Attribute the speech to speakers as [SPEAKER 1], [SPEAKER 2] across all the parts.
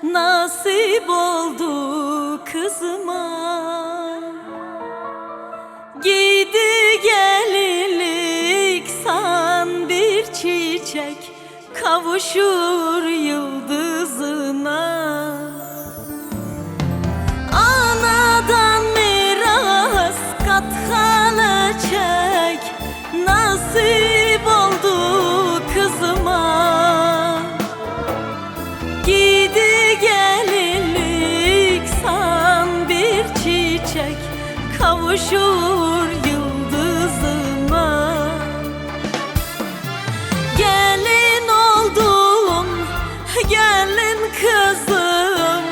[SPEAKER 1] nasip oldu kızıma. Giydi gelinlik san bir çiçek, kavuşur yıldızına. Anadan miras kat hala çek, nasip oldu kızıma. Giydi gelinlik san bir çiçek, kavuşur yıldızıma. Gelin oldum, gelin kızım,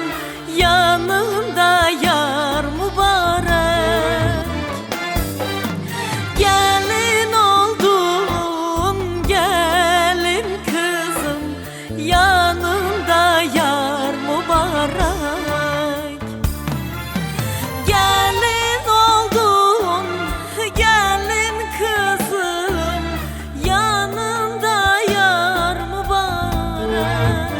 [SPEAKER 1] yanında yar mübarek. Gelin oldum, gelin kızım, yanında yar mübarek. Gelin oldum, gelin kızım, yanında yar mübarek.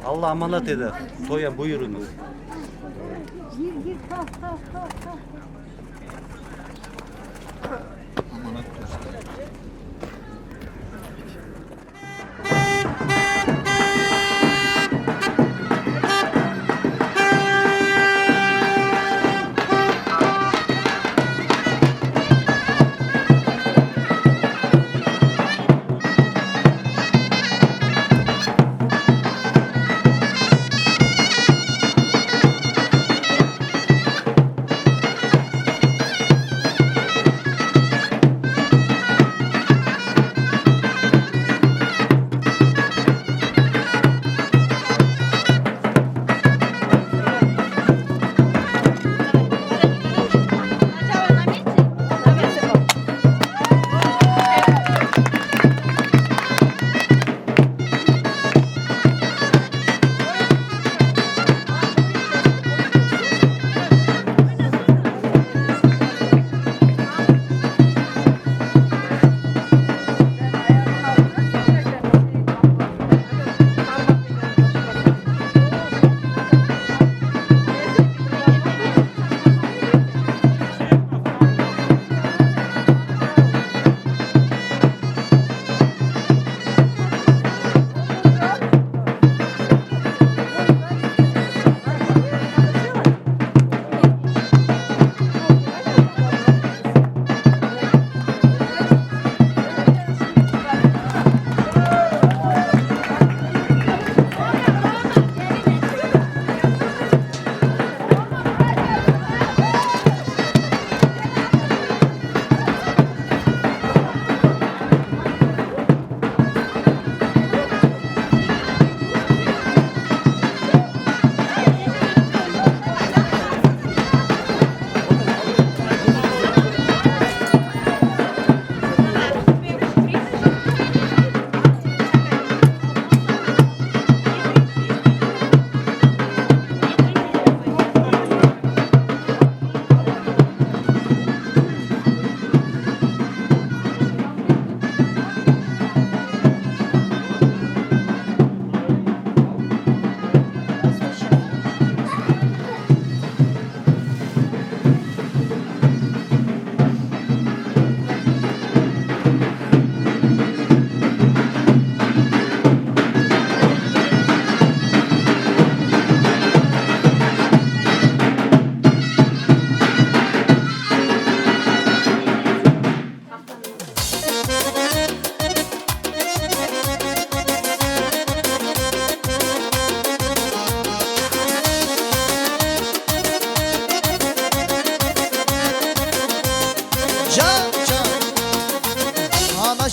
[SPEAKER 2] Allah emanet eder. Toya buyurunuz.
[SPEAKER 3] Gir kalk.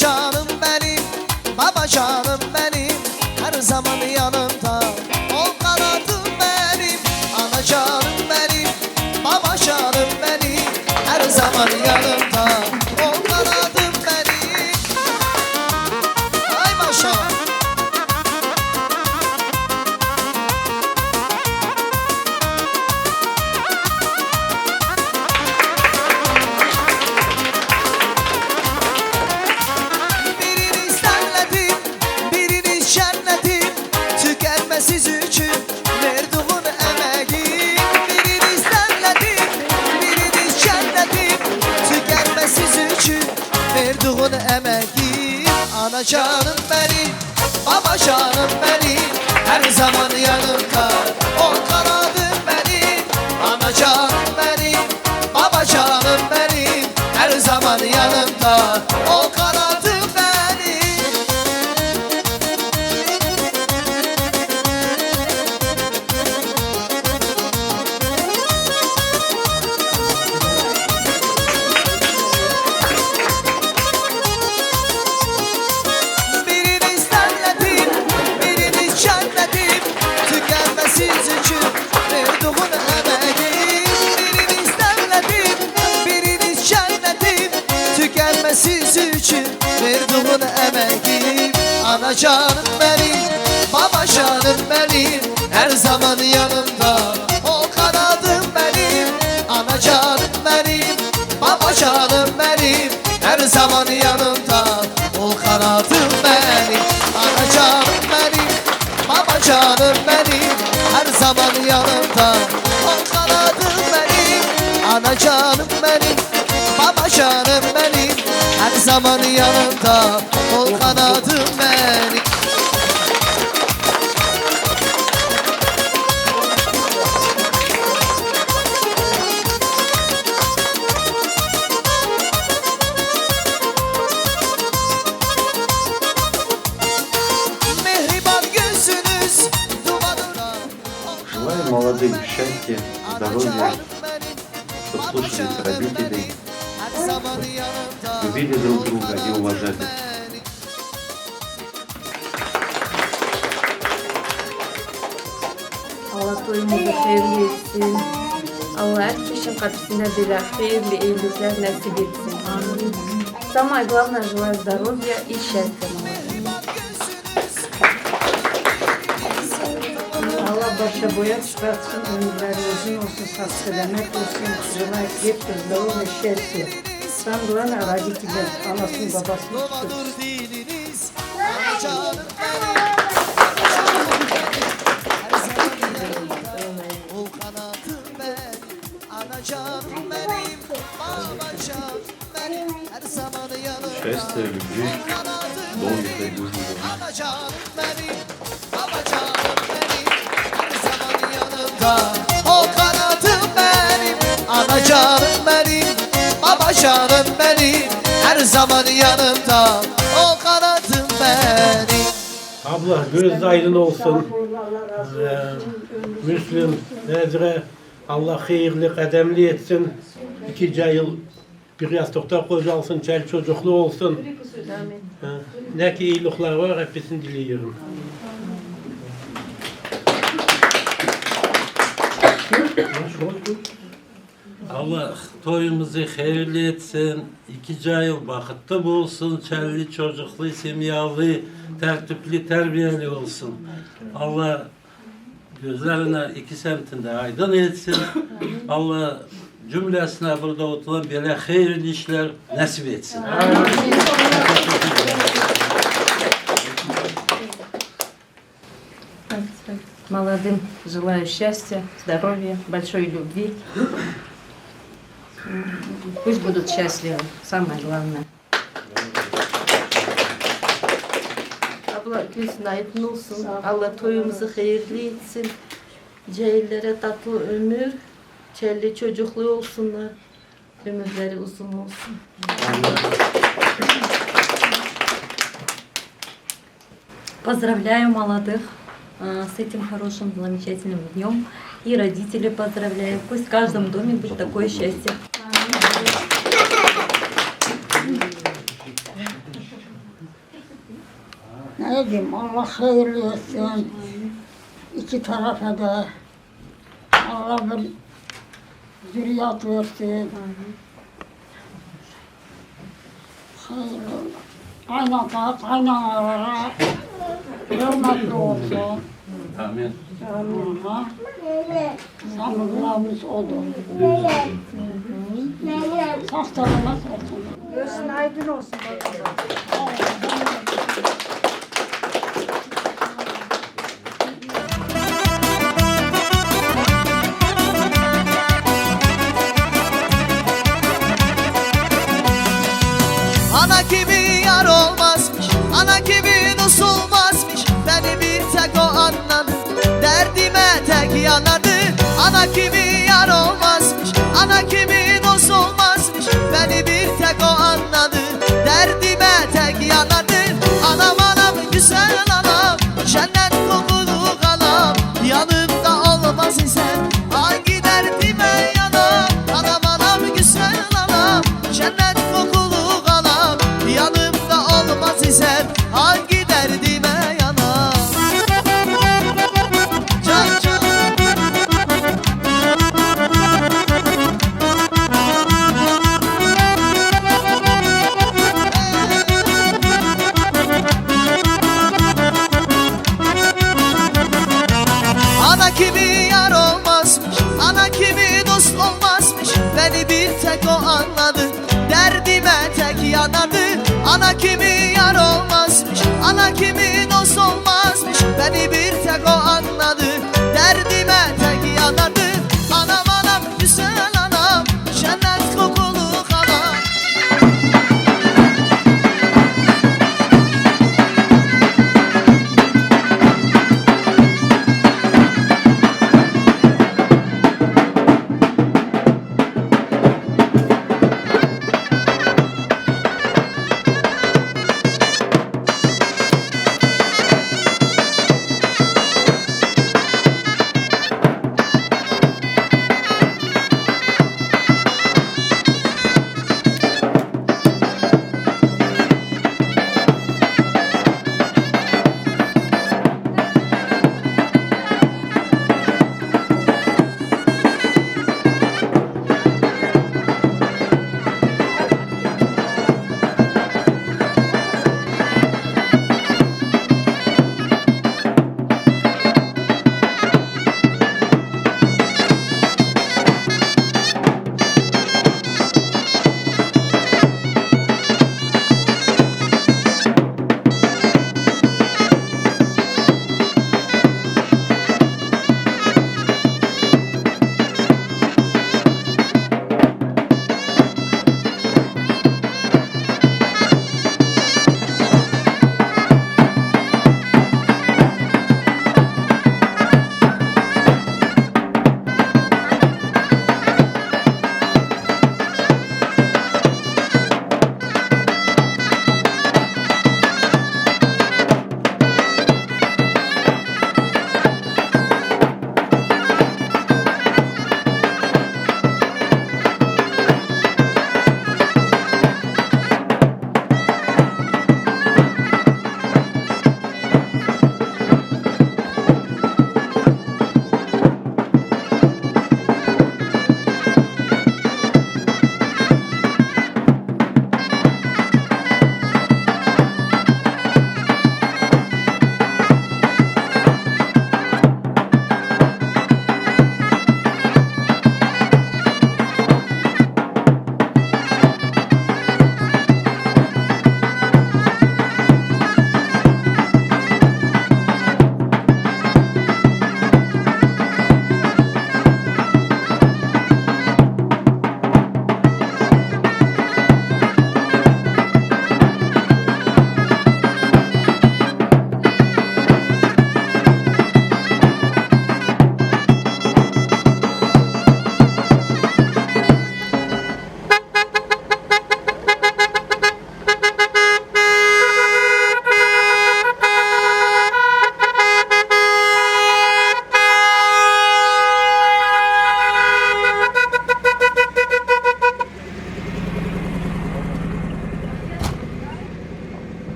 [SPEAKER 4] Canım benim, baba canım benim, her zaman yanımda. Ol kanadım benim, ana canım benim, baba canım benim, her zaman yanımda. Ol kanadım benim. Ay maşallah. Siz için verduğun emeğim, birini senledim, birini cennetim. Tükenmesiz için verduğun emeğim. Ana canım benim, baba canım benim, her zaman yanımda. Ol kanadım benim, ana canım benim, baba canım benim, her zaman yanımda. Ol kanadım benim. Siz için verduğun emeğim, birini sevmedim, birini cennetim. Tükenmesiz için verduğun emeğim. Ana canım benim, baba canım benim, her zaman yanımda. O kanadım benim, ana canım benim, baba canım benim, her zaman yanımda. O kanadım benim, ana canım benim, baba canım benim. benim, her zaman yanımda. O kanadım benim, ana canım benim, baba canım benim, her zaman yanımda. O kanadım benim.
[SPEAKER 2] Желаю молодым счастья, здоровья, чтобы слушались родителей, любили друг друга и уважали.
[SPEAKER 5] Allah toyumuzu hayırlı etsin. Allah herkesin kapısına böyle hayırlı evlilikler nasip etsin. Amin. Самое главное, желаю здоровья и счастья.
[SPEAKER 3] Allah başa boya çıkartsın, ömürleri uzun olsun, sağ selamet olsun. Желаю крепкого здоровья, счастья. Самое главное, родителям, анасını babasını tutuyoruz.
[SPEAKER 2] Счастья, любви, долгих и дружбы.
[SPEAKER 4] O kanadım benim, ana canım benim, baba canım benim, her zaman yanımda. O kanadım benim.
[SPEAKER 6] Abla göz aydın olsun. Müslüm, Nezre, Allah hayırlı kademli etsin. 2 yıl bir yastıkta kocalsın, çel çocuklu olsun. Ne ki iyilikler var, hepsini diliyorum.
[SPEAKER 7] Allah toyumuzu hayırlı etsin, 2 yıl vakitli bulsun, çelli çocuklu, simyalı, tertipli, terbiyeli olsun. Allah gözlerine 2 semtinde aydın etsin. Allah cümlesine burada oturan böyle hayırlı işler nasip etsin.
[SPEAKER 5] Молодым желаю счастья, здоровья, большой любви. Пусть будут счастливы, самое главное. Abla gözün aydın olsun. Allah toyumuzu hayırlı etsin. Cahillere tatlı ömür, çelli çocuklu olsunlar. Ömürleri uzun olsun.
[SPEAKER 1] Поздравляю молодых с этим хорошим, замечательным днем. И родителей поздравляю. Пусть в каждом доме будет такое счастье.
[SPEAKER 3] Ne diyeyim, Allah hayırlı etsin. İki tarafa da Allah bir zürriyat versin. Hayırlı. Kaynata, kaynanalara hürmetli olsun.
[SPEAKER 7] Amin.
[SPEAKER 3] Aha. Sanırlarımız odur. Sağlarımız olsun. Gözün aydın olsun.
[SPEAKER 4] Ana gibi yar olmazmış, ana gibi dost olmazmış. Beni bir tek o anladı, derdime tek yanadı. Ana gibi yar olmazmış, ana gibi dost olmazmış. Beni bir tek o anladı, derdime tek yanadı. Anam anam güzel anam, cennet kokulu anam. Yanımda olmaz isen hangi derdime yanam. Anam anam güzel anam, cennet kokulu anam. Yanımda olmaz isen hangi derdime yanam. Can can. Ana gibi yar olmazmış, ana gibi dost olmazmış. Beni bir tek o anladı, derdime tek yanadı. Ana gibi yar olmazmış, ana gibi dost olmazmış. beni bir tek o anladı. Derdime tek yanardı. Anam anam güzel anam, cennet kokulu anam.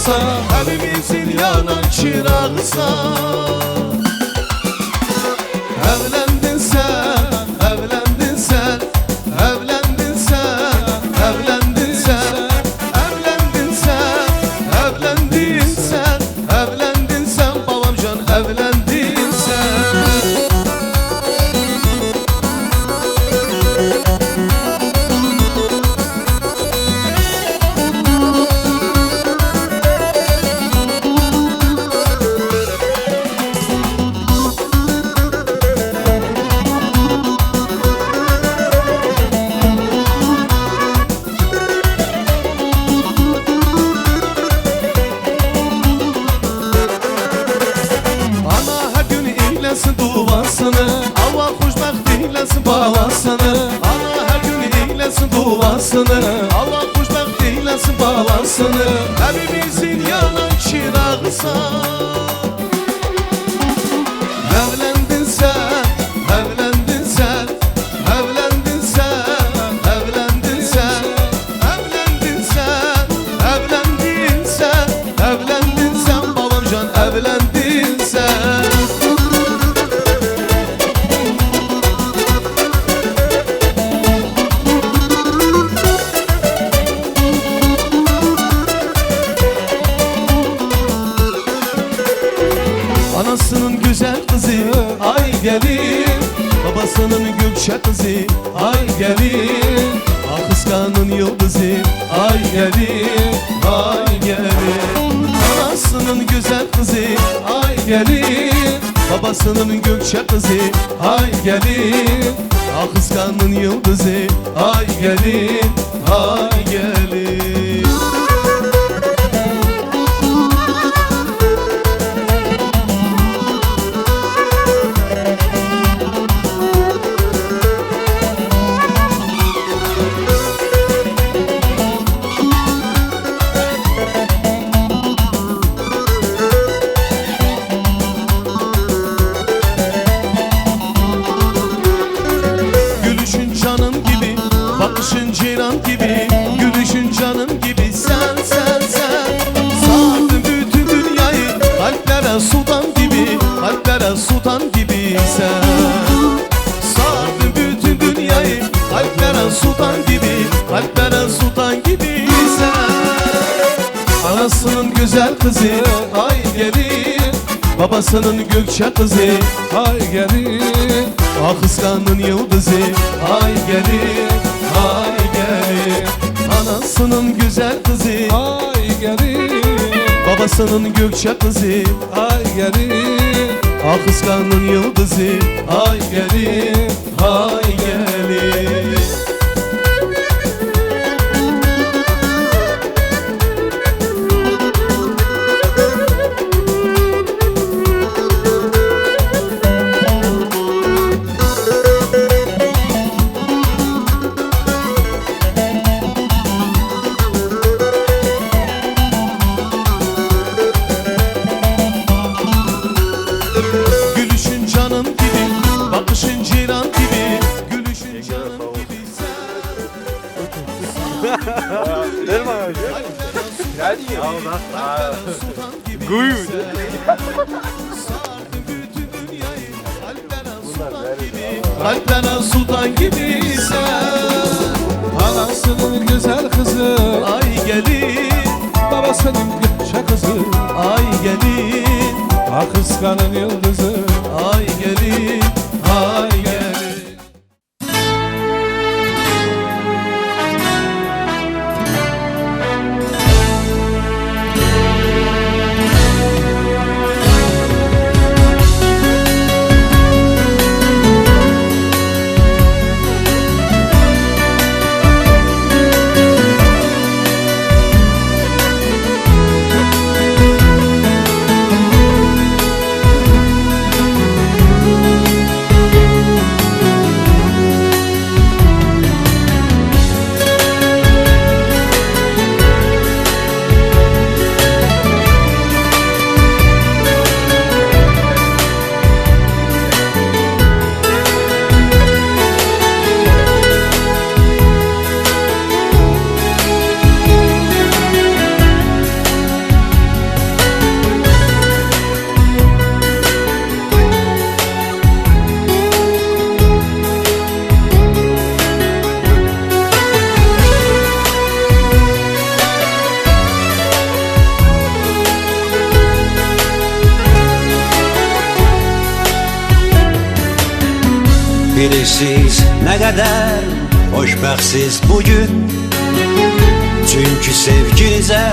[SPEAKER 8] çırağısa, evimizin yanan çırağısa. Evlendin sen, evlendin sen, evlendin sen, evlendin sen, evlendin sen, evlendin sen, evlendin sen, babamcan evlendin sen. Duasını, Allah xoşbəxt eyləsin balasını. Ana hər gün eyləsin duasını, Allah xoşbəxt eyləsin balasını. Evimizin yanan çırağısa. Evlendin sen, evlendin sen, evlendin sen, evlendin sen, evlendin sen, evlendin sen, Anasının güzel kızı ay gelin, babasının gökçe kızı ay gelin, ah kıskanın yıldızı ay gelin, ay gelin. Anasının güzel kızı ay gelin, babasının gökçe kızı ay gelin, ah kıskanın yıldızı ay gelin, ay gelin. Gülüşün canım gibi, bakışın ceylan gibi, gülüşün canım gibi sen sen sen. Sardın bütün dünyayı kalplere sultan gibi, kalplere sultan gibi sen. Sardın bütün dünyayı kalplere sultan gibi, kalplere sultan gibi sen. Anasının güzel kızı ay gelin, babasının gökçe kızı ay gelin, ah kıskanın yıldızı ay gelin, ay gelin. Anasının güzel kızı ay gelin, babasının gökçe kızı ay gelin, ah kıskanın yıldızı ay gelin, ay gelin. Gülüşün canım gibi, bakışın ceylan gibi, gülüşün canım gibi sen. Guyur. Kalplere sultan gibi sen.
[SPEAKER 9] Anasının güzel kızı,
[SPEAKER 8] Ay gelin,
[SPEAKER 9] babasının gökçe kızı,
[SPEAKER 8] ay gelin,
[SPEAKER 9] ah kıskanın yıldızı.
[SPEAKER 8] ay gelin, ay gelin.
[SPEAKER 10] Bilirsiniz ne kadar hoşbəxtsiz bugün, çünkü sevginize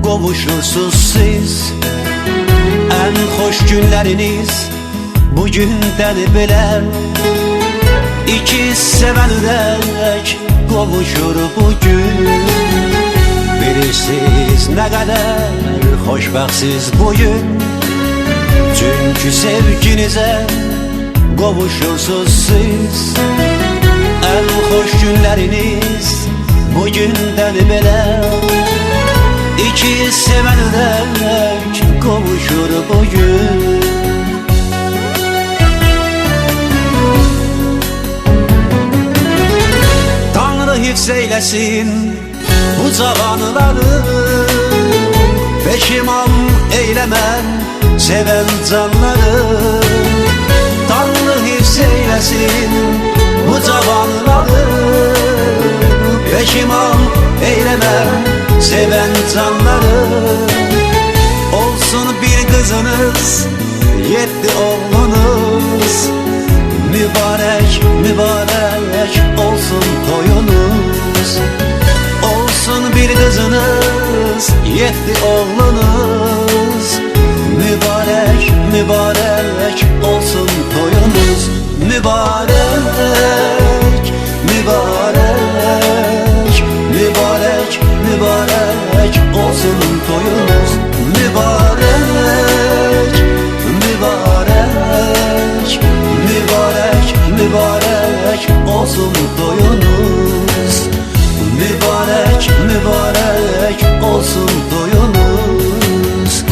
[SPEAKER 10] qovuşursunuz siz. En hoş günleriniz bugündədir belə, İki sevən ürək qovuşur bugün. Bilirsiniz ne kadar hoşbəxtsiz bugün, çünkü sevginize qovuşursunuz siz. En hoş günleriniz bugündədir belə, İki sevən ürək qovuşur bugün. Tanrı hifz eylesin bu cavanları, peşiman eylemem seven canları. Tanrı hifz eylesin bu cavanları, peşiman eylemem seven canları. Olsun bir kızınız yetti oğlunuz. Mübarek, mübarek olsun toyunuz. Olsun bir kızınız, yetti oğlunuz. Mübarek, mübarek olsun toyunuz. Mübarek, mübarek, mübarek, mübarek olsun toyunuz. Mübarek, mübarek, mübarek, mübarek olsun toyunuz. Mübarek, mübarek olsun toyunuz.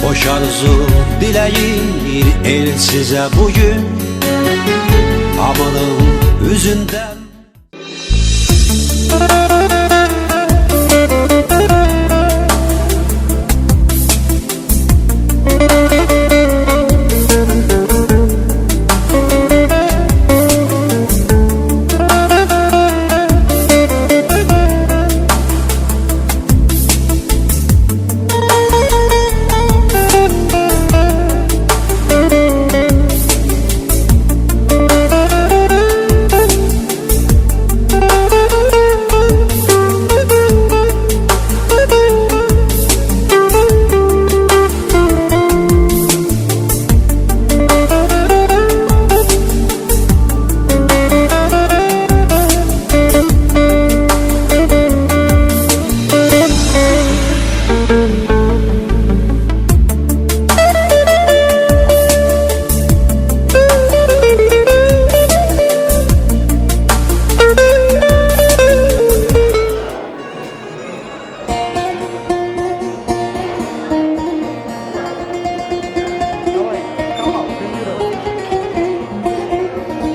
[SPEAKER 10] Hoş arzu dileyir el size bugün, amanın yüzünden.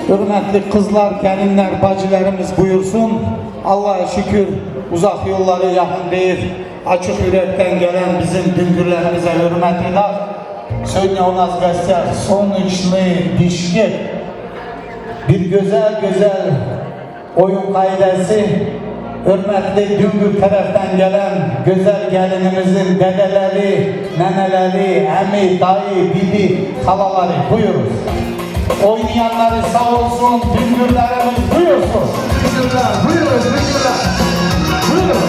[SPEAKER 11] Hürmetli kızlar, gelinler, bacılarımız buyursun. Allah'a şükür uzak yolları yakın değil. Açık yürekten gelen bizim düngürlerimize hürmetler. Söyle ona göster sonuçlu dişki. Bir güzel güzel oyun kaidesi. Hürmetli düngür taraftan gelen güzel gelinimizin dedeleri, neneleri, emi, dayı, bibi, halaları buyuruz. Oynayanları sağ olsun, düngürlerimiz buyursun. Düngürler, buyurun, düngürler. Buyurun.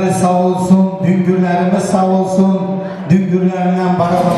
[SPEAKER 11] Gençleri sağ olsun, düngürlerimiz sağ olsun, düngürlerinden beraber.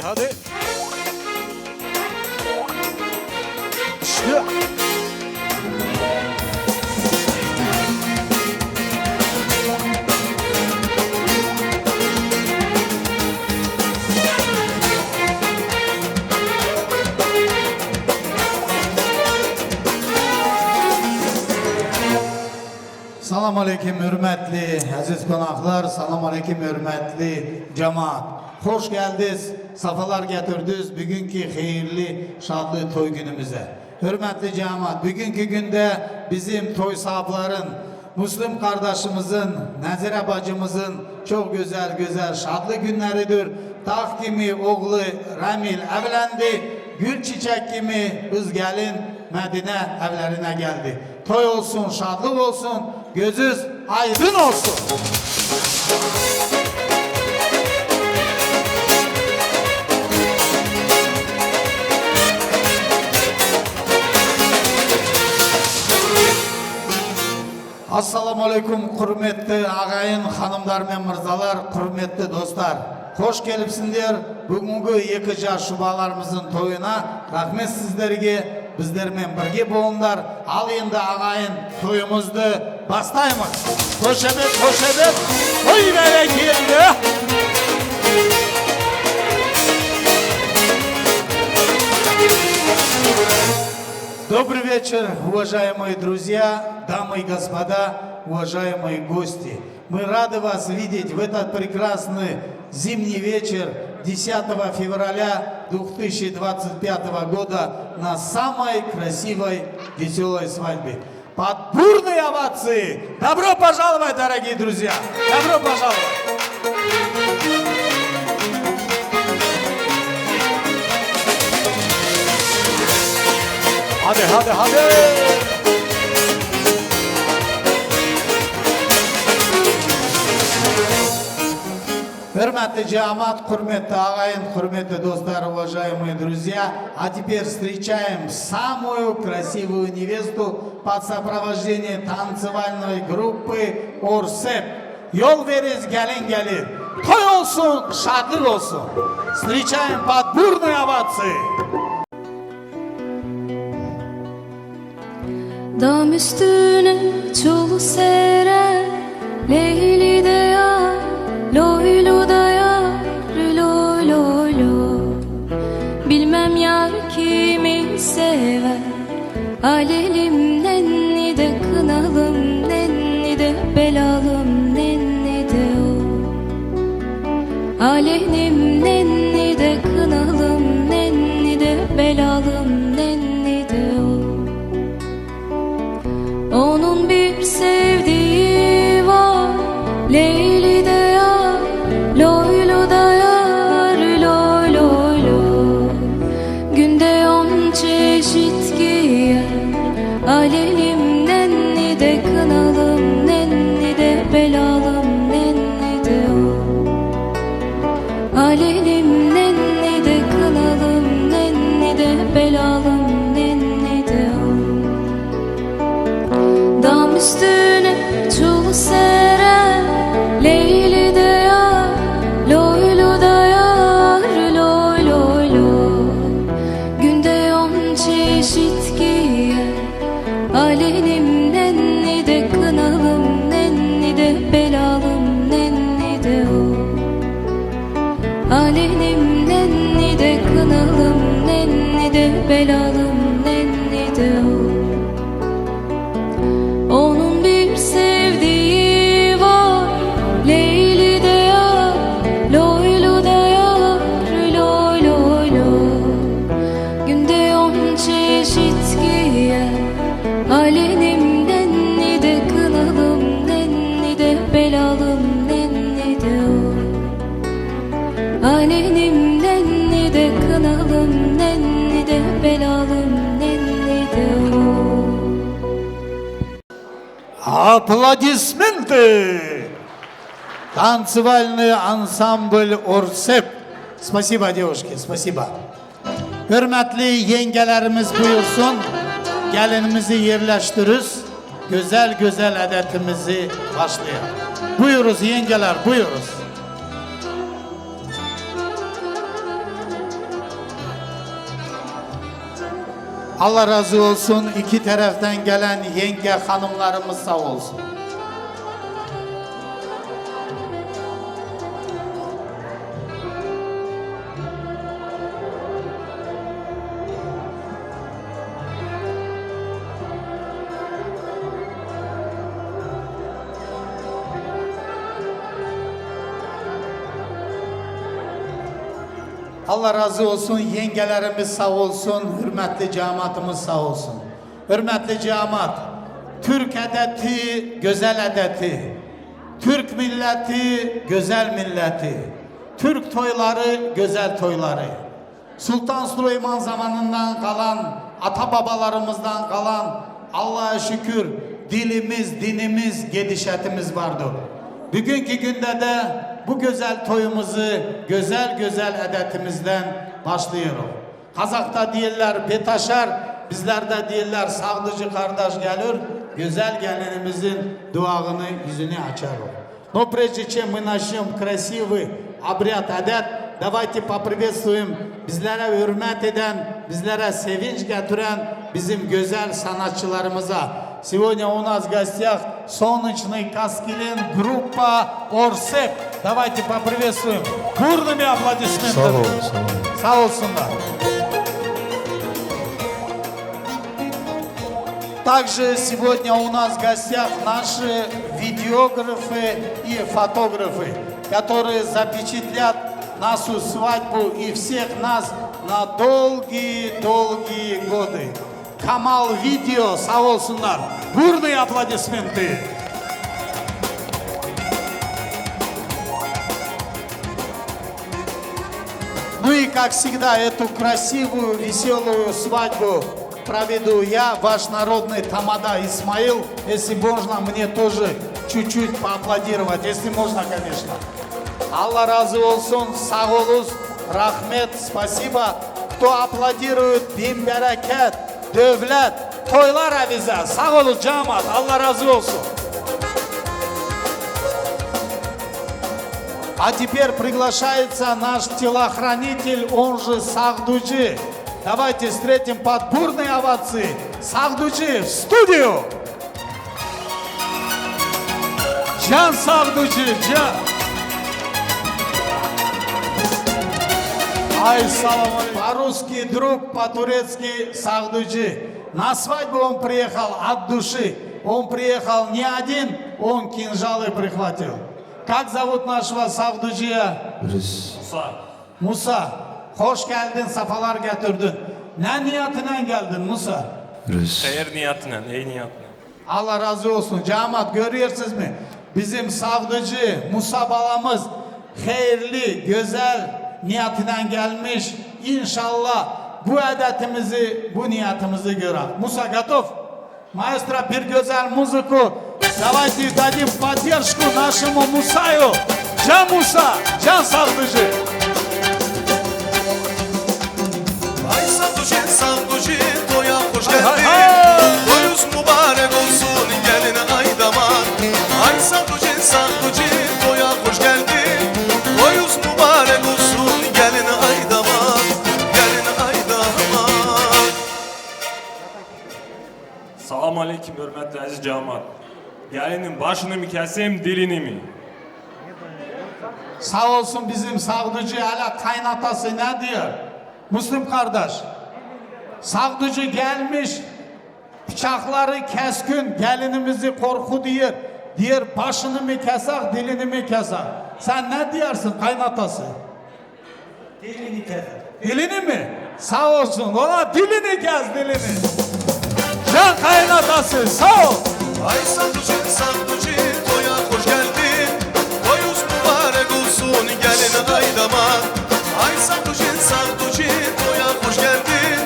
[SPEAKER 8] Hadi. İşte.
[SPEAKER 11] Salam aleyküm hürmetli aziz konaklar, salam aleyküm hürmetli cemaat. Hoş geldiniz, safalar getirdiniz bugünkü hayırlı, şadlı toy günümüze. Hürmetli cemaat, bugünkü günde bizim toy sahiplerin, Müslüm kardeşimizin, Nezire bacımızın çok güzel şadlı günleridir. Dağ gibi oğlu Ramil evlendi, gül çiçek gibi kız gelin Medine evlerine geldi. Toy olsun, şadlık olsun, gözünüz aydın olsun. Assalamu alaikum hürmetli ağayın, hanımlar ve mırzalar, hürmetli dostlar. Hoş gelipsinler bugünkü 2 şubalarımızın toyuna. Rahmet sizlerge. bizlerмен birge bolunlar. Al endi ağayın toyumuzdu bastaymiz. Hoş edip, toy bereketli. Добрый вечер, уважаемые друзья, дамы и господа, уважаемые гости. Мы рады вас видеть в этот прекрасный зимний вечер 10 февраля 2025 года на самой красивой веселой свадьбе. Под бурные овации! Добро пожаловать, дорогие друзья! Добро пожаловать! Hadi. Hürmetli cemaat, hürmetli ağayın, hürmetli dostlar, уважаемые друзья. А теперь встречаем самую красивую невесту под сопровождением танцевальной группы Орсеп. Yol veririz gelin gelir. Toy olsun, şadlık olsun. Встречаем под бурные овации.
[SPEAKER 12] Dam üstüne çolu sere, Leyli de yar, loylu da yar, loy loy loy. Bilmem yar kimi sever, alelim nenni de kınalım, nenni de belalım, nenni de o. Alelim nenni de kınalım, nenni de belalım, nenni de o. Onun bir sevdiği var, Leyli de yar, loylu da yar, loy loy loy. Günde 10 çeşit giyer, alelim nenni de kınalım, nenni de belalım, nenni de o. Alelim nenni de kınalım, nenni de belalım, nenni de o. Dam üstüne çul sere, Leyli de yar, loylu da yar, loy loy loy. Günde 10 çeşit giyer, alelim nenni de kınalım, nenni de belalım, nenni de o. Alelim nenni de kınalım, nenni de belalım, nenni de o. Onun bir sevdiği var, Leyli de yar, loylu da yar, loy loy loy. Günde 10 çeşit giyer, alelim nenni de kınalım, nenni de belalım, nenni de o. Alelim nenni de kınalım, nenni de belalım, nenni de o.
[SPEAKER 11] Аплодисменты! Танцевальный ансамбль Орсеп. Спасибо, девушки, спасибо. Hürmetli yengelerimiz buyursun. Gelinimizi yerleştiririz. Güzel güzel adetimizi başlayalım. Buyuruz yengeler, buyuruz. Allah razı olsun. İki taraftan gelen yenge hanımlarımız sağ olsun. Allah razı olsun, yengelerimiz sağ olsun, hürmetli cemaatimiz sağ olsun. Hürmetli cemaat, Türk adeti, güzel adeti, Türk milleti, güzel milleti, Türk toyları, güzel toyları. Sultan Süleyman zamanından kalan, ata babalarımızdan kalan, Allah'a şükür dilimiz, dinimiz, gedişetimiz vardır. Bugünkü günde de bu güzel toyumuzu güzel güzel adetimizden başlıyoruz. Kazak'ta diyorlar betaşar, bizlerde diyorlar savdıcı kardeş gelir, güzel gelinimizin duağını, yüzünü açar. Но прежде чем мы начнем красивый обряд адет, Давайте поприветствуем bizlere hürmet eden, bizlere sevinç getiren bizim güzel sanatçılarımıza. Сегодня у нас в гостях Солнечный Каскилин, группа Орсеп. Давайте поприветствуем бурными аплодисментами. Sağ olsunlar. Также сегодня у нас в гостях наши видеографы и фотографы, которые запечатлят нашу свадьбу и всех нас на долгие-долгие годы. Камал Видео, sağ olsunlar. Бурные аплодисменты. Ну и как всегда, эту красивую, веселую свадьбу проведу я, ваш народный тамада Исмаил. Если можно, мне тоже чуть-чуть поаплодировать, если можно, конечно. Allah razı olsun, sağ olun, rahmet, спасибо. Кто аплодирует, bin bereket, devlet, toylar avize, sağ olun cemaat, Allah razı olsun. А теперь приглашается наш телохранитель, он же Сагдуджи. Давайте встретим под бурные овации. Сагдуджи в студию! Can Сагдуджи, Can! Ай, салам алейкум. По-русски друг, по-турецки Сагдуджи. На свадьбу он приехал от души. Он приехал не один, он кинжалы прихватил. Как зовут нашего Сагдуджия? Musa. Musa. Hoş geldin, safalar getirdin. Ne niyetine geldin Musa?
[SPEAKER 13] Hayır niyetine, iyi niyetine.
[SPEAKER 11] Allah razı olsun. Cemaat görüyorsunuz mu? Bizim Sağdıcı Musa balamız hayırlı, güzel niyetinden gelmiş. İnşallah bu adetimizi, bu niyetimizi görer. Musa готов? Маэстро, bir güzel müziku. Давайте дадим поддержку нашему Мусаю. Can Musa, Can Sağdıcı.
[SPEAKER 8] Ay Sağduci, Sağduci, toya hoş geldin. Toyuz mübarek olsun, gelin ay damat. Ay Sağduci, Sağduci, toya hoş geldin. Toyuz mübarek olsun, gelin ay damat. Gelin ay damat.
[SPEAKER 13] Salam aleyküm hürmetli aziz cemaat. Gelinin başını mı keseyim, dilini mi?
[SPEAKER 11] Sağ olsun bizim Sağdıcı, hala kaynatası ne diyor? Müslüm kardeş, Sağdıcı gelmiş, bıçakları keskin, gelinimizi korku diyor. Diyor başını mı keser, dilini mi keser? Sen ne diyorsun kaynatası? Dilini keser. Dilini mi? Sağ olsun, ona dilini kes, dilini. Can kaynatası, sağ ol.
[SPEAKER 8] Ay Sağduci, Sağduci, toya hoş geldin. Toyuz mübarek olsun, gelin ay damat. Ay Sağduci, Sağduci, toya hoş geldin.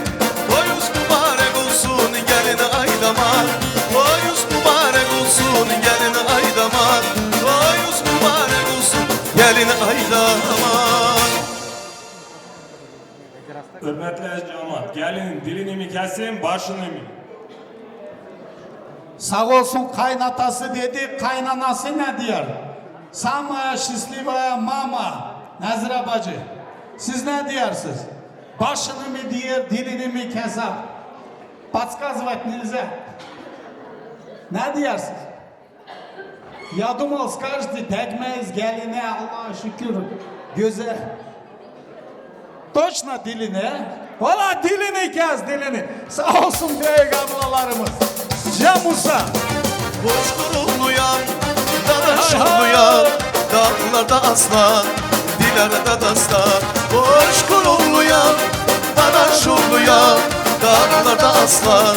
[SPEAKER 8] Toyuz mübarek olsun, gelin ay damat. Toyuz mübarek olsun, gelin ay damat. Toyuz mübarek olsun, gelin ay damat.
[SPEAKER 13] Hürmetli aziz cemaat, gelinin dilini mi keseyim, başını mı?
[SPEAKER 11] Sağ olsun kaynatası dedi, kaynanası ne diyor? Samaya şislivaya mama, Nazire bacı. Siz ne diyorsunuz? Başını mı diyor, dilini mi keser? Подсказывать nельзя. Ne diyorsunuz? Я думал, скажете, tekmeyiz geline, Allah'a şükür, güzel. Точно diline? Valla dilini kes, dilini. Sağ olsun büyük ablalarımız. Can Musa.
[SPEAKER 8] Boş kuruluyam, dadaşıllıyam. Dağlarda aslan, dilerde dastan. Boş kuruluyam, dadaşıllıyam. Dağlarda aslan,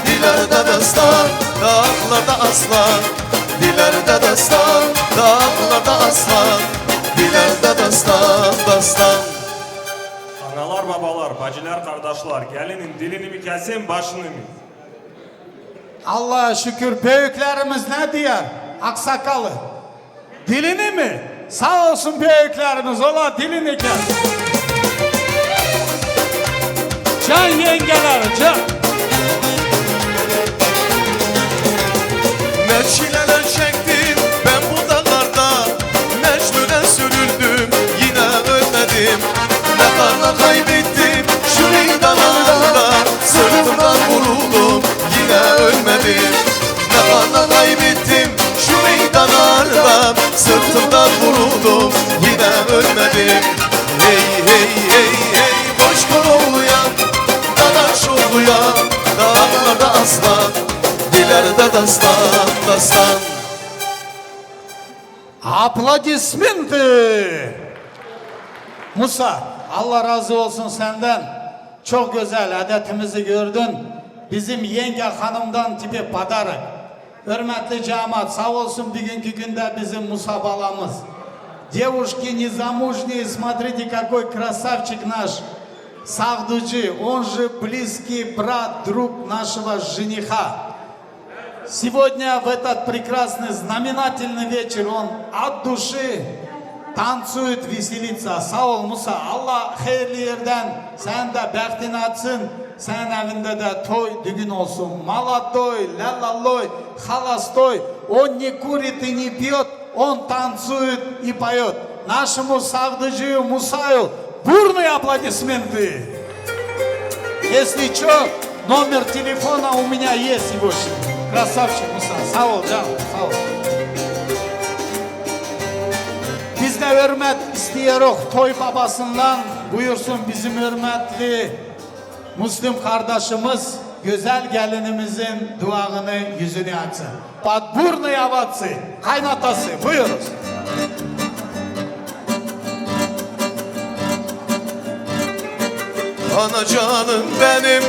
[SPEAKER 8] dilerde dastan. Dağlarda aslan, dilerde dastan. Dağlarda aslan, dilerde dastan, dastan.
[SPEAKER 13] Analar, babalar, bacılar, kardeşler, gelinin dilini mi keseyim, başını mı?
[SPEAKER 11] Allah'a şükür büyüklerimiz ne diyor? Aksakalı. Dilini mi? Sağ olsun büyüklerimiz, ola dilini kes. Can yengeler, can.
[SPEAKER 8] Ne çileler çektim ben bu dağlarda. Mecnun'e sürüldüm, yine ölmedim. dilde dastan dastan.
[SPEAKER 11] Aplodismenti. Musa, Allah razı olsun senden. Çok güzel adetimizi gördün. Bizim yenge hanımdan tipi padarık. Hürmetli cemaat, sağ olsun bugünkü günde bizim Musa balamız. Девушки незамужние, смотрите, какой красавчик наш. Сагдуджи, он же близкий брат, друг нашего жениха. Сегодня в этот прекрасный знаменательный вечер он от души танцует, веселится. Sağ ol Musa. Allah hayırlı yerden sen de bəxtin açsın. Sen evinde de toy düğün olsun. Молодой, ля-ла-лой, холостой. Он не курит и не пьет, он танцует и поет. Нашему Сагдыджию Мусаю бурные аплодисменты. Если что, номер телефона у меня есть его. Красавчик Musa. Sağ ol canım, sağ ol. Biz de hürmet istiyoruz toy babasından. Buyursun bizim hürmetli Müslüm kardeşimiz güzel gelinimizin duağını yüzünü açsın. Подбурные овации, kaynatası buyuruz.
[SPEAKER 8] Ana canım benim,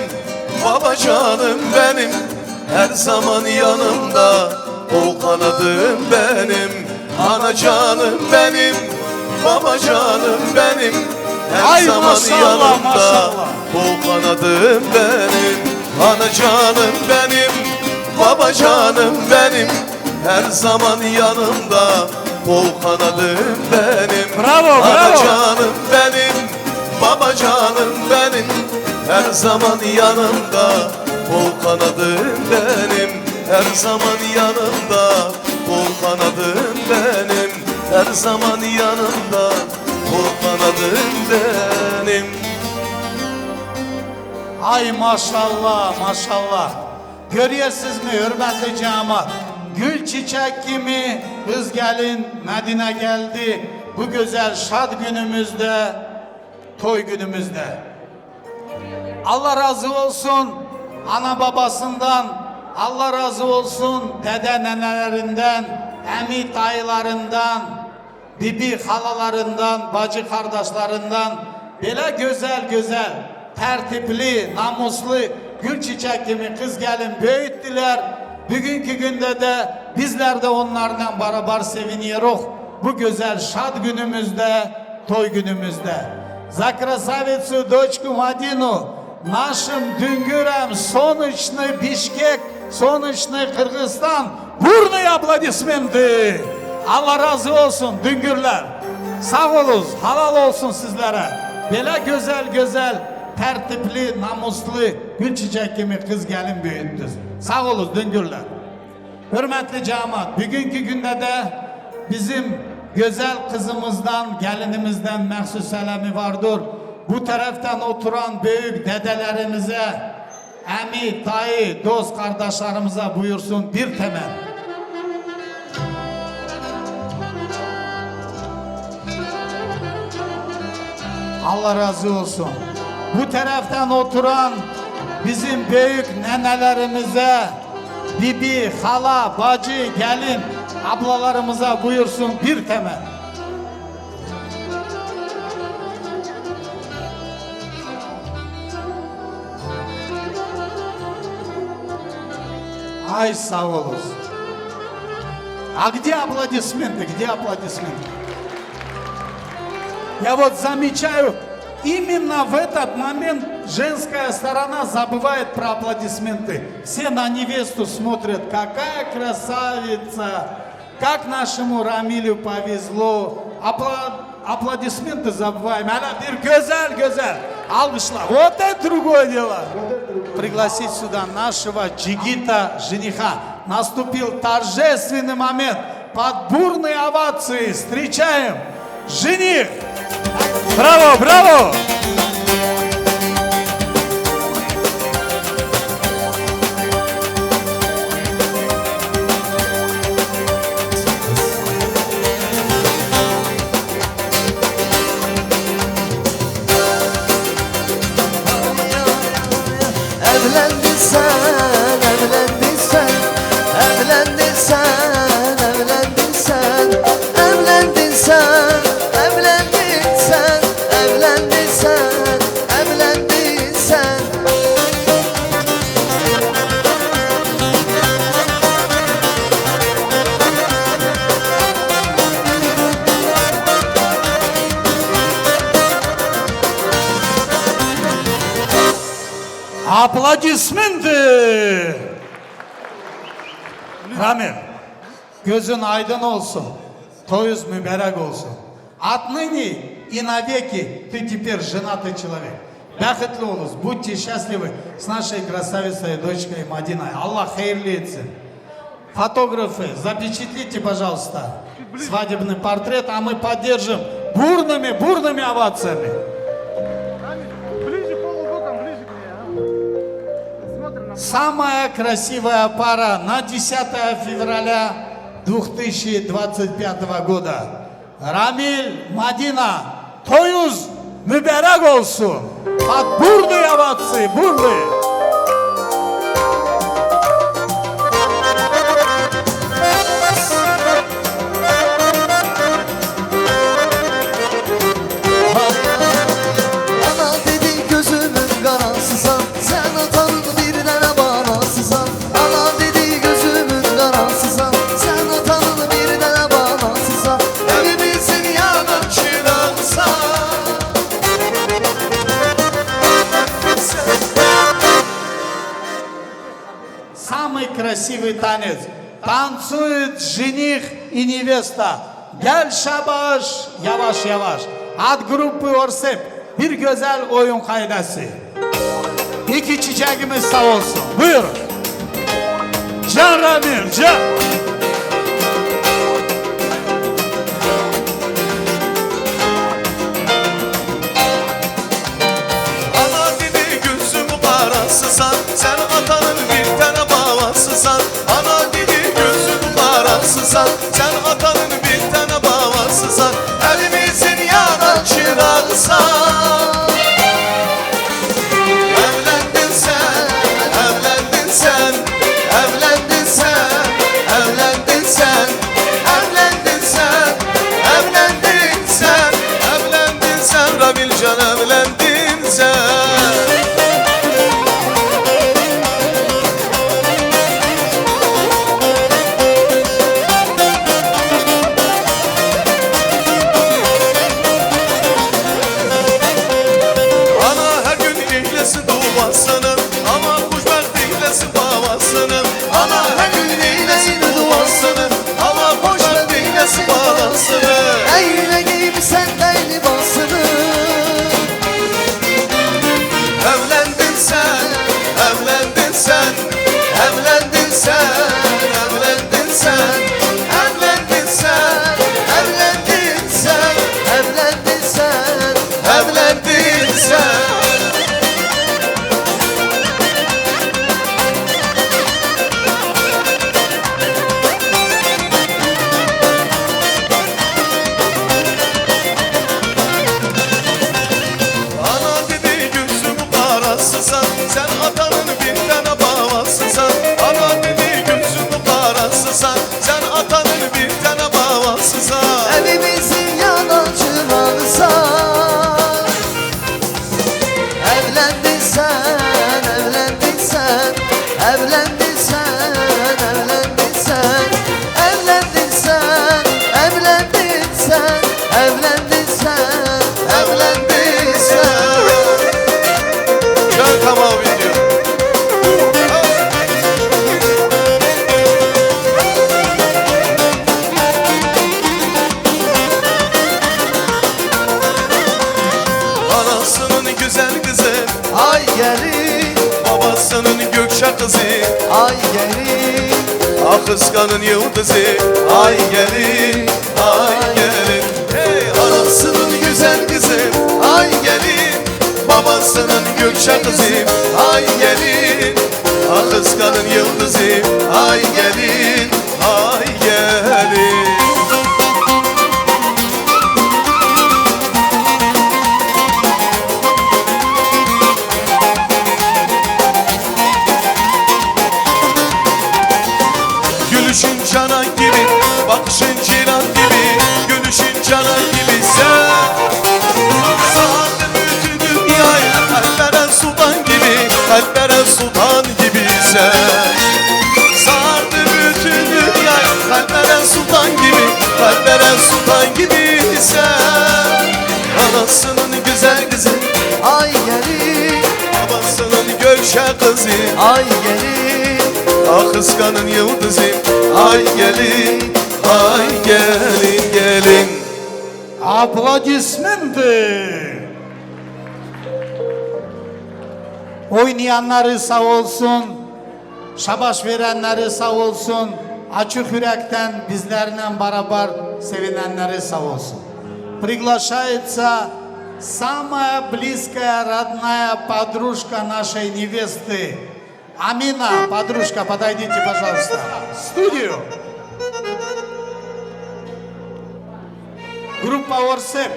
[SPEAKER 8] baba canım benim, her zaman yanımda, o kanadım benim. Ana canım benim, baba canım benim, her
[SPEAKER 11] Ay
[SPEAKER 8] zaman
[SPEAKER 11] maşallah,
[SPEAKER 8] yanımda,
[SPEAKER 11] maşallah.
[SPEAKER 8] o kanadım benim. Ana canım benim, baba canım benim, her zaman yanımda, o kanadım benim.
[SPEAKER 11] Bravo,
[SPEAKER 8] Ana
[SPEAKER 11] bravo.
[SPEAKER 8] canım benim, baba canım benim, her zaman yanımda, o kanadım benim. Her zaman yanımda, o kanadım benim. Her zaman yanımda, o kanadım benim.
[SPEAKER 11] Ay maşallah, maşallah. Görüyorsunuz mu hürmetli cemaat? Gül çiçek gibi kız gelin Medine geldi. Bu güzel şad günümüzde, toy günümüzde. Allah razı olsun ana babasından, Allah razı olsun dede nenelerinden, emi dayılarından, bibi halalarından, bacı kardeşlerinden. Böyle güzel güzel, tertipli, namuslu, gül çiçek gibi kız gelin büyüttüler. Bugünkü günde de bizler de onlarla beraber seviniyoruz. Bu güzel şad günümüzde, toy günümüzde. За красавицу дочку Мадину, нашим Дүнгүрем, солнечный Бишкек, солнечный Кыргызстан, бурные аплодисменты. Allah razı olsun Düngürler. Sağ olun, halal olsun sizlere. Böyle güzel güzel, tertipli, namuslu, gül çiçek gibi kız gelin büyüttünüz. Sağ olun Düngürler. Hürmetli cemaat, bugünkü günde de bizim güzel kızımızdan, gelinimizden məxsus sələmi vardır. Bu taraftan oturan büyük dedelerimize, emi, dayı, dost kardeşlerimize buyursun bir temel. Allah razı olsun. Bu taraftan oturan bizim büyük nenelerimize, bibi, hala, bacı, gelin, ablalarımıza buyursun bir temel. Ай, sağ olun. А где аплодисменты? Где аплодисменты? Я вот замечаю, именно в этот момент женская сторона забывает про аплодисменты. Все на невесту смотрят, какая красавица, как нашему Рамилю повезло. Аплодисменты забываем. Она güzel güzel. Алгышла. Вот это другое дело. Пригласить сюда нашего джигита, жениха. Наступил торжественный момент. Под бурные овации встречаем жених. Браво, браво!
[SPEAKER 4] Evlendin sen,
[SPEAKER 11] Aplodismenti. Ramil, gözün aydın olsun. Toyuz mübarek olsun. Отныне и навеки ты теперь женатый человек. Бақытлы болыңыз, будьте счастливы с нашей красавицей дочкой Мадиной. Аллах хайырлы етсін. Фотографы, запечатлите, пожалуйста, свадебный портрет, а мы поддержим бурными овациями. Самая красивая пара на 10 февраля 2025 года. Рамиль, Мадина, toyuz mübarek olsun. Bak burnu овации, burnu.
[SPEAKER 4] Ana dedi gözümün karasısan, sen atanın bir tane banasısan. Ana dedi gözümün karasısan, sen atanın bir tane banasısan. Evimizin yanın çırağısan.
[SPEAKER 11] Самый красивый танец. Танцует жених и невеста. Gel şabaş, yavaş yavaş. Ad grubu Orsep. Bir güzel oyun kaydası. İki çiçeğimiz sağ olsun. Buyurun. Can Ramil, can.
[SPEAKER 8] Ana dedi gözümü karasısan, sen atanın bir tane babasısan. Ana dedi gözümü karasısan, sen atanın bir tane babasısan. Evimizin yanan çırağısan. Evlendin sen, evlendin sen, evlendin sen, evlendin sen, evlendin sen, evlendin sen, evlendin sen, Ramilcan evlendin sen. Ana her gün eylesin duasını, ama hoşbert eylesin babasını. Ana her gün eylesin duasını, ama hoşbert eylesin babasını.
[SPEAKER 4] Eyle gibi sen de libasını.
[SPEAKER 8] Evlendin sen, evlendin sen, evlendin sen, evlendin sen, evlendin sen,
[SPEAKER 4] Evlendin sen, evlendin sen,
[SPEAKER 8] evlendin sen. Ana dedi gözümü karasısan, sen atanın bir tane babasısan. Ana dedi gözümü karasısan, sen atanın bir tane babasısan.
[SPEAKER 4] evimizin yanan çırağısan. Evlendin sen, evlendin sen, evlendin sen, evlendin sen, evlendin sen, evlendin sen, evlendin sen, evlendin sen.
[SPEAKER 8] Gel tamam video. Anasının güzel kızı,
[SPEAKER 4] Ay gelin,
[SPEAKER 8] babasının gökşe kızı.
[SPEAKER 4] ay gelin,
[SPEAKER 8] Ah kıskanın yıldızı. Ay gelin, ay gelin. Hey anasının güzel kızı. Ay gelin, babasının gökşe kızı. Ay gelin, ah kıskanın yıldızı. Ay gelin, ay gelin. Gülüşün canan gibi, bakışın ciran gibi. Gülüşün canan gibi sen. Sağdı bütün dünyayı, kalplere sultan gibi. Kalplere sultan gibi sen. Sardı bütün dünyayı, kalplere sultan gibi. Kalplere sultan gibi sen. Anasının güzel kızı,
[SPEAKER 4] ay gelin,
[SPEAKER 8] babasının gök düşe kızı
[SPEAKER 4] Ay gelin
[SPEAKER 8] Ah kıskanın yıldızı Ay gelin Ay gelin gelin
[SPEAKER 11] Aplodismenti. Oynayanları sağ olsun, şabaş verenleri sağ olsun, açık yürekten bizlerle beraber sevinenleri sağ olsun. Приглашается самая близкая, родная подружка нашей невесты. Амина, подружка, подойдите, пожалуйста, в студию. Группа Орсеп.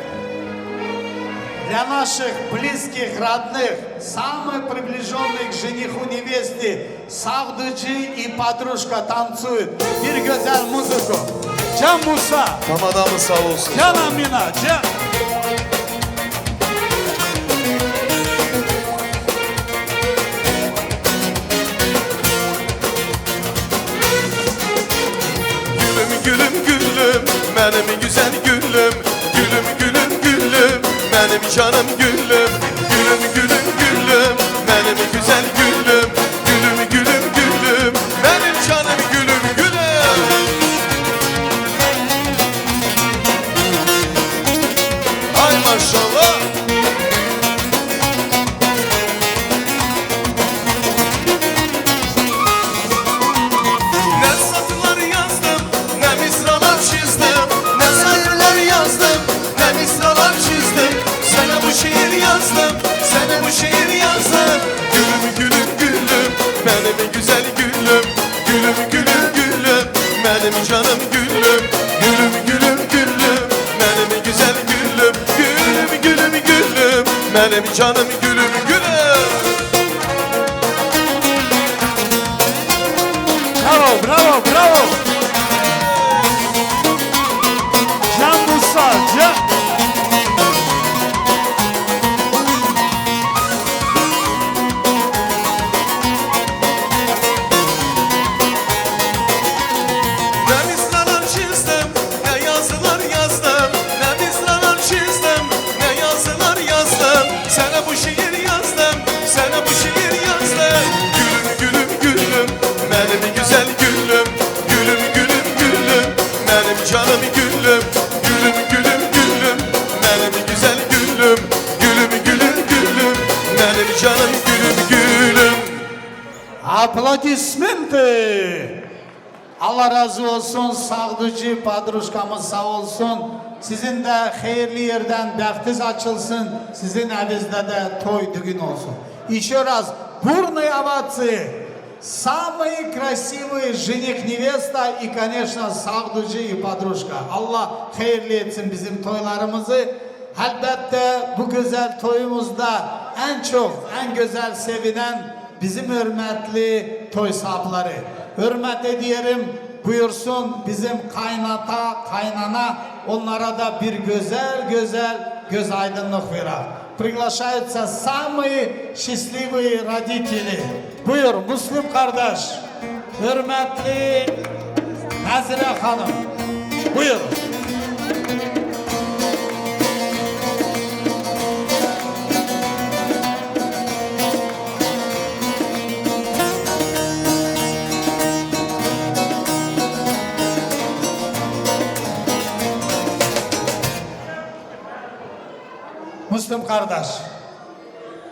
[SPEAKER 11] Для наших близких, родных, самых приближенных к жениху невесте, Савдыджи и подружка танцуют. Bir güzel музыку. Can Musa.
[SPEAKER 8] Tam adamı sağ olsun
[SPEAKER 11] Can Amina. Can.
[SPEAKER 8] Gülüm gülüm gülüm benim güzel gülüm Gülüm gülüm gülüm benim canım gülüm Gülüm gülüm gülüm benim güzel gülüm Gülüm gülüm gülüm benim canım gülüm gülüm Ay maşallah Ne satırlar yazdım, ne misralar çizdim Ne satırlar yazdım, ne misralar çizdim Sana bu şiir yazdım, sana bu şiir yazdım Gülüm gülüm gülüm, benim güzel gülüm Gülüm gülüm gülüm, benim canım gülüm Gülüm gülüm gülüm, benim güzel gülüm Gülüm gülüm gülüm, benim canım gülüm gülüm
[SPEAKER 11] Bravo, bravo, bravo. Can Musa, Can.
[SPEAKER 8] Ne misralar çizdim, ne yazılar yazdım Ne misralar çizdim, ne yazılar yazdım Sana bu şiir yazdım, sana bu şiir yazdım Gülüm gülüm gülüm, benim güzel gülüm Gülüm gülüm gülüm, benim canım gülüm Gülüm gülüm gülüm, benim güzel gülüm Gülüm gülüm gülüm, benim canım gülüm gülüm
[SPEAKER 11] Aplodismenti. Allah razı olsun, sağdıcı padruşkamız sağ olsun. Sizin de hayırlı yerden bəxtiz açılsın, sizin evinizde de toy düğün olsun. Еще раз, бурные овации. Самые красивые жених-невеста и, конечно, sağdıcı и подружка. Allah hayırlı etsin bizim toylarımızı. Elbette bu güzel toyumuzda en çok, en güzel sevinen bizim hürmetli toy sahipleri. Hürmet ediyorum, buyursun bizim kaynata, kaynana, onlara da bir güzel güzel göz aydınlık verir. Приглашаются самые счастливые родители. Buyur Müslüm kardeş, hürmetli Nazire Hanım, buyur. Müslüm kardeş,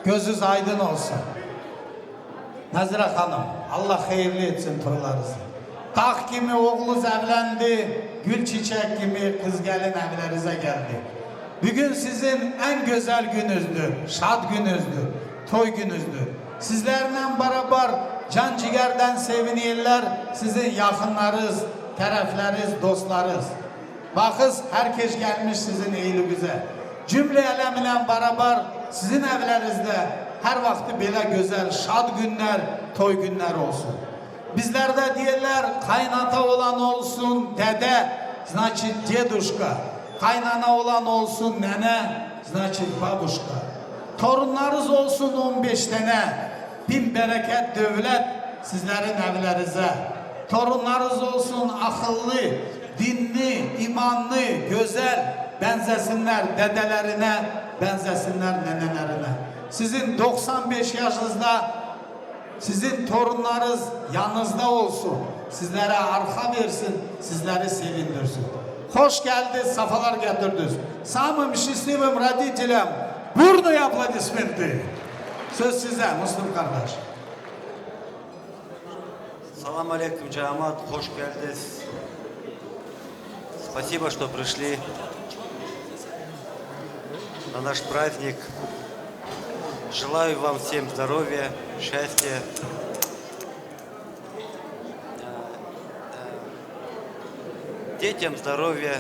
[SPEAKER 11] gözünüz aydın olsun. Nazire Hanım, Allah hayırlı etsin toylarınızı. Dağ gibi oğlunuz evlendi, gül çiçek gibi kız gelin evlerinize geldi. Bugün sizin en güzel gününüzdür, şad gününüzdür, toy gününüzdür. Sizlerle beraber can ciğerden seviniyorlar, sizin yakınlarınız, taraflarınız, dostlarınız. Bakız herkes gelmiş sizin iyili güzel. Cümle elemle beraber sizin evlerinizde her vakti böyle güzel, şad günler, toy günler olsun. Bizlerde diyorlar kaynata olan olsun dede, значит deduşka. Kaynana olan olsun nene, значит babuşka. Torunlarınız olsun 15 tane, bin bereket devlet sizlerin evlerinize. Torunlarınız olsun akıllı, dinli, imanlı, güzel, benzesinler dedelerine, benzesinler nenelerine. Sizin 95 yaşınızda Sizin torunlarınız yanınızda olsun. Sizlere arka versin, sizleri sevindirsin. Hoş geldiniz, safalar getirdiniz. Samim şişливым родителям бурные аплодисменты. Söz size Müslüm kardeş.
[SPEAKER 10] Салам алейкум, Джамат, хош geldiniz. Спасибо, что пришли на наш праздник. Желаю вам всем здоровья, счастья. Детям здоровья,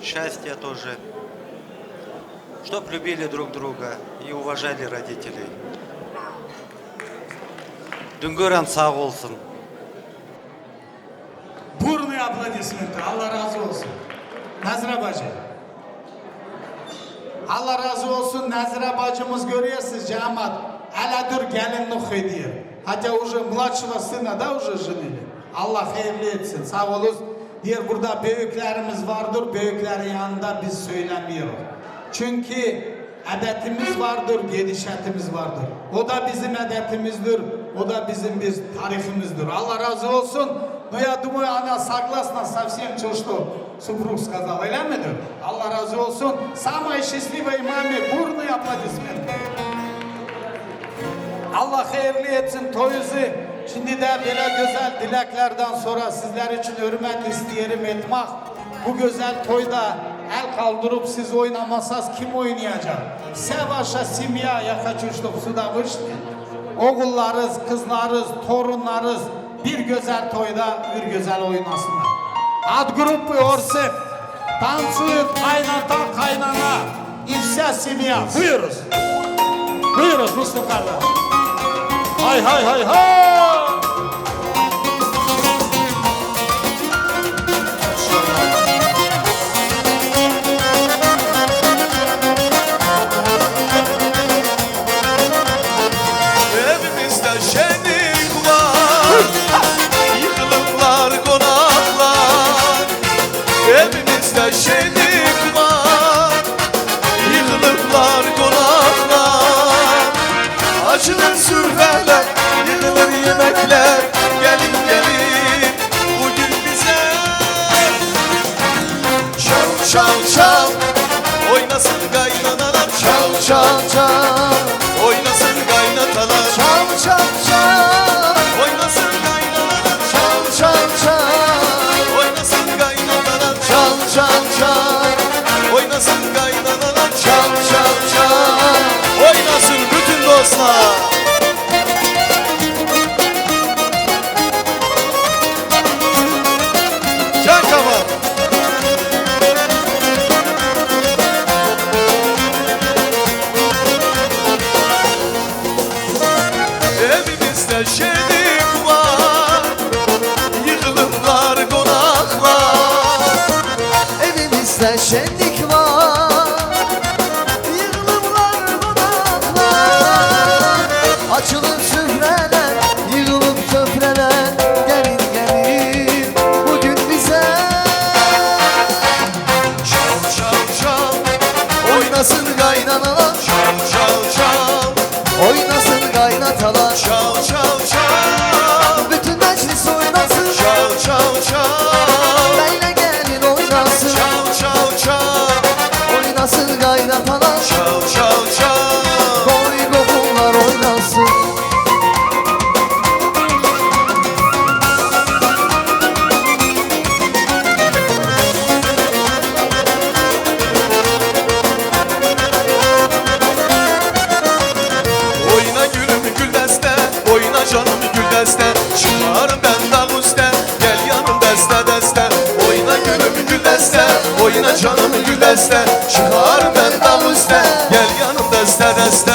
[SPEAKER 10] счастья тоже. Чтоб любили друг друга и уважали родителей. Дүнгөрән сау olsun.
[SPEAKER 11] Burnu aplodismenti. Allah razı olsun. Nazire bacı. Allah razı olsun. Nazire bacımız görüyorsunuz cemaat. Hala dur gelinlik ediyor. Hatta уже младшего sына da уже женили. Allah hayırlı etsin. Sağ olun. Diğer burada büyüklerimiz vardır. Büyüklerin yanında biz söylemiyoruz. Çünkü adetimiz vardır, gedişatimiz vardır. O da bizim adetimizdir. O da bizim bir tarihimizdir. Allah razı olsun. Но я думаю, она согласна со всем, что супруг сказал. Öyle midir? Allah razı olsun. Самой счастливой маме бурные аплодисменты. Allah hayırlı etsin toyunuzu. Şimdi de böyle güzel dileklerden sonra sizler için hürmet isteyelim etmek. Bu güzel toyda el kaldırıp siz oynamasanız kim oynayacak? Вся ваша семья, я хочу, чтобы сюда вышли. Oğullarınız, kızlarınız, torunlarınız bir güzel toyda bir güzel oynasınlar. Ad группы Орсеп танцует кайната кайнана и вся семья. Buyuruz. Buyuruz Müslüm kardeş. Hay hay hay hay.
[SPEAKER 8] Evimizde şenlik var, yıkılıklar konaklar. Evimizde şenlik var, yıkılıklar konaklar. Açılır sürfeler, yıkılır yemekler. Gelin gelin bugün bize. Çal çal çal, oynasın kaynanalar. Çal çal çal, oynasın kaynatalar. Çal çal çal, oynasın kaynanalar. Çal çal çal, oynasın kaynanalar. Çal çal çal, oynasın kaynanalar. Çal çal çal, oynasın bütün dostlar. Çal kaman. Evimizde şenlik var, yıkılıklar konaklar. Evimizde şenlik var, yıkılıklar konaklar. Açılır süfreler, yığılıp sofralar. Gelin gelin bugün bize. Çal çal çal, oynasın kaynanalar. Çal çal çal, oynasın kaynatalar. Çal çal çal, bütün meclis oynasın. Çal çal çal, Leyla gelin oynasın. Çal çal çal, oynasın kaynatalar. Çal çal çal, boy kokunlar oynasın. Oyna gülüm gül deste, oyna canım gül deste. Çıkarım ben dağ üstte, gel yanım deste deste. Oyna gülüm gül deste, oyna canım gül deste. Çıkarım ben dağ üstte, gel yanım deste deste.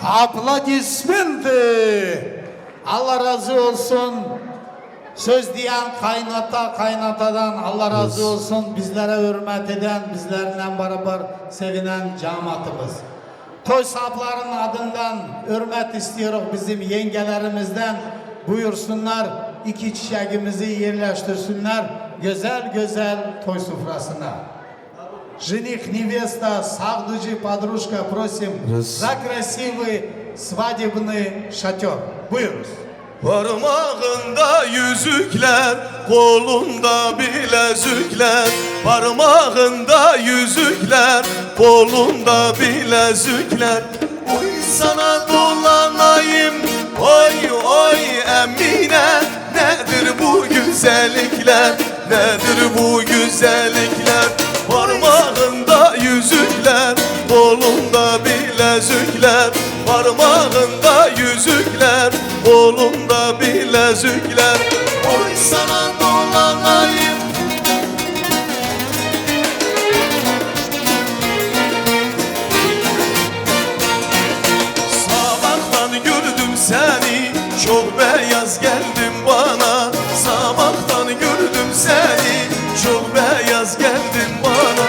[SPEAKER 11] Aplodismenti. Allah razı olsun. Söz diyen kaynatadan Allah razı olsun. Bizlere hürmet eden, bizlerle beraber sevinen cemaatimiz. toy sahiplerinin adından hürmet istiyoruz bizim yengelerimizden. Buyursunlar, iki çiçeğimizi yerleştirsinler güzel güzel toy sofrasına. Жених, невеста, сагдыжи, подружка, просим за красивый свадебный шатер. Buyuruz.
[SPEAKER 8] Parmağında yüzükler, kolunda bilezükler. Parmağında yüzükler, kolunda bilezükler. Oy sana dolanayım, oy oy Emine. Nedir bu güzellikler, nedir bu güzellikler? Parmağında yüzükler, kolunda bilezükler. Parmağında yüzükler, kolunda bilezükler. Oy sana dolanayım. Sabahtan gördüm seni, çok beyaz geldin bana. Sabahtan gördüm seni, çok beyaz geldin bana.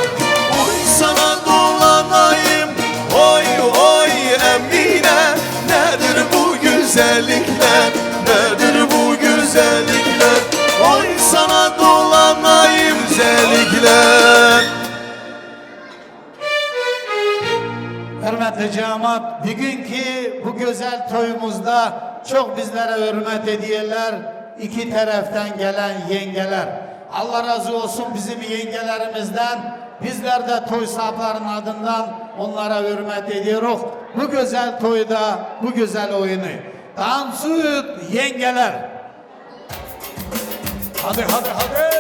[SPEAKER 8] Oy sana dolanayım, oy oy Emine. Nedir bu güzellikler, nedir bu güzellikler? Oy sana dolanayım güzellikler.
[SPEAKER 11] Hürmetli cemaat, bugünkü bu güzel toyumuzda çok bizlere hürmet ediyorlar. İki taraftan gelen yengeler. Allah razı olsun bizim yengelerimizden. Bizler de toy sahiplerinin adından onlara hürmet ediyoruz. Bu güzel toyda, bu güzel oyunu. Dansut yengeler. Hadi hadi hadi.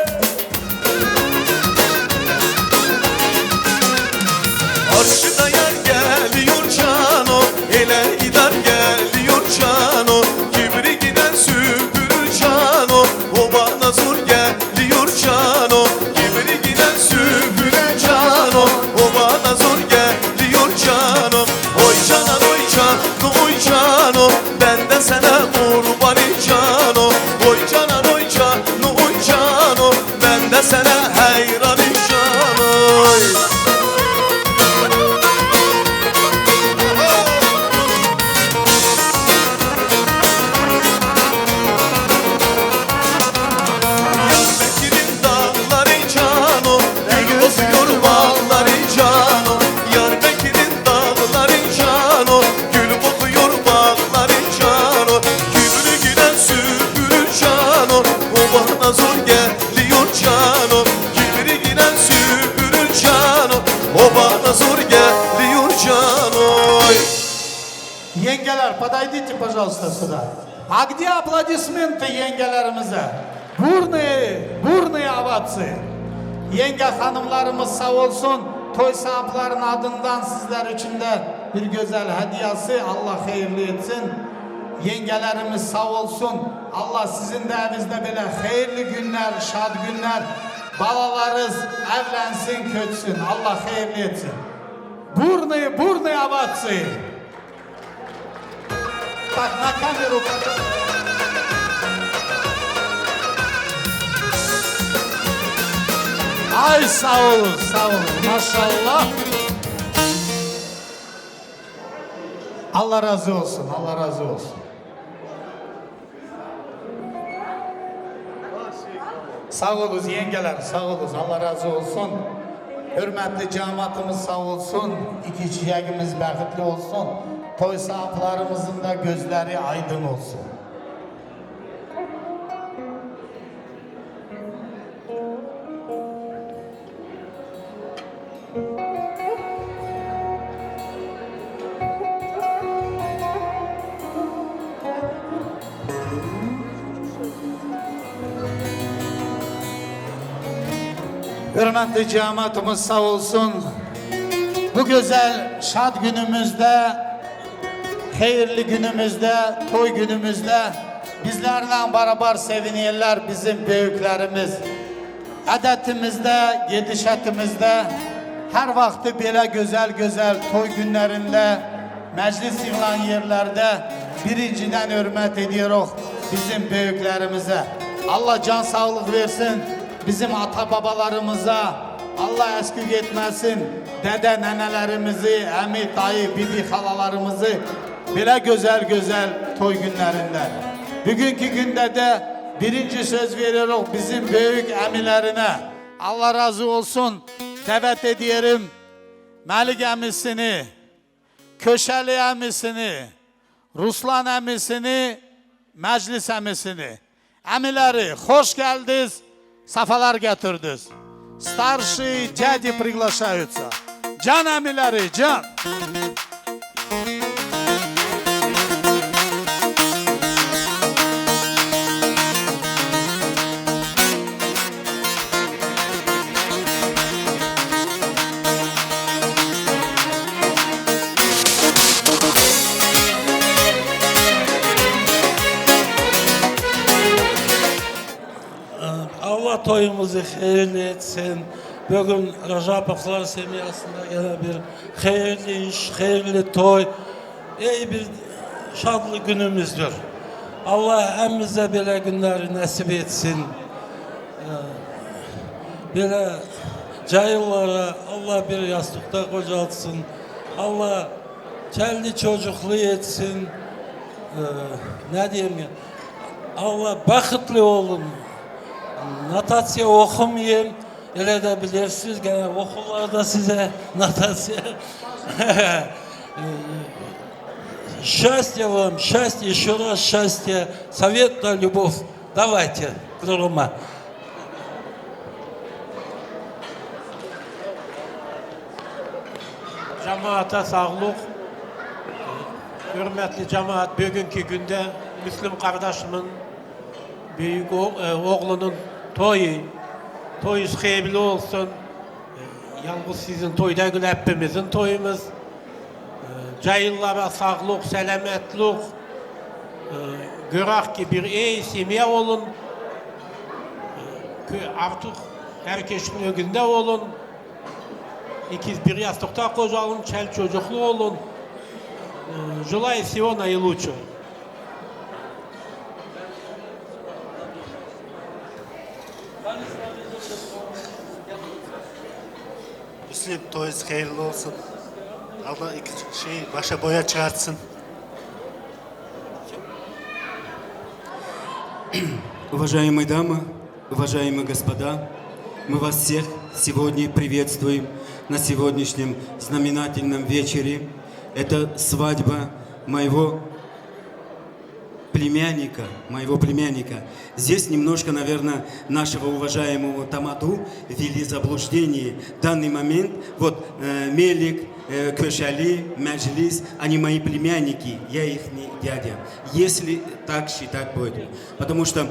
[SPEAKER 8] Karşıda yer geliyor cano, ele gider geliyor cano. Kibri giden süpürür cano, o bana zor geliyor cano. Kibri giden süpürür cano, o bana zor geliyor cano. Oy cano, oy cano, oy cano, ben de sana kurbanım cano. Oy cano, oy cano, oy cano, ben de sana hayranım cano.
[SPEAKER 11] Yengeler, подойдите, пожалуйста, сюда. А где аплодисменты yengelerimize? Бурные овации. Yenge hanımlarımız sağ olsun. Toy sahiplerinin adından sizler için de bir güzel hediyesi. Allah hayırlı etsin. Yengelerimiz sağ olsun. Allah sizin de evinizde böyle hayırlı günler, şad günler. Balalarınız evlensin, kötsün. Allah hayırlı etsin. Бурные овации. Так, на камеру. Ay sağ olun, sağ olun. Maşallah. Allah razı olsun, Allah razı olsun. Sağ olun yengeler, sağ olun. Allah razı olsun. Hürmetli cemaatimiz sağ olsun. İki çiçeğimiz bəxtli olsun. Toy sahiplerimizin de gözleri aydın olsun. Hürmetli cemaatimiz sağ olsun. Bu güzel şad günümüzde, hayırlı günümüzde, toy günümüzde bizlerle beraber seviniyorlar bizim büyüklerimiz. Adetimizde, gedişetimizde her vakti böyle güzel toy günlerinde, meclis yığılan yerlerde birinciden hürmet ediyoruz bizim büyüklerimize. Allah can sağlık versin bizim ata babalarımıza. Allah eskik etmesin. dədə nənələrimizi, əmi, dayı, bibi, xalalarımızı belə gözəl toy günlərində. Bugünkü gündə də birinci söz veririk bizim böyük əmilərinə. Allah razı olsun. Dəvət ediyorum Məlik əmisini, Köşəli əmisini, Ruslan əmisini, Məclis əmisini. Əmiləri, xoş gəldiniz, safalar gətirdiniz. Старшие дяди приглашаются. Can əmiləri, can.
[SPEAKER 7] Allah toyumuzu hayırlı etsin. Bugün Rajapovlar semiyasında gene bir hayırlı iş, hayırlı toy, iyi bir şadlı günümüzdür. Allah hemimize böyle günleri nasip etsin. Böyle cayıllara Allah bir yastıkta kocaltsın. Allah kendi çocukluğu etsin. Ne diyeyim ya? Allah bakıtlı olun. Notasya okumayayım. Öyle de bilirsiniz gene okullarda size notasya. Счастья вам, счастья, еще раз счастья, совет да любовь. Давайте к другому.
[SPEAKER 6] Cemaate sağlık. Hürmetli cemaat, bugünkü günde Müslüm kardeşimin büyük oğlunun toyu hayırlı olsun. Yalnız sizin toyda gül hepimizin toyumuz. Cayıllara sağlık, selametlik. Görək ki bir iyi semya olun. Artık herkesin önünde olun. İkiz bir yastıkta kocalın, çel çocuklu olun. Желаю всего наилучшего.
[SPEAKER 14] Müslüm toyunuz hayırlı olsun. Allah iki şey başa boya çıkartsın.
[SPEAKER 15] Уважаемые дамы, уважаемые господа, мы вас всех сегодня приветствуем на сегодняшнем знаменательном вечере. Это свадьба моего племянника. Здесь немножко, наверное, нашего уважаемого Тамаду ввели заблуждение. В данный момент, вот Мелик, Köşəli, Məclis, они мои племянники, я их дядя. Если так считать будет. Потому что,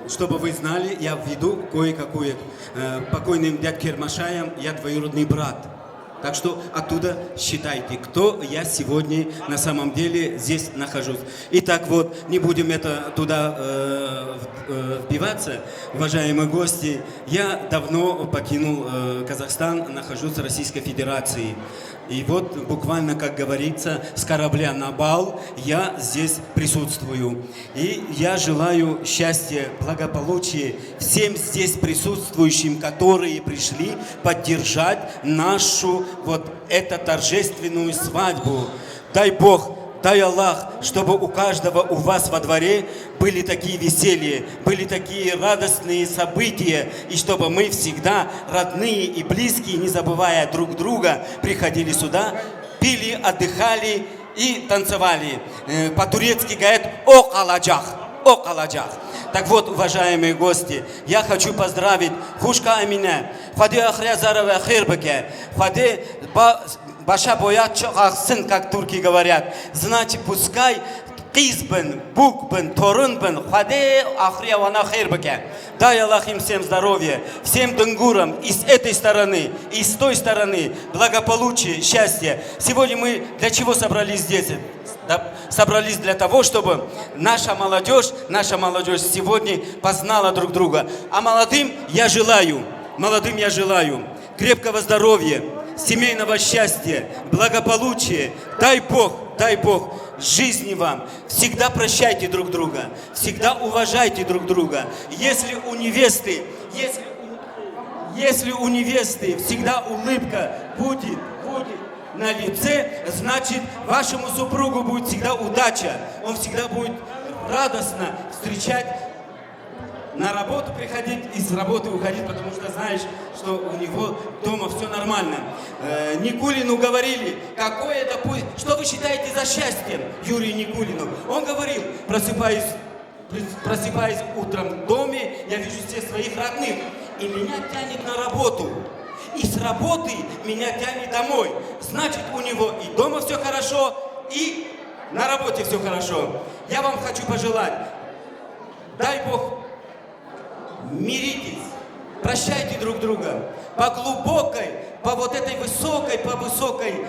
[SPEAKER 15] чтобы вы знали, я введу кое-какое. Покойным дядь Кермашаем я двоюродный брат. Так что оттуда считайте, кто я сегодня на самом деле здесь нахожусь. Итак, вот, не будем это туда вбиваться, уважаемые гости. Я давно покинул Казахстан, нахожусь в Российской Федерации. И вот буквально, как говорится, с корабля на бал я здесь присутствую. И я желаю счастья, благополучия всем здесь присутствующим, которые пришли поддержать нашу вот эту торжественную свадьбу. Дай Бог, дай Аллах, чтобы у каждого у вас во дворе были такие веселья, были такие радостные события, и чтобы мы всегда, родные и близкие, не забывая друг друга, приходили сюда, пили, отдыхали и танцевали. По-турецки говорят «Ок аладжах», «Ок аладжах». Так вот, уважаемые гости, я хочу поздравить Хушка Амине, Фади Ахрязарова Хирбеке, Фади Баша Боят Чохахсын, как турки говорят. Значит, пускай Кизбен, Букбен, Торунбен, Хаде Ахриявана Хирбеке. Дай Аллах им всем здоровья, всем дунгурам и с этой стороны, и с той стороны благополучия, счастья. Сегодня мы для чего собрались здесь? Собрались для того, чтобы наша молодежь сегодня познала друг друга. А молодым я желаю крепкого здоровья, семейного счастья, благополучия. Дай Бог жизни вам. Всегда прощайте друг друга, всегда уважайте друг друга. Если у невесты, если у невесты всегда улыбка будет на лице, значит, вашему супругу будет всегда удача. Он всегда будет радостно встречать, на работу приходить и с работы уходить, потому что знаешь, что у него дома все нормально. Никулину говорили, какое это пусть... Что вы считаете за счастьем, Юрию Никулину? Он говорил, просыпаясь утром в доме, я вижу всех своих родных, и меня тянет на работу. И с работы меня тянет домой. Значит, у него и дома все хорошо, и на работе все хорошо. Я вам хочу пожелать, дай Бог, миритесь, прощайте друг друга. По глубокой, по вот этой высокой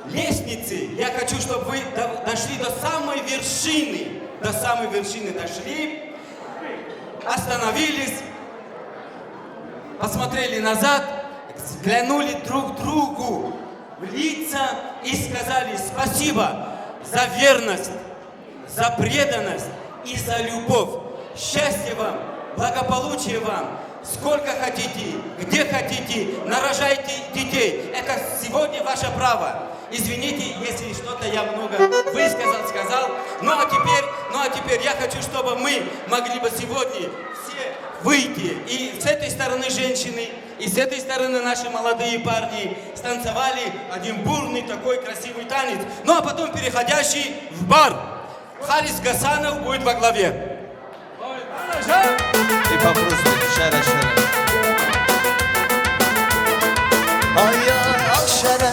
[SPEAKER 15] лестнице, я хочу, чтобы вы дошли до самой вершины. До самой вершины дошли, остановились, посмотрели назад, взглянули друг другу в лица и сказали спасибо за верность, за преданность и за любовь. Счастья вам, благополучия вам, сколько хотите, где хотите, нарожайте детей. Это сегодня ваше право. Извините, если что-то я много сказал. Ну а теперь я хочу, чтобы мы могли бы сегодня все выйти. И с этой стороны женщины, и с этой стороны наши молодые парни станцевали один бурный такой красивый танец. Ну а потом переходящий в бар. Харис Гасанов будет во главе.
[SPEAKER 4] И попросим şere. Ay al şere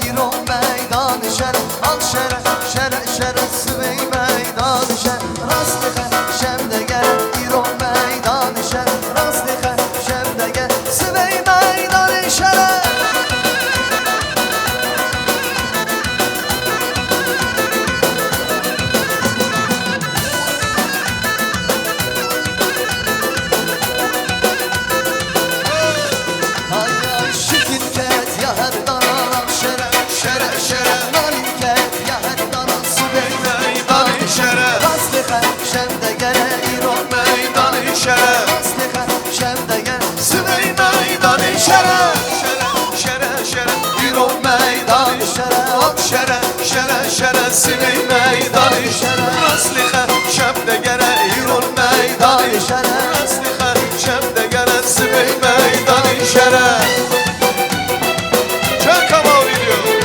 [SPEAKER 4] İron meydanı şere. Al şere Sıvey meydanı şere. Rastlığa şemde gel İron meydanı şere. Rastlığa şemde gel Sıvey meydanı şere.
[SPEAKER 8] Sivey meydanı Rasliha şemde gere İron meydanı Rasliha şemde gere Sivey meydanı şere Çok hava veriyor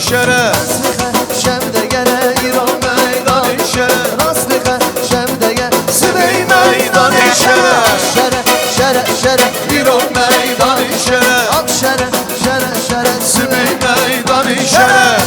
[SPEAKER 8] şere
[SPEAKER 4] Şemde gele İron meydanı şere Rastlığa şemde gel Sıvey meydanı şere Şere İron meydanı şere Al şere Sıvey meydanı şere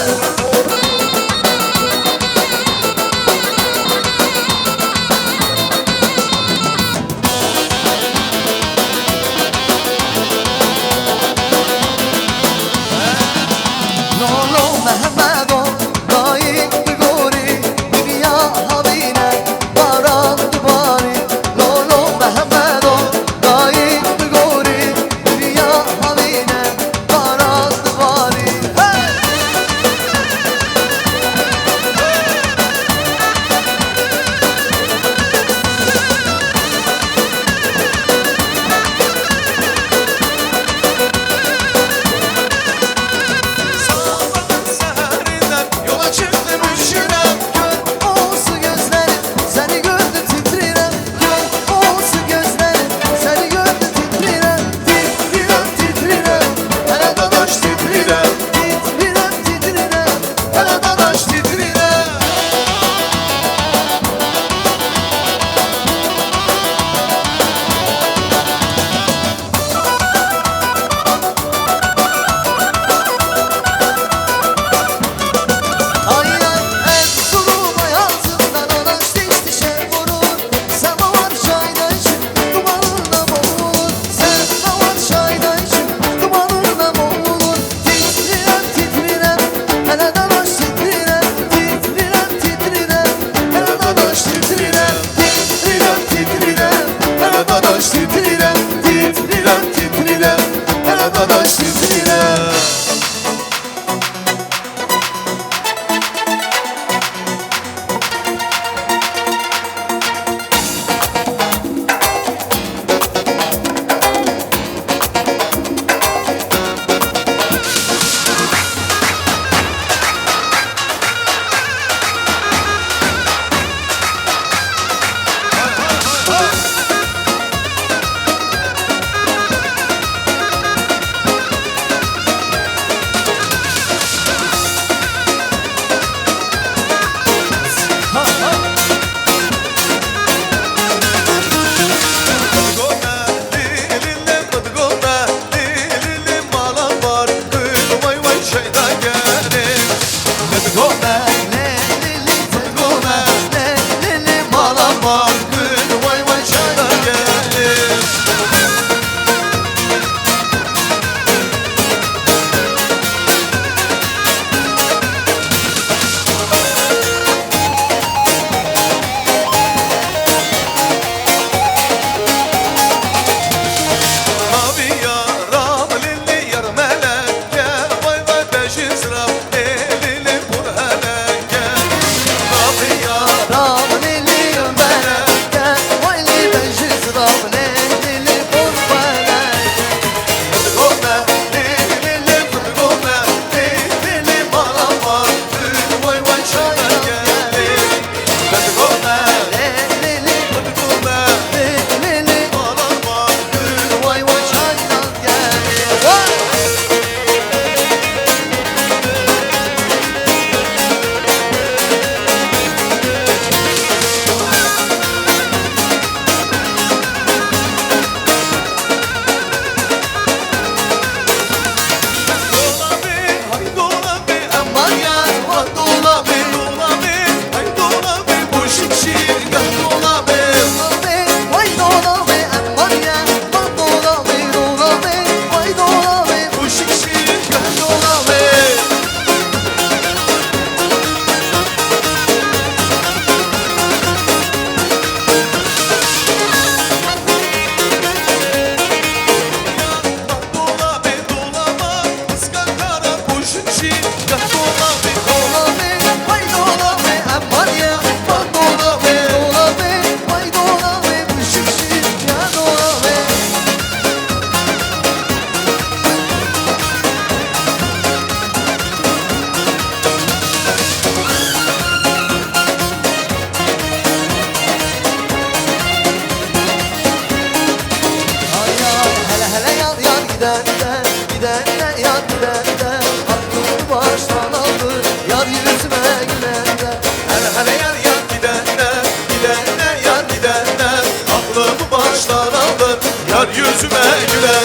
[SPEAKER 8] yar yüzüme gülenler.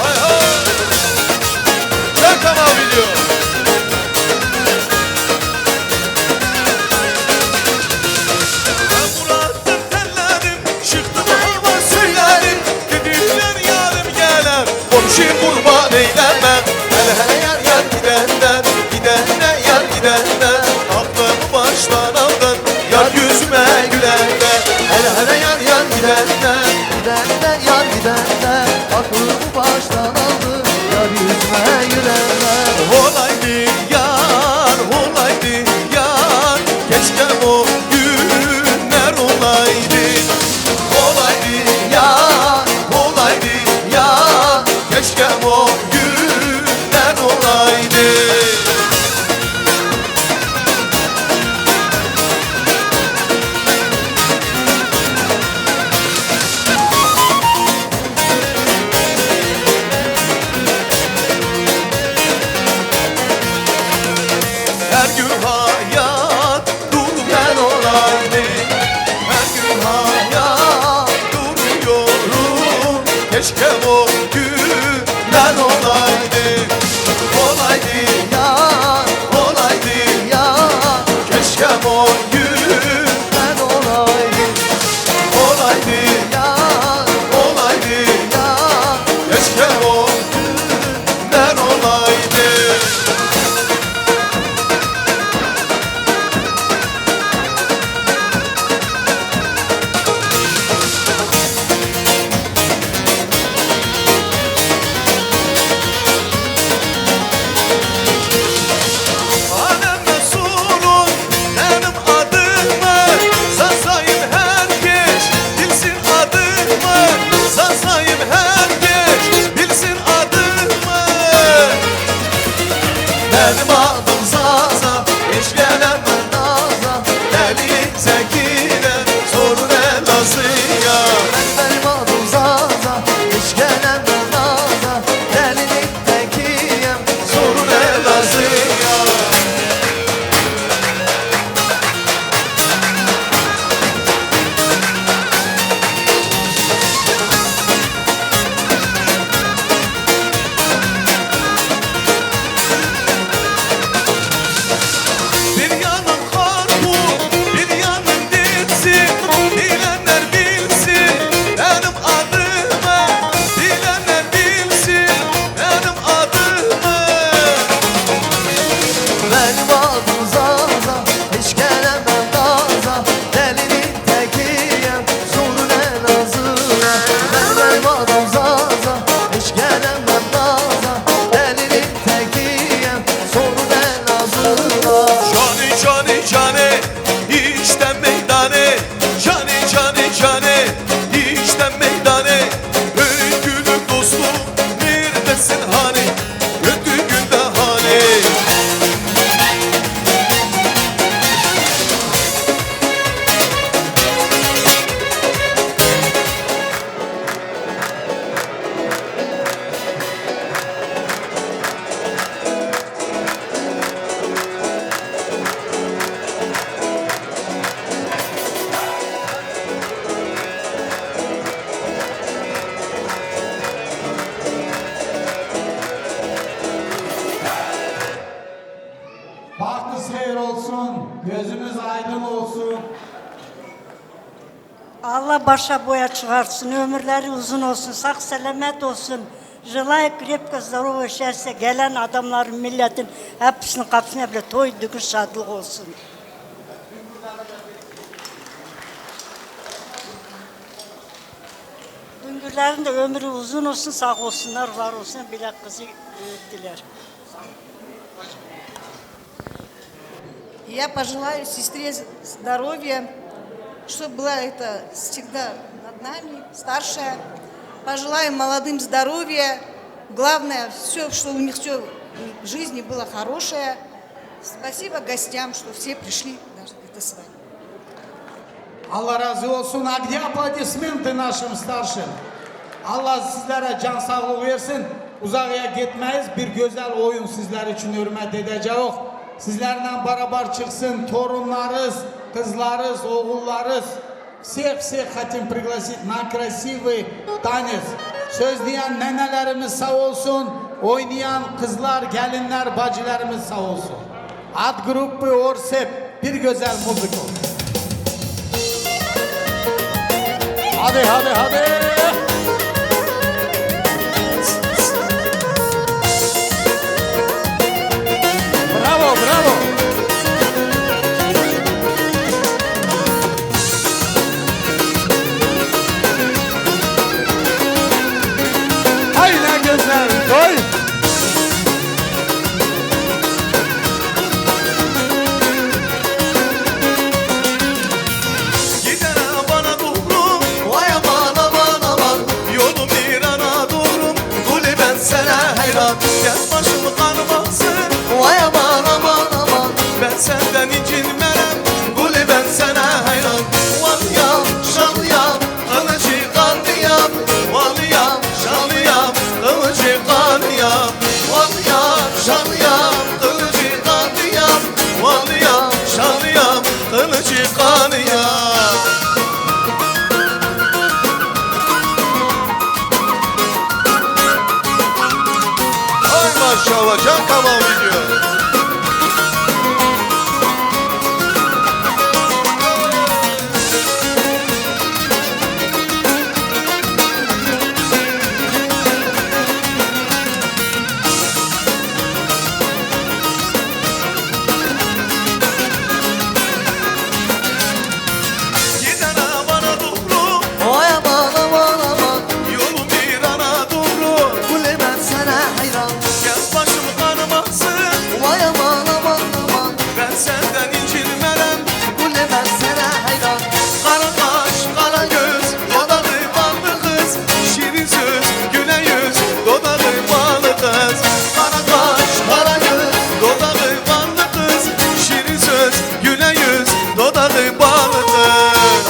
[SPEAKER 8] Hay hay. Serkan abi diyor. Ben Murat'ım tellerim, çıktım hayvan söylerim. Dedikler yarım gelir, komşu kurban eylemem. Hele hele yar yar gidenler, gidenler yar gidenler. Aklımı baştan aldın, yar yüzüme gülenler. Hele hele yar yar gidenler, gidenler yar gidenler. Aklımı baştan aldın, yar yüzüme gülenler. Olaydı yar, olaydı yar, keşke o günler olaydı. Olaydı yar, olaydı yar, keşke o günler olaydı. Her gün hayat dururken olaydı. Her gün hayat duruyorum. Keşke o günler olaydı. Olaydı ya, olaydı ya. Keşke o günler olaydı. Olaydı ya, olaydı ya. Keşke o günler olaydı. Alem Resulun benim adımı sazayım herkes bilsin adımı. Sazayım herkes bilsin adımı. Benim adım Zaza, hiç gelemem naza. Deli zekine sorun Elazığ'a. Benim adım Zaza, hiç gelemem naza. Delilik tekiyem, sorun Elazığ'a. Bir yanım harpun, bir yanım dinsin. Bilenler bilsin benim adımı. Bilenler bilsin benim adımı. Benim adım Zaza, hiç gelemem gaza. Delinin tekiyem, sorun Elazığ'a. Benim adım Zaza, hiç gelemem gaza. Delinin tekiyem, sorun Elazığ'a. Cani cani cani, işte meydane. Cani cani cani, işte meydane. Gülüm dostum, neredesin hani? Kötü günde hani?
[SPEAKER 11] Bahtınız hayır olsun, gözünüz aydın olsun.
[SPEAKER 3] Allah başa boya çıkarsın, ömürleri uzun olsun, sağ selamet olsun. Желаю крепко здоровья, счастья, gelen adamların, milletin hepsinin kapısına bile toy, düğün, şadlık olsun. Düngürlerin de ömrü uzun olsun, sağ olsunlar, var olsun, bile kızı büyüttüler.
[SPEAKER 16] Я пожелаю сестре здоровья, чтобы была это всегда над нами, старшая. Пожелаю молодым здоровья. Главное, все, что у них все в жизни было хорошее. Спасибо гостям, что все пришли на это с вами.
[SPEAKER 11] Allah razı olsun. Hadi aplodismenты нашим старшим. Allah sizlere can sağlığı versin. Uzakya gitmeyiz. Bir güzel oyun sizler için hürmet edeceğiz. Sizlerle beraber çıksın torunlarız, kızlarız, oğullarız. Всех хотим пригласить на красивый танец. Sözleyen nenelerimiz sağ olsun, oynayan kızlar, gelinler, bacılarımız sağ olsun. Ad grubu Orsep, bir güzel müzik olsun. Hadi. Bravo. Ay ne güzel toy.
[SPEAKER 8] Gidene bana doğru, vay aman aman aman. Yolum İran'a doğru, Guli ben sana hayran. Gel başımı kanmasın, vay aman aman aman. Ben senden incinmem, Guli ben sana hayran. Valıyam, şalıyam, kılıcı kanıyam. Valıyam, şalıyam, kılıcı kanıyam. Valıyam, şalıyam, kılıcı kanıyam. Valıyam, şalıyam, kılıcı kanıyam. Ay maşallah, can kamal gidiyor. Gidene bana doğru, vay aman aman aman. Yolum İran'a doğru, Guli ben sana hayran. Gel başımı kanmasın, vay aman aman aman. Ben senden incinmem, Guli ben sana hayran. Kara kaş, kara göz, dodağı ballı kız. Şirin söz, güle yüz, dodağı ballı kız. Kara kaş, kara göz, dodağı ballı kız. Şirin söz, güle yüz, dodağı ballı kız.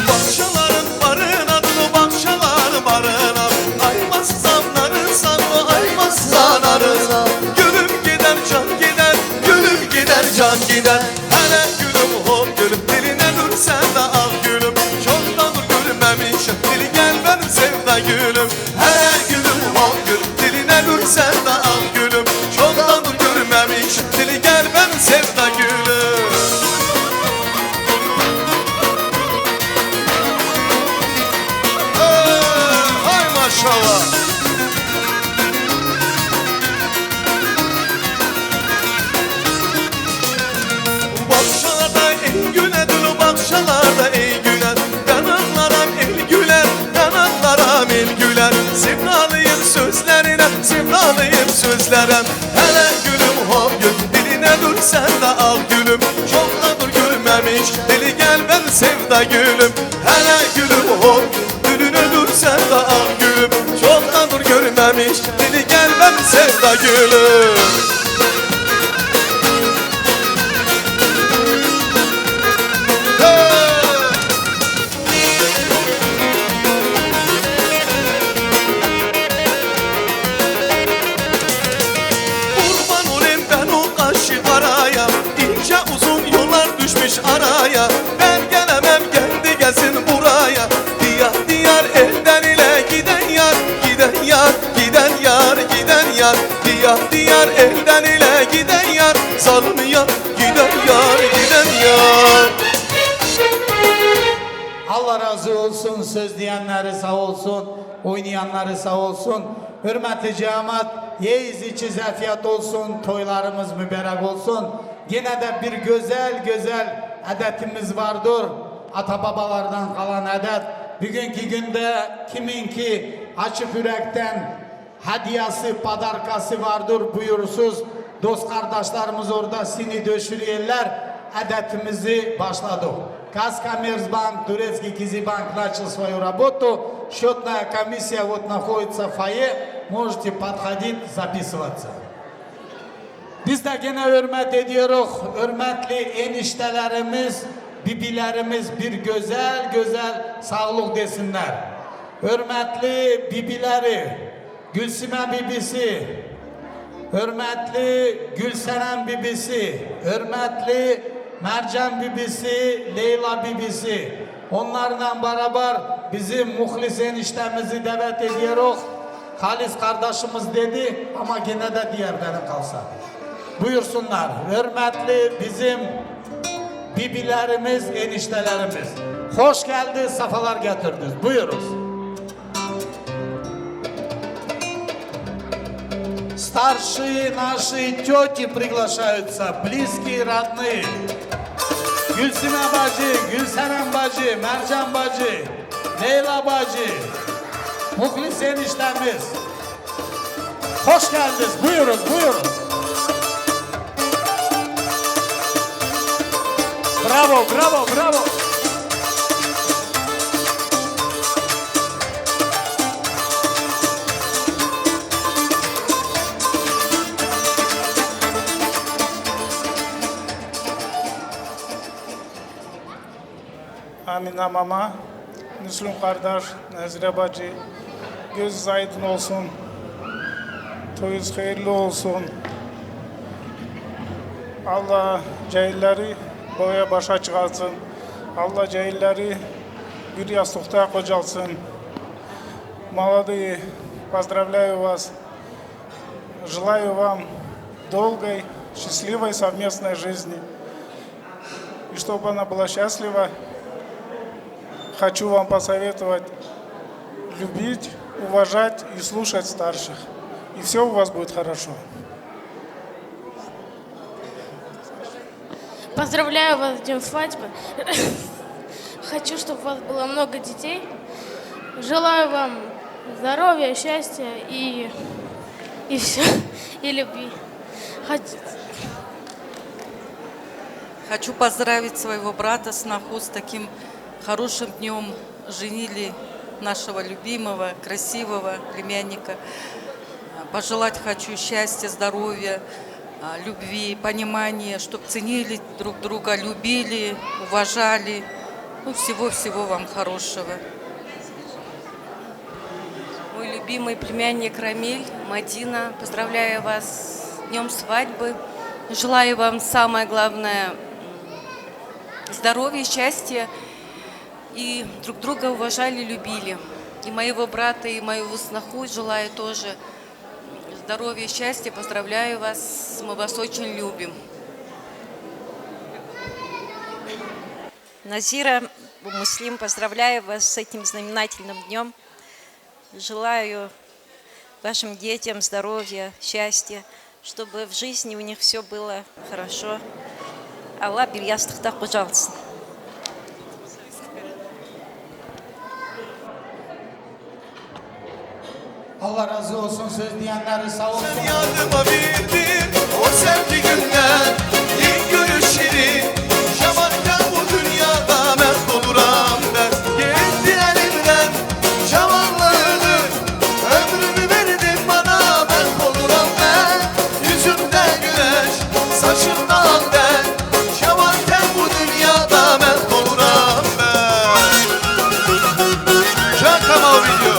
[SPEAKER 8] Bahçelerin barına dolu bahçelerin barına. Aymaz zanların sanma aymaz zanarına. Gülüm gider can gider, gülüm gider can gider. Hele gülüm hop gülüm diline dur sen de al gülüm. Çoktandır görmemişim dili gel benim sevda gülüm. Hele gülüm hop gülüm diline dur sen de al gülüm. Çoktandır görmemişim dili gel benim sevda gülüm. Ay maşallah. Bahçalarda el güledir o bahçalarda el güler. Yanaklarım el güler, yanaklarım el güler. Sevdalıyım sözlerine, sevdalıyım sözlerine. Hele gülüm hop gül, diline dur sen de al gülüm. Çoktandır görmemiş, deli gel ben sevda gülüm. Hele gülüm hop, diline dur sen de al gülüm. Çoktandır görmemiş, deli gel ben sevda gülüm. Kurban olayım ben o kaşı araya. İnce uzun yollar düşmüş araya. Ben gelemem kendi gelsin buraya. Diyar diyar elden ile giden yar. Giden yar, giden yar, giden yar. Diyar diyar elden ile giden yar. Zalim yar, giden yar, giden yar.
[SPEAKER 11] Allah razı olsun, söz diyenleri sağ olsun, oynayanları sağ olsun. Hürmetli cemaat, yeyiz içi zafiyet olsun, toylarımız mübarek olsun. Yine de bir güzel adetimiz vardır. Ata babalardan kalan adet. Bugünkü günde kiminki açık yürekten hediyesi, padarkası vardır buyursuz. Dost kardeşlerimiz orada sini döşürüyorlar. Adetimizi başladık. Казкоммерцбанк, турецкий Кизибанк начал свою работу. Счетная комиссия вот находится в фойе. Можете подходить, записываться. Biz de gene hürmet ediyoruz. Hürmetli eniştelerimiz, bibilerimiz bir güzel güzel sağlık desinler. Hürmetli bibileri, Gülsime bibisi, hürmetli Gülsenen bibisi, hürmetli Mercan bibisi, Leyla bibisi. Onlarla beraber bizim muhlis eniştemizi davet ediyoruz. Halis kardeşimiz dedi ama gene de diğerleri kalsa. Buyursunlar. Hürmetli bizim bibilerimiz, eniştelerimiz. Hoş geldiniz, safalar getirdiniz. Buyuruz. Старшие наши тети приглашаются, близкие, родные. Gülsime bacı, Gülseren bacı, Mercan bacı, Leyla bacı, muhlis eniştemiz. Hoş geldiniz, buyuruz, buyuruz. Bravo, bravo, bravo.
[SPEAKER 17] Amina mama, Müslüm kardeş, Nezire bacı, göz aydın olsun, toyunuz hayırlı olsun. Allah cahilleri boya başa çıkarsın. Allah cahilleri bir yastıkta kocalsın. Молодые, поздравляю вас. Желаю вам долгой, счастливой совместной жизни. И чтобы она была счастлива, хочу вам посоветовать любить, уважать и слушать старших. И все у вас будет хорошо.
[SPEAKER 18] Поздравляю вас с днем свадьбы. Хочу, чтобы у вас было много детей. Желаю вам здоровья, счастья и все, и любви.
[SPEAKER 19] Хочу поздравить своего брата сноху с таким хорошим днем. Женили нашего любимого, красивого племянника. Пожелать хочу счастья, здоровья, любви, понимания, чтобы ценили друг друга, любили, уважали. Ну, всего-всего вам хорошего.
[SPEAKER 20] Мой любимый племянник Рамиль, Мадина, поздравляю вас с днем свадьбы. Желаю вам самое главное здоровья, счастья и друг друга уважали, любили. И моего брата, и моего сноху желаю тоже здоровья, счастья. Поздравляю вас, мы вас очень любим.
[SPEAKER 21] Назира Муслим, поздравляю вас с этим знаменательным днем. Желаю вашим детям здоровья, счастья, чтобы в жизни у них все было хорошо. Аллах bir yastıkta kocalsın.
[SPEAKER 11] Allah razı olsun, söz diyenleri sağ olsun.
[SPEAKER 8] Sen yardıma bildin o sevgi günler, ilk görüşleri. Şamarken bu dünyada mest oluram ben. Gitti elimden şamanlığını, ömrümü verdin bana, mest oluram ben. Yüzümde güneş, saçımda ben. Şamarken bu dünyada mest oluram ben. Şakama video.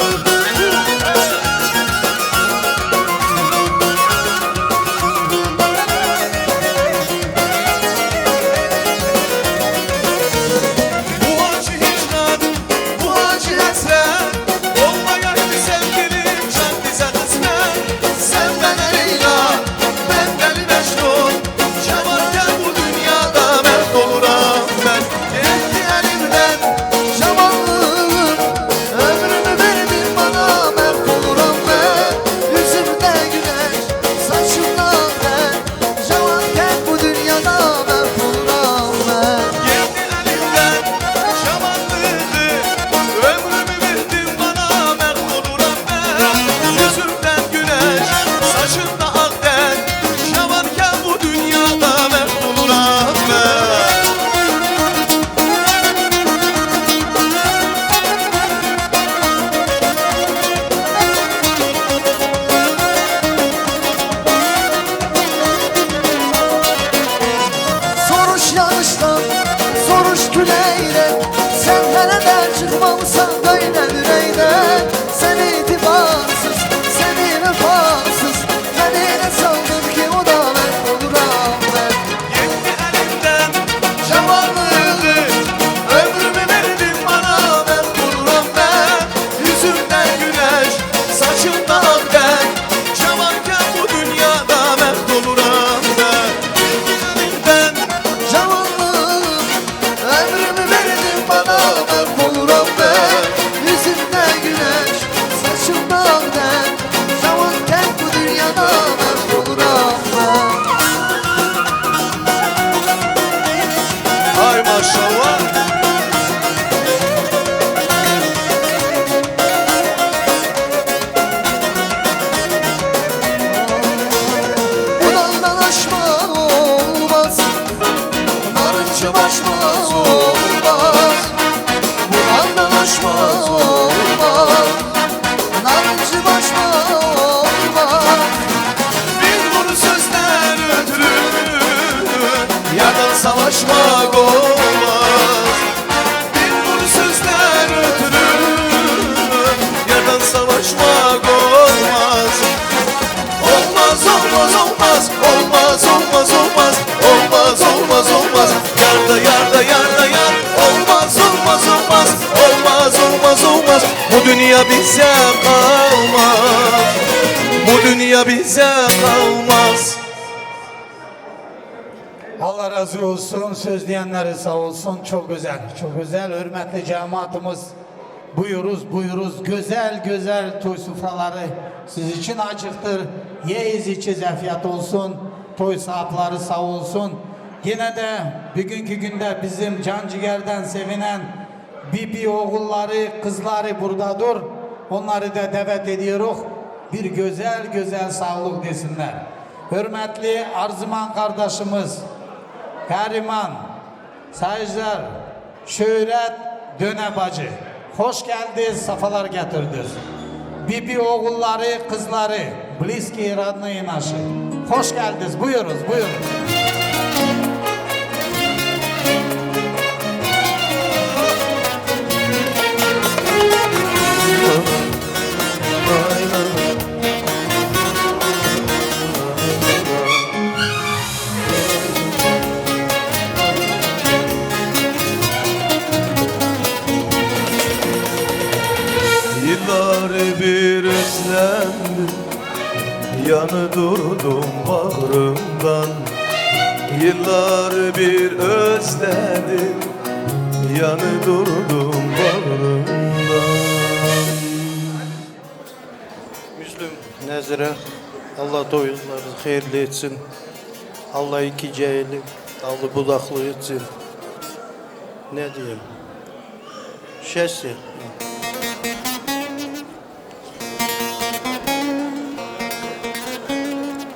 [SPEAKER 8] Hay maşallah. Bundan aşma olmaz, narıncı başmaz olmaz. Bundan aşma olmaz, narıncı başmaz olmaz. Bir vur sözler ötürü yerden savaşmak olmaz. Bir vur sözler ötürü yerden savaşmak olmaz. Olmaz, olmaz, olmaz, olmaz, olmaz, olmaz, olmaz, olmaz, olmaz. Yarda, yarda, yarda, yar. Olmaz, olmaz, olmaz, olmaz, olmaz, olmaz. Bu dünya bize kalmaz. Bu dünya bize kalmaz.
[SPEAKER 11] Allah razı olsun. Söz diyenleri sağ olsun. Çok güzel, çok güzel. Hürmetli cemaatimiz, buyuruz. Güzel güzel toy sofraları siz için açıktır. Yeyiz içiz afiyet olsun. Toy sahipleri sağ olsun. Yine de bugünkü günde bizim can ciğerden sevinen bibi oğulları, kızları buradadır. Onları da davet ediyoruz. Bir güzel sağlık desinler. Hürmetli Arzuman kardeşimiz, Kariman, Sayıcılar, Şöhret Döne bacı. Hoş geldiniz, safalar getirdiniz. Bibi oğulları, kızları, bliski родные наши. Hoş geldiniz, buyuruz.
[SPEAKER 8] Yıllar bir özlendim, yanı durdum bağrımdan. Yıllar bir özledim, yanı durdum bağrımdan.
[SPEAKER 2] Müslüm Nezire, Allah toyunları hayırlı etsin. Allah iki cehili, dallı budaklı etsin. Ne diyeyim? Şahsi.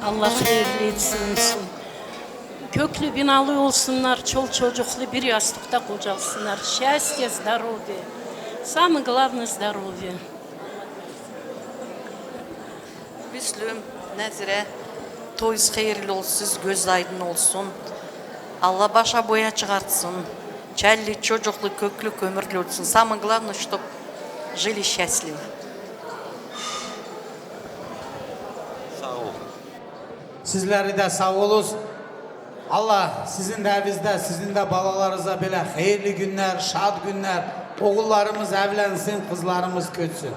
[SPEAKER 22] Allah hayırlı etsin. Köklü binalı olsunlar, çol çocuklu bir yastıkta kocalsınlar. Счастье, здоровье. Самое главное здоровье.
[SPEAKER 19] Müslüm, Nezire, toyuz hayırlı olsun, göz aydın olsun. Allah başa boya çıkartsın. Çelli, çocuklu, köklü, ömürlü olsun. Самое главное, чтобы жили счастливы.
[SPEAKER 10] Sağ ol.
[SPEAKER 11] Sizleri de sağ olun. Allah sizin de evinizde, sizin de balalarınıza böyle hayırlı günler, şad günler. Oğullarımız evlensin, kızlarımız kötsün.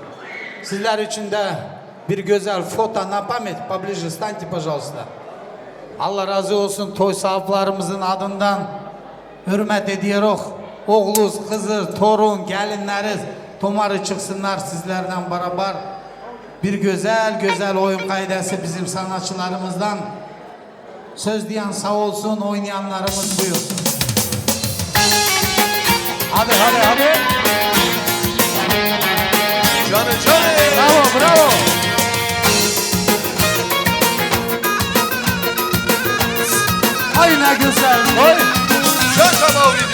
[SPEAKER 11] Sizler için de bir güzel foto na память. Поближе станьте, пожалуйста. Allah razı olsun toy sahiplerimizin adından hürmet ediyoruz. Oğluz, kızır, torun, gelinleriz, tomarı çıksınlar sizlerden beraber. Bir güzel oyun kaidesi bizim sanatçılarımızdan. Söz diyen sağ olsun, oynayanlarımız buyursun. Hadi.
[SPEAKER 8] Canı.
[SPEAKER 11] Bravo. Ay ne güzel. Oy.
[SPEAKER 8] Şaka mavridi.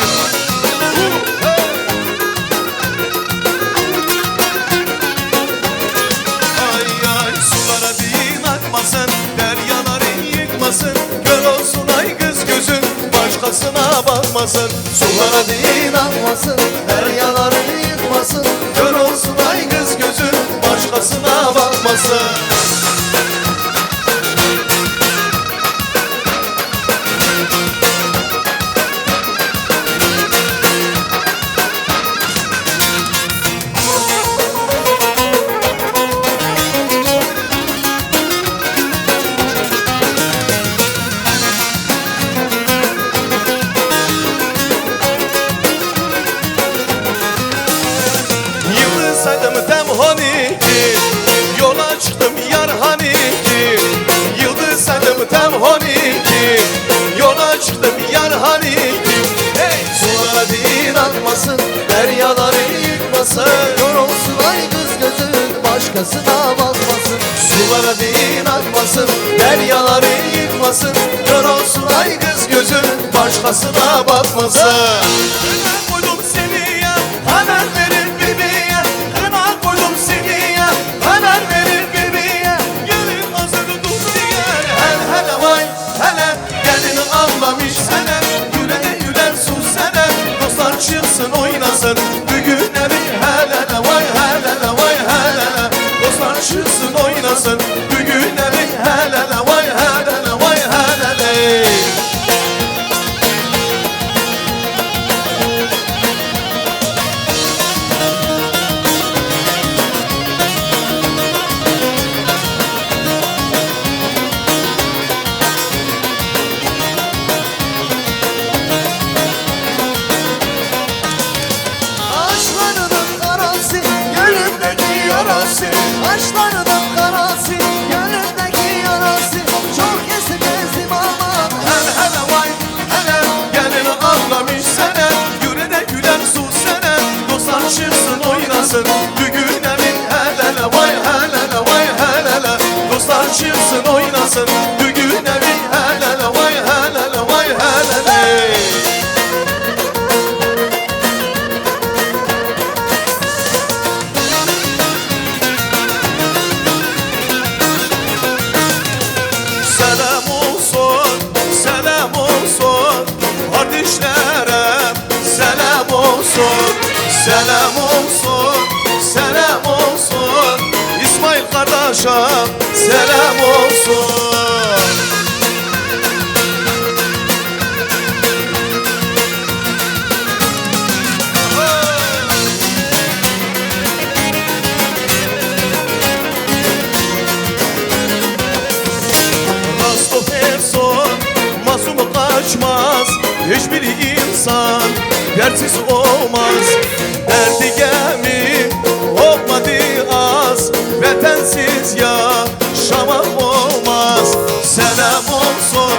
[SPEAKER 8] Ay sulara din akmasın, deryaları yıkmasın. Kör olsun ay kız gözün, başkasına bakmasın. Sulara din akmasın, deryaları yıkmasın. Kör olsun ay kız gözün, başkasına bakmasın. Yola çıktım yar hani kim? Hey
[SPEAKER 4] arkasına bakmasın. Sulara değil akmasın, deryaları yıkmasın. Kör olsun ay kız gözün, başkasına bakmasın.
[SPEAKER 8] Kına koydum seni ya, haber verir bebeğe. Kına koydum seni ya, haber verir bebeğe. Gelin hazır dur diye. Hele vay hele, gelini anlamış sene. Güle de güler sus sene, dostlar çıksın oynasın. Bugüne bir hele vay hele vay hele. Dostlar çıksın oynasın. Bugüne bir hele vay hele vay hele.
[SPEAKER 4] Ağaçlarının karası, gönlümdeki yarası. Ağaçlarının karası, gönlümdeki yarası. Çok kesmezdim ama.
[SPEAKER 8] Hele hele vay hele, gelini anlamış sene. Güle de gülen sus sene, dostlar çıksın oynasın. Bugüne bir hele vay hele vay hele. Dostlar çıksın oynasın. Bugüne bir hele vay hele vay hele. Selam olsun, selam olsun kardeşlerim, selam olsun, selam olsun, selam olsun İsmail kardeşim, selam olsun. Rastoferson, masumu kaçmaz. Hiçbir insan dertsiz olmaz. Derdi gemi olmadı az, vatansiz yaşamak olmaz. Selam olsun,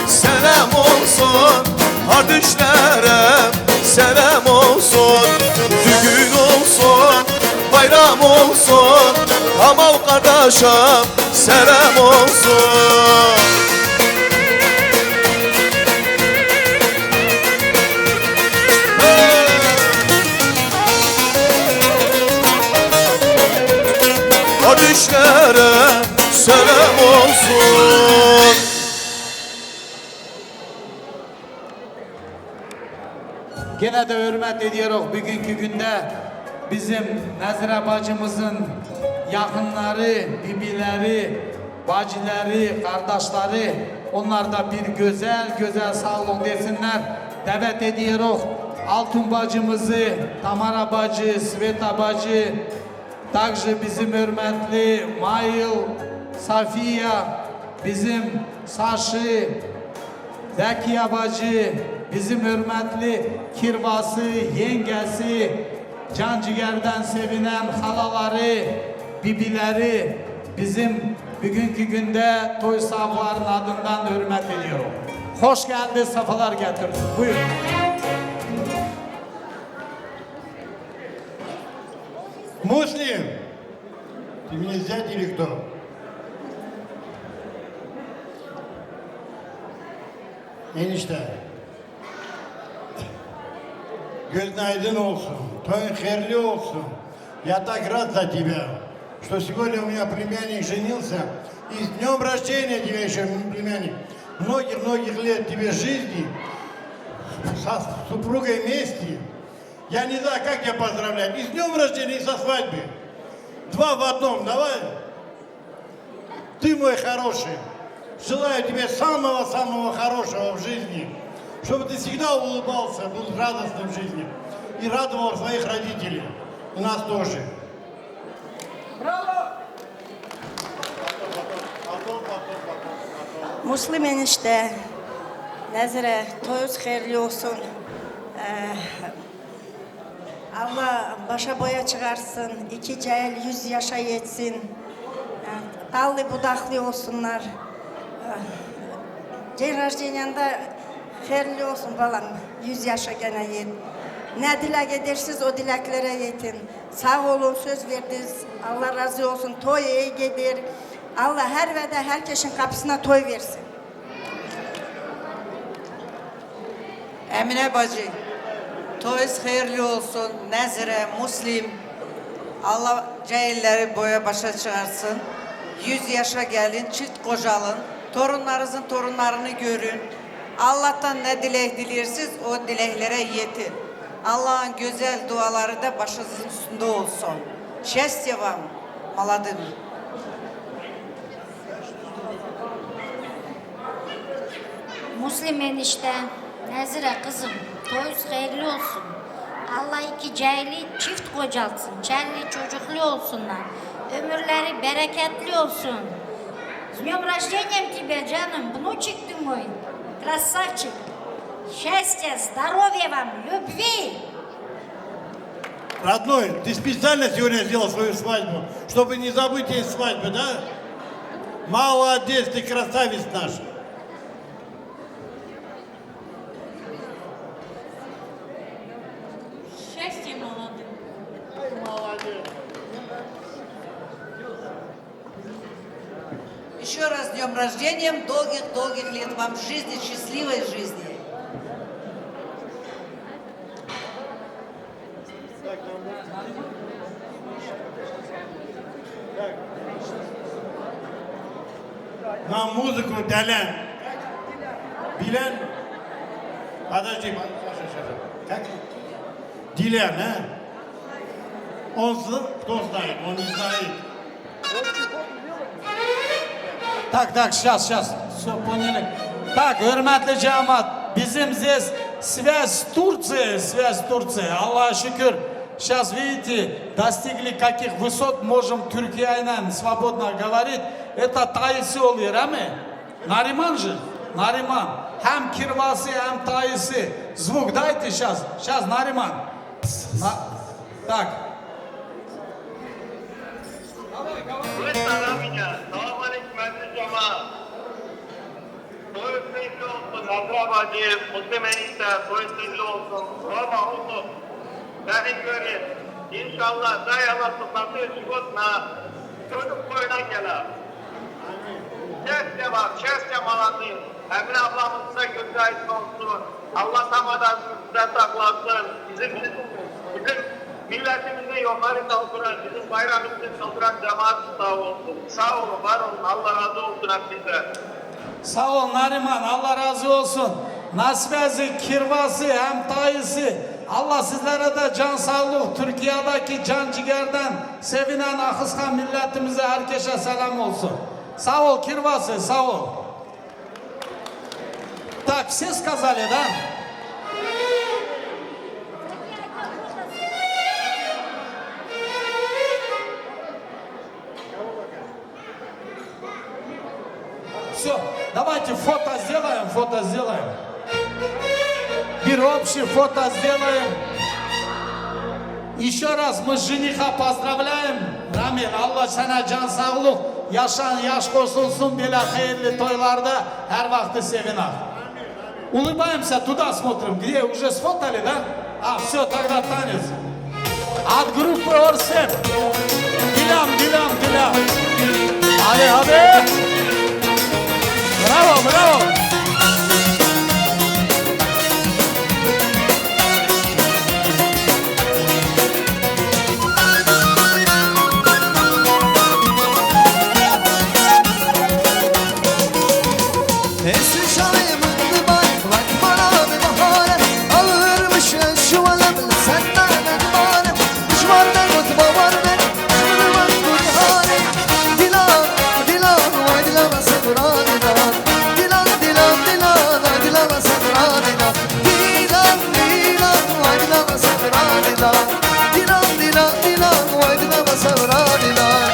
[SPEAKER 8] selam olsun kardeşlerim, selam olsun. Düğün olsun, bayram olsun, amal kardeşim, selam olsun. Kardeşlere selam olsun.
[SPEAKER 11] Gene de hürmet ediyoruz bugünkü günde bizim Nezire bacımızın yakınları, bibileri, bacıları, kardeşleri, onlar da bir güzel güzel sağ olun desinler. Davet ediyoruz Altun bacımızı, Tamara bacı, Sveta bacı, takже bizim hürmetli Mail, Safiya, bizim Saşı, Zekiye bacı, bizim hürmetli kirvası, yengesi, can ciğerden sevinen halaları, bibileri, bizim bugünkü günde toy sahiplerinin adından hürmet ediyorum. Hoş geldiniz, sefalar getirdiniz. Buyurun.
[SPEAKER 1] Муслим, ты меня зять или кто? Enişte, gözün aydın olsun, toyun hayırlı olsun. Я так рад за тебя, что сегодня у меня племянник женился. И с днем рождения тебя еще, племянник. Многих-многих лет тебе жизни, со супругой вместе. Я не знаю, как тебя поздравлять. И с днем рождения, и со свадьбы. Два в одном, давай. Ты мой хороший. Желаю тебе самого-самого хорошего в жизни. Чтобы ты всегда улыбался, был радостным в жизни. И радовал своих родителей. И нас тоже.
[SPEAKER 3] Müslüm enişte, Nezire, toyuz hayırlı olsun. Allah başa boya çıkarsın, iki cahil 100 yaşa yetsin. Dallı budaklı olsunlar. День рождениянда
[SPEAKER 5] Hayırlı olsun balam. 100 yaşa gene yet. Ne dilek edersiniz o dileklere yetin. Sağ olun, söz verdiniz. Allah razı olsun. Toy iyi gelir. Allah her ve de herkesin kapısına toy versin.
[SPEAKER 9] Emine bacı, toyuz hayırlı olsun. Nezire, Muslim. Allah cahilleri boya başa çıkarsın. 100 yaşa gelin, çift kocalın. Torunlarınızın torunlarını görün. Allah'tan ne dilek dilersiniz o dileklere yetin. Allah'ın güzel duaları da başınızın üstünde olsun. Счастья вам, молодым.
[SPEAKER 23] Muslim enişte, Nezire kızım, toyuz hayırlı olsun. Allah iki cahili çift kocalsın, çelli çocuklu olsunlar. Ömürleri bereketli olsun. С днем рождения тебя, canım, внучек ты мой, красавчик. Счастья, здоровья вам, любви.
[SPEAKER 1] Родной, ты специально сегодня сделал свою свадьбу, чтобы не забыть этой свадьбы, да? Молодец, ты красавец наш.
[SPEAKER 22] Счастья молодым.
[SPEAKER 1] Молодец.
[SPEAKER 9] Еще раз с днем рождения, долгих-долгих лет вам жизни, счастливой жизни.
[SPEAKER 1] На музыку Далян. Билен? Подожди, как? Дилян, а? Он кто знает, он не знает.
[SPEAKER 11] Так, сейчас, все поняли. Так, hürmetli cemaat, bizim здесь связь с Турцией, Аллах шükür. Сейчас, видите, достигли каких высот, можем Türkiye'yle свободно говорить. Это Tayyisi oluyor, değil Нариман же, Нариман. Hem Kirvası hem Tayyisi. Звук дайте сейчас, Нариман. Так.
[SPEAKER 24] Selam ya. Selam aleyküm aziz cemaat. Toyuz hayırlı olsun. Nazra bacı, Muslim enişte, toyuz hayırlı olsun. Sorma olsun. Beni görün. İnşallah dayalı sıfatı çıkotna. Çocuk boyuna gelir. Şehste var, şehste malatıyım. Emine ablamızın da gözü aydın olsun. Allah tamamen size saklasın. Bizim milletimizi yukarı kaldıran, bizim bayramımızı kaldıran cemaat sağ olsun. Sağ olun, var olun. Allah razı olsun hepinize.
[SPEAKER 11] Sağ ol Nariman, Allah razı olsun. Nasibesi, Kirvası hem Tayyisi. Allah sizlere de can sağlık. Türkiye'deki can ciğerden sevinen Akıskan milletimize herkese selam olsun. Sağ ol Kirvası, sağ ol. Так, все сказали, да? Все, давайте фото сделаем. Bir общее фото сделаем. Еще раз мы жениха поздравляем. Рамил, Allah sana can sağlık. Yaşan yaş koşulsun böyle hayırlı toylarda her vakti sevinak. Улыбаемся, туда смотрим. Где? Уже сфотали, да? А, все, тогда танец. От группы Орсеп. Дилям. Hadi. Bravo.
[SPEAKER 4] Eski şalimindi bak bana bir bahane alırmış şu alemle senden edmane düşmandan kutba var benim şurman kurhane dilan vay dilama sebranidan dilan vay dilama sebranidan dilan vay dilama sebranidan dilan vay dilama sebranidan.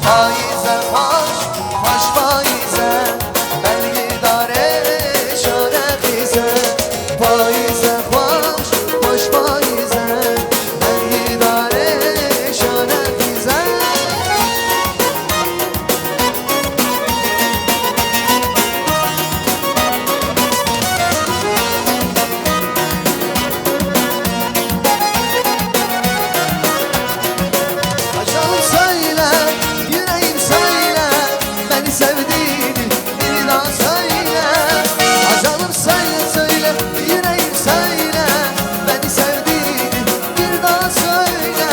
[SPEAKER 4] Faize hoş, hoş faize Belgidare şare bize Faize hoş, hoş faize Belgidare şare bize Aşağım söyle, yüreğim söyle Beni sevdiğini bir daha söyle Aşağım söyle söyle, yüreğim söyle Beni sevdiğini bir daha söyle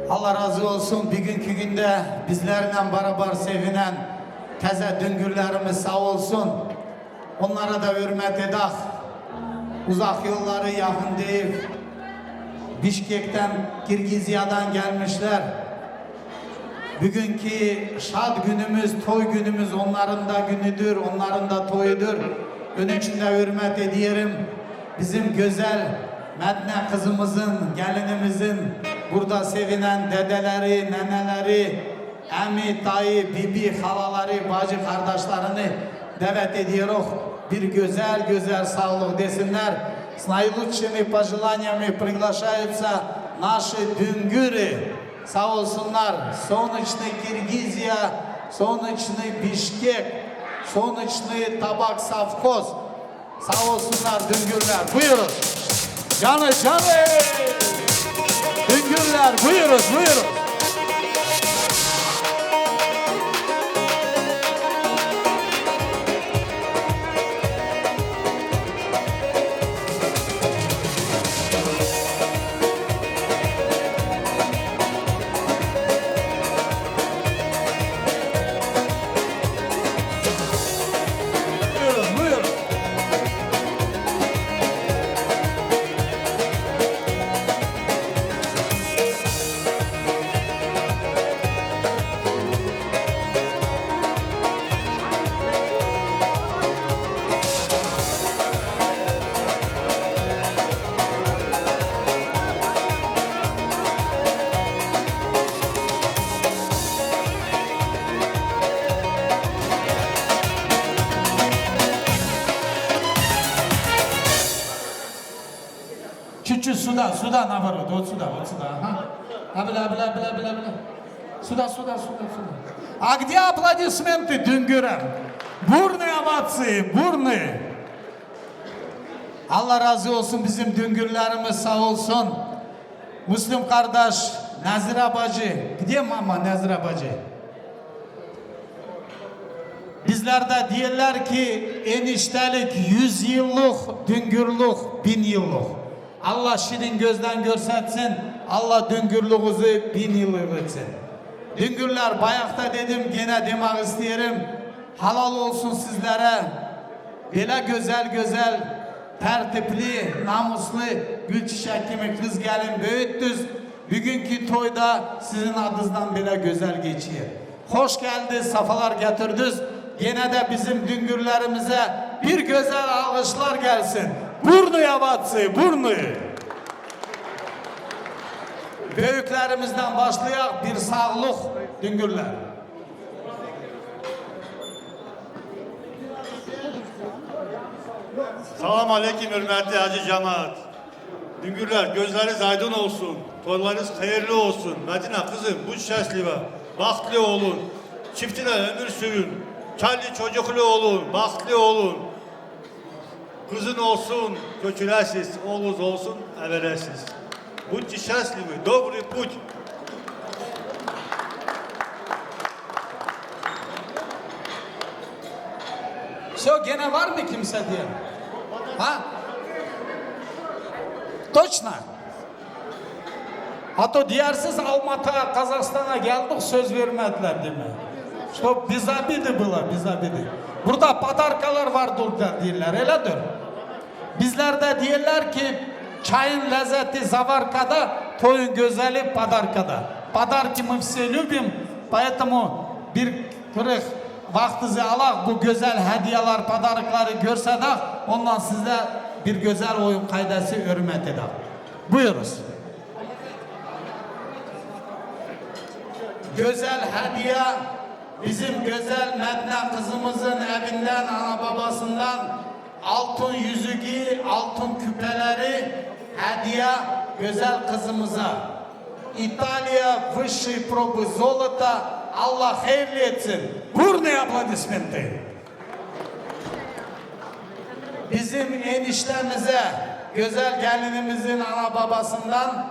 [SPEAKER 11] Allah razı olsun bugünkü günde bizlerle beraber sevinen teze düngürlerimiz sağ olsun. Onlara da hürmet edək. Uzak yolları yakın değil. Bişkek'ten, Kirgizya'dan gelmişler. Bugünkü şad günümüz, toy günümüz onların da günüdür, onların da toyudur. Onun için de hürmet ediyorum. Bizim güzel Medine kızımızın, gelinimizin burada sevinen dedeleri, neneleri, emi, dayı, bibi, halaları, bacı kardeşlerini davet ediyoruz. Bir güzel güzel sağlık desinler. С наилучшими пожеланиями приглашаются наши düngürü. Sağ olsunlar. Солнечный Киргизия, солнечный Бишкек, солнечный Tabak Savkoz. Sağ olsunlar düngürler. Buyurun. Canı canı. Düngürler buyurun buyurun. Buyurun buyurun. Чуть-чуть сюда, наоборот, вот сюда, ага. Бля. Сюда. А где аплодисменты düngüre? Бурные овации, бурные. Allah razı olsun bizim düngürlerimiz sağ olsun. Müslüm kardeş, Nazire bacı. Где mama Nazire bacı? Bizlerde diyorlar ki eniştelik 100 yıllık, düngürlük 1000 yıllık. Allah şirin gözden görsetsin, Allah düngürlüğünüzü 1000 yıllık etsin. Düngürler bayakta dedim, gene demek isterim. Halal olsun sizlere. Böyle güzel, tertipli, namuslu, gül çiçek gibi kız gelin büyüttünüz. Bugünkü toyda sizin adınızdan böyle güzel geçiyor. Hoş geldiniz, safalar getirdiniz. Gene de bizim düngürlerimize bir güzel alkışlar gelsin. Burnuya batsı, burnu. Büyüklerimizden başlayak bir sağlık düngürler.
[SPEAKER 6] Salam aleyküm hürmetli hacı cemaat. Düngürler gözleriniz aydın olsun. Toylarınız hayırlı olsun. Medine kızım bu şəsliva. Bahtlı olun. Çiftine ömür sürün. Çollu çocuklu olun. Bahtlı olun. Kızın olsun, köçülesiz, oğlunuz olsun, everesiz. Будьте счастливы, добрый путь.
[SPEAKER 11] Все, gene var mı kimse diye? Ha? Точно. А то diğersiz Almatı'ya, Kazakistan'a geldik söz vermediler değil mi? Что без обиды было, без обиды. Burada padarkalar var derler, öyledir. Bizlerde diyorlar ki çayın lezzeti zavarkada, toyun güzeli padarkada. Padarki мы все любим, поэтому bir kırık vaktinizi alak bu güzel hediyeler, padarkları görsek ondan size bir güzel oyun kaydası hürmet edek. Buyuruz. Güzel hediye bizim güzel Medine kızımızın evinden, ana babasından altın yüzüğü, altın küpeleri hediye güzel kızımıza. İtalya высшей пробы золота. Allah hayırlı etsin. Burnu aplodismenti. Bizim eniştemize, güzel gelinimizin ana babasından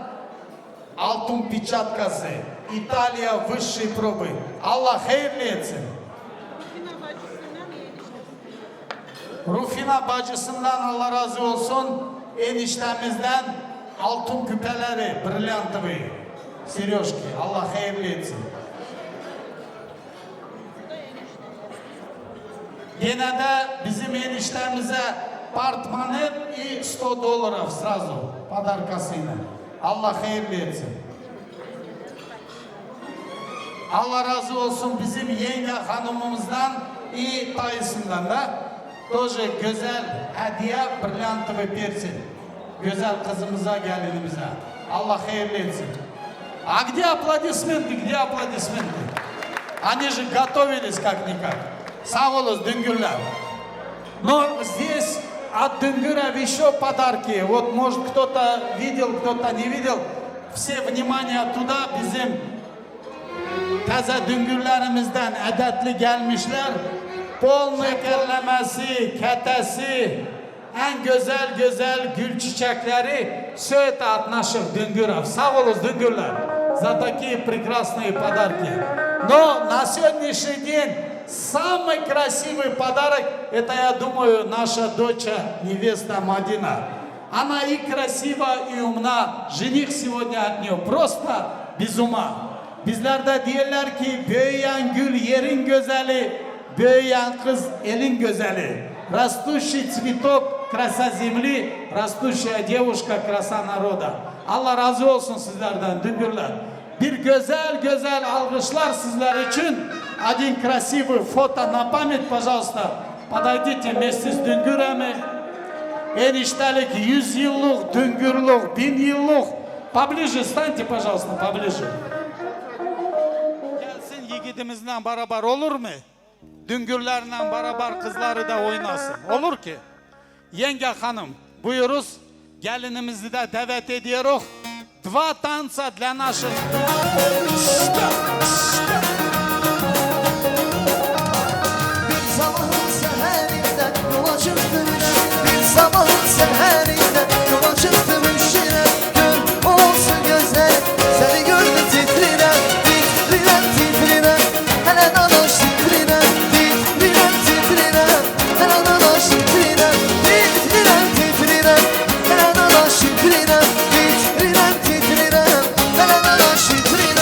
[SPEAKER 11] altın piçatkası. İtalya высшей пробы. Allah hayırlı etsin. Rufina bacısından Allah razı olsun. Eniştemizden altın küpeleri, brilyantıvı. Seryoşki. Allah hayırlı etsin. Yine de bizim eniştemize partmanı и $100 сразу подаркасıyla. Allah hayırlı etsin. Allah razı olsun bizim yenge hanımımızdan и dayısından da тоже güzel hediye brilyantıvı versin. Güzel kızımıza, gelinimize. Allah hayırlı etsin. А где аплодисменты? Где аплодисменты? Они же готовились как-никак. Sağ olun Düngürler. Но здесь от Düнгürов еще подарки. Вот может кто-то видел, кто-то не видел. Все внимание туда bizim taze Düngürlerimizden edetli gelmişler. Bol mükerlemesi, ketesi, en güzel gül çiçekleri все это от наших Düngürов. Sağ olun Düngürler. За такие прекрасные подарки. Но на сегодняшний день самый красивый подарок, это, я думаю, наша дочь, невеста Мадина. Она и красива, и умна. Жених сегодня от нее просто без ума. Bizlerde diyorlar ki, büyüyen gül yerin güzeli, büyüyen kız elin güzeli. Растущий цветок, краса земли, растущая девушка, краса народа. Allah razı olsun sizlerden Düngürler. Bir güzel alkışlar sizler için. Один красивый фото на память, пожалуйста. Подойдите вместе с Düngür'e. Eniştelik 100 yıllık, Düngürlük 1000 yıllık. Поближе станьте, пожалуйста, поближе. Gelsin yiğidimizle beraber olur mu? Düngürlerle beraber kızları da oynasın. Olur ki. Yenge hanım buyuruz. Gelinimizi de davet ediyoruz. Два танца для наших...
[SPEAKER 4] Sabahın seherinde yola çıktım bir sabahın seherinde yola çıktım üşüre gül olsun güzel seni gördüm titrine titrine hele dadaş titrine titrine hele dadaş titrine titrine hele dadaş titrine titrine hele dadaş titrine.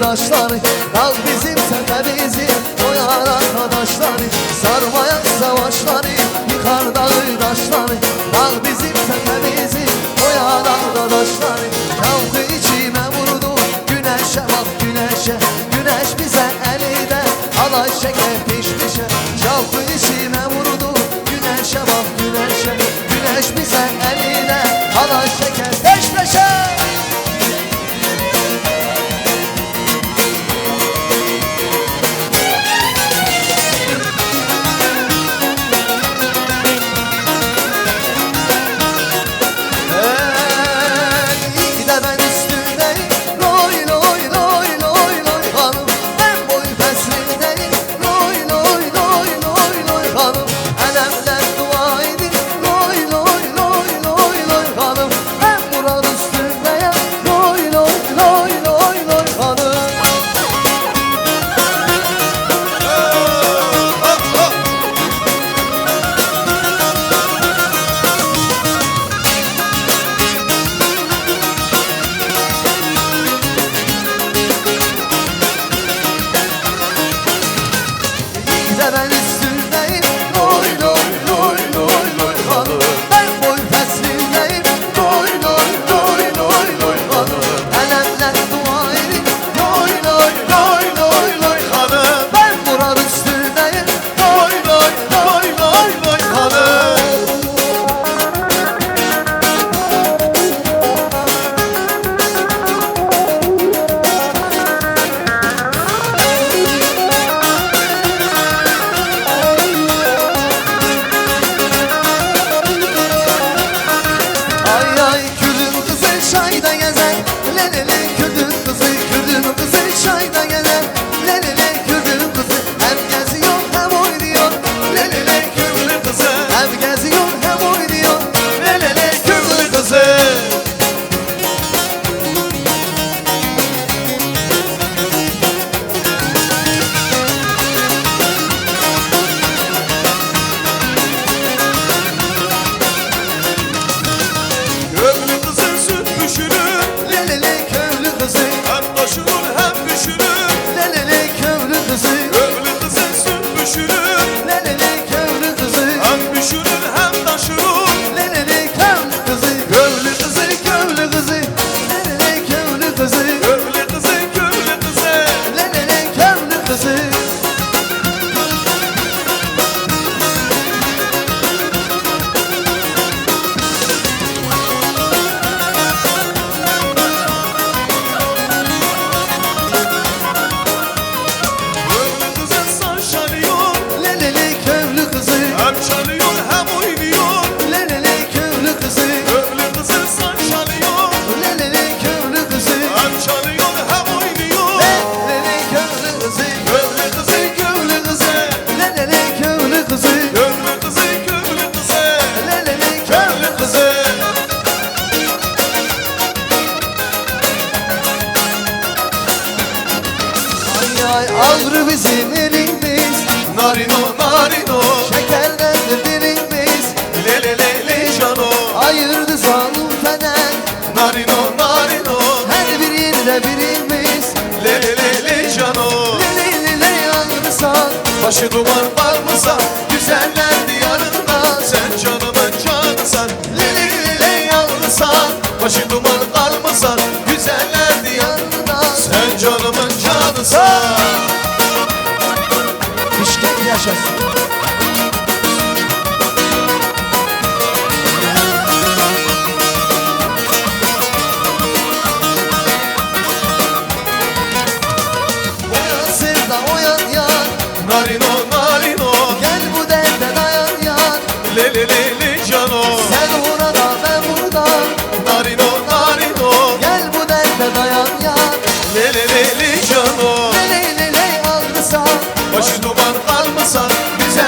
[SPEAKER 4] taşları Dal bizim tepemizin koyan arkadaşları Sarmayan savaşları yıkar dağı taşları Dal bizim tepemizin koyan arkadaşları Şavkı içime vurdu güneşe bak güneşe Güneş bize elinde halay şeker pişmişe Şavkı içime vurdu güneşe bak güneşe Güneş bize elinde halay şeker peş peşe Ağrı bizim elimiz Narino narino Şekerlendir dilimiz Le le le le cano Ayırdı zalim fenen Narino narino Her bir yerine birimiz Le le le le cano Le le le le yanırsan Başı duman parmısan Güzeller diyarında Sen canımın canısan Le le le le yanırsan Başı duman kalmasan Güzeller diyarında Sen canımın canısan Bişkek yaşasın. Oyan sevda oyan yan Narino narino Gel bu derde dayan yan Le le le le cano Sen orada ben burada Narino narino Gel bu derde dayan yan Le le le le cano Le le le le ağrısan Başı duman kalmasan Güzel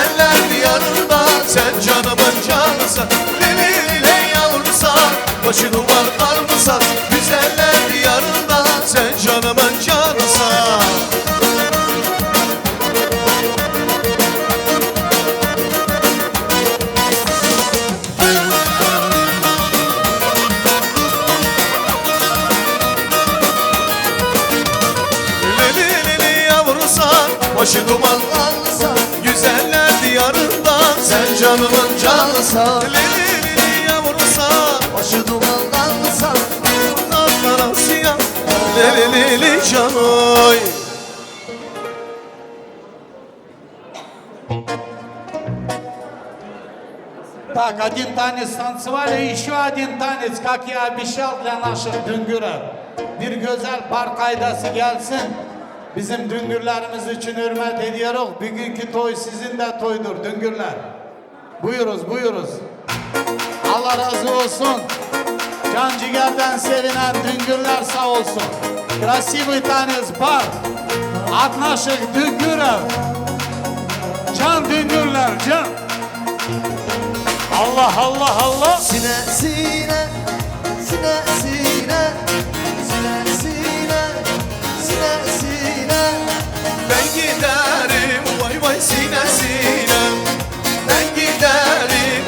[SPEAKER 8] duman alsan, güzeller diyarından sen canımın canısan. Lili yavrusan, başı duman alsan, buradan Asya, lili canoy.
[SPEAKER 11] Так, один танец танцевали, еще один танец, как я обещал для наших düngürler. Bir güzel park kaydası gelsin. Bizim düngürlerimiz için hürmet ediyoruz. Bugünkü toy sizin de toydur düngürler. Buyuruz, buyuruz. Allah razı olsun. Can ciğerden sevinen düngürler sağ olsun. Красивый танец бар от наших düngürler. Can düngürler, can. Allah Allah Allah.
[SPEAKER 8] Sine sine, sine sine, sine sine, sine sine. Ben giderim vay vay sine sine. Ben giderim.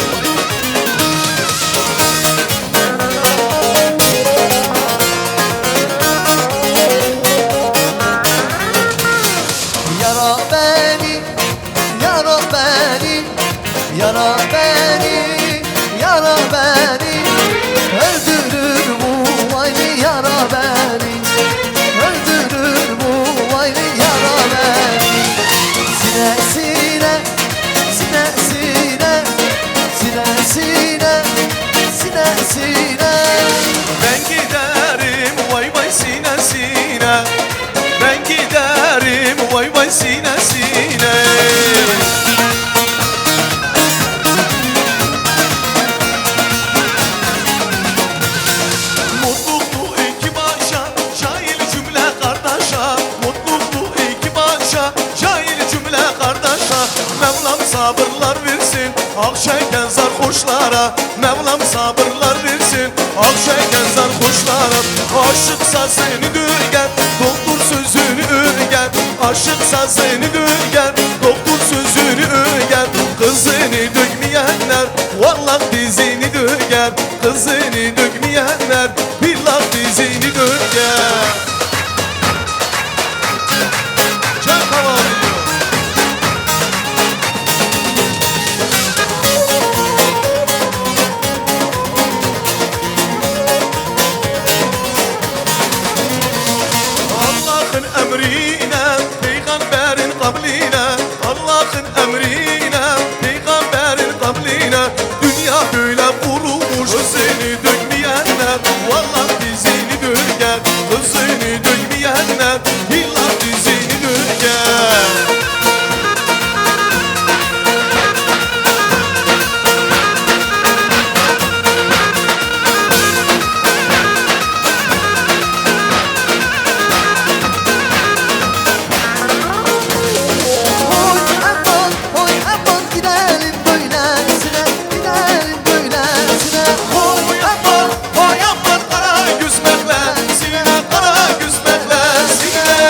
[SPEAKER 8] Yara beni, yara beni, yara beni, yara beni. Öldürür bu aynı yara beni, öldürür bu aynı yara beni. Sine sine, sine sine, sine sine, sine sine. Ben giderim vay vay sine sine. Ben giderim vay vay sine sine. Mutluluklu iki başa, cahil cümle kardeşa. Mutluluklu iki başa, cahil cümle kardeşa. Mevlam sabırlar versin, ak çeken sarhoşlara. Mevlam sabırlar versin, ak çeken sarhoşlara. Aşıksa seni dürgen, doktor sözünü örgen. Aşıksa seni dürgen, doktor sözünü örgen. Kızını dökmeyenler, vallahi dizini döker. Kızını dökmeyenler, billah dizini döker. Çok havalı. Allah'ın emrine, peygamberin kavline. Allah'ın emrine, peygamberin kavline. Dünya böyle kurulmuş, seni dökmeyenler, vallahi dizini döker. Kızını dökmeyenler, billah dizini döker. Oy aman gidelim böylesine, gidelim böylesine. Oy aman kara güzmeklersine, kara güzmeklersine.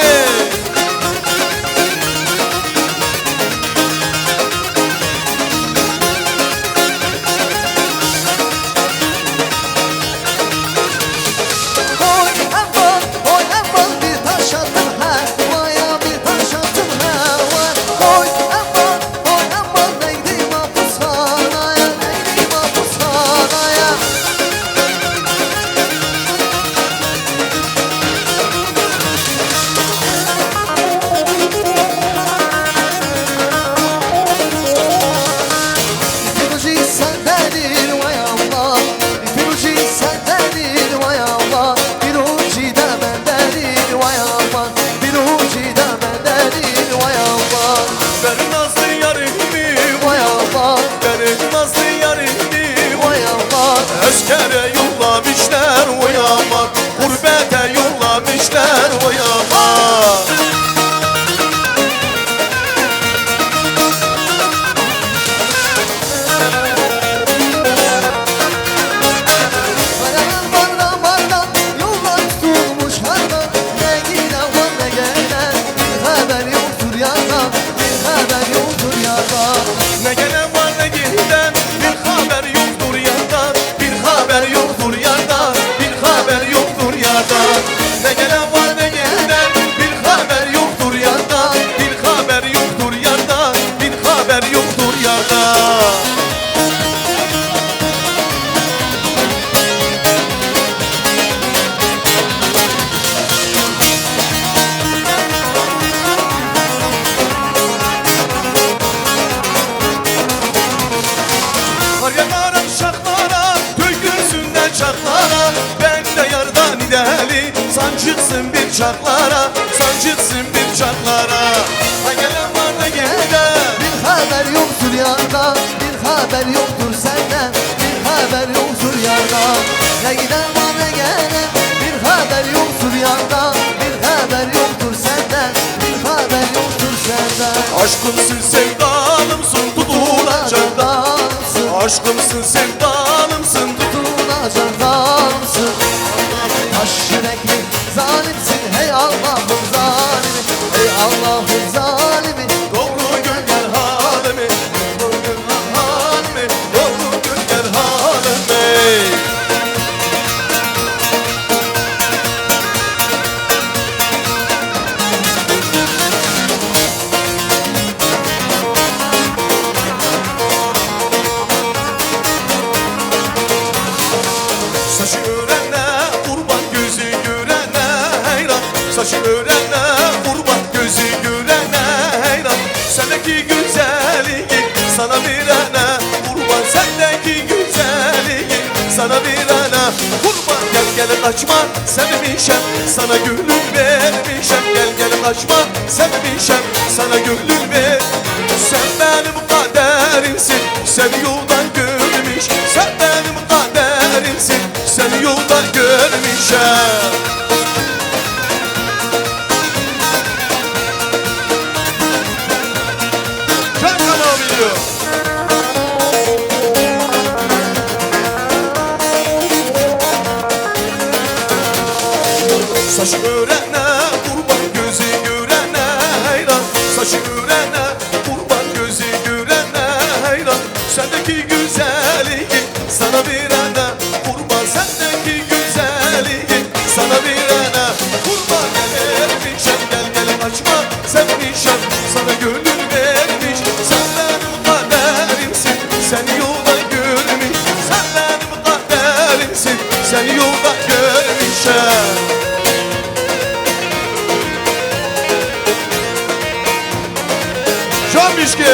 [SPEAKER 8] Oy aman bir taş attım havaya, bir taş attım havaya. Oy aman neydi mahpushanaya, neydi mahpushanaya. İpi ucu sendedir vay Allah, ipi ucu sendedir vay Allah. Bir ucu da bendedir vay Allah, bir ucu da bendedir vay Allah. Benim nazlı yarimi vay Allah, benim nazlı yarimi vay Allah. Askere yollamışlar vay Allah, gurbete yollamışlar vay Allah. Bardan yollar tutulmuş hardan. Ne giden var ne gelen, bir haber yoktur yardan, bir haber yoktur yardan. Ne gelen var ne giden, bir haber yoktur yardan, bir haber yoktur yardan, bir haber yoktur yardan. Ne gelen var ne giden, bir haber yoktur yardan, bir haber yoktur çıksın bir çaklara, son çıksın bir çaklara. Ha gelen var da gelen.
[SPEAKER 4] Bir haber yoktur yardan, bir haber yoktur senden, bir haber yoktur yardan. Ne giden var ne gelen, bir haber yoktur yardan, bir haber yoktur senden, bir haber yoktur senden.
[SPEAKER 8] Aşkımsın sevdalımsın tutulacak dalımsın. Aşkımsın sevdalımsın
[SPEAKER 4] tutulacak dalımsın. Taş yürekli zalimsin hey Allah'ım zalimi, hey Allah'ım zalimi.
[SPEAKER 8] Doğru gör gel halimi, doğru gör halimi, doğru gör gel halimi. Saçı örene kurban gözü görene hayran. Saçı örene kurban gözü görene hayran. Sendeki güzelliği sana verene kurban, sendeki güzelliği sana verene kurban. Gel gel kaçma sevmişem, sana gönül vermişem. Gel gel kaçma sevmişem, sana gönül ver. Sen benim kaderimsin, seni yoldan görmüş. Sen benim kaderimsin, seni yoldan görmüşem. Çakal biliyor. Saçı örene kurban gözü görene hayran. Saçı örene kurban gözü görene hayran. Sendeki güzelliği sana verene kurban, sendeki güzelliği sana verene kurban. Gelmişem gel gel kaçma sevmişem, sana gönül vermiş. Sen benim kaderimsin, seni yoldan görmüş. Sen benim kaderimsin, seni yoldan görmüşem. Can Mişki.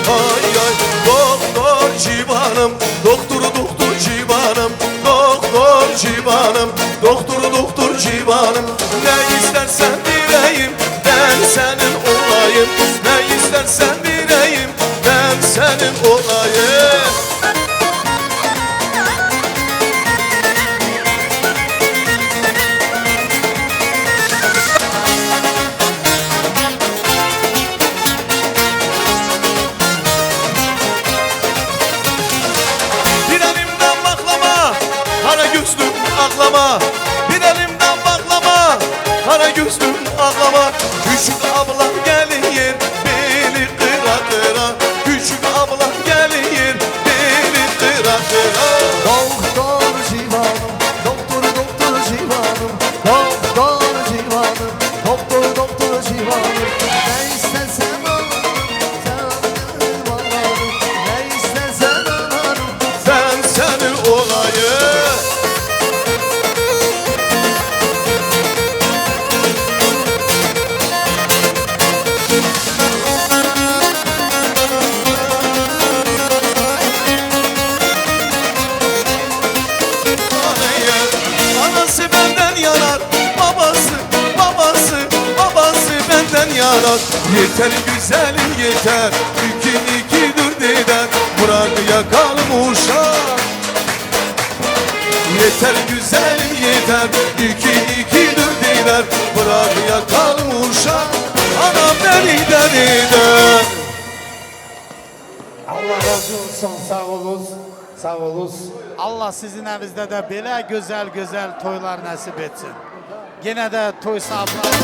[SPEAKER 8] Ay ay doktor civanım, doktoru doktor civanım, doktor civanım, doktoru doktor civanım. Ne istersen vereyim, ben senin olayım. Ne istersen vereyim, ben senin olayım. Bir elimden baklama, kara gözlüm ağlama. Bir elimden baklama, kara gözlüm ağlama. Küçük ablam gelir, beni kıra kıra. Küçük ablam gelir, beni kıra kıra.
[SPEAKER 4] Doktor civanım, doktor doktor civanım, doktor civanım, doktor doktor civanım. Ne istersen alırım, canım alırım. Ne istersen alırım,
[SPEAKER 8] Ben senin olayım. Anası benden yanar, babası, babası, babası benden yanar. Yeter güzelim yeter, ikin iki dört eder. Bırak yakalım uşak. Yeter güzelim yeter, iki iki dört eder. Bırak yakalım uşak, ana beni eder.
[SPEAKER 11] Allah razı olsun, sağ olun, sağ olun. Allah sizin evinizde de böyle güzel güzel toylar nasip etsin. Yine de toy sahipleri.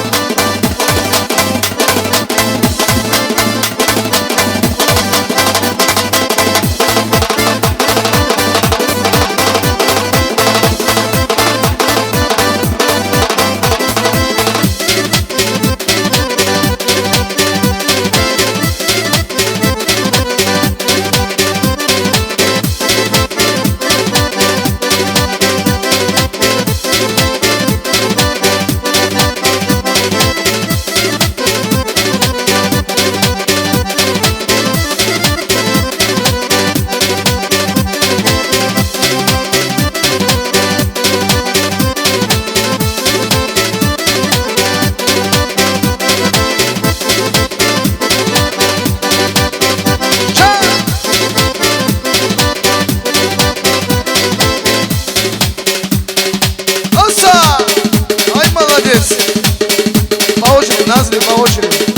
[SPEAKER 8] молодец. По очереди, Назри, по очереди.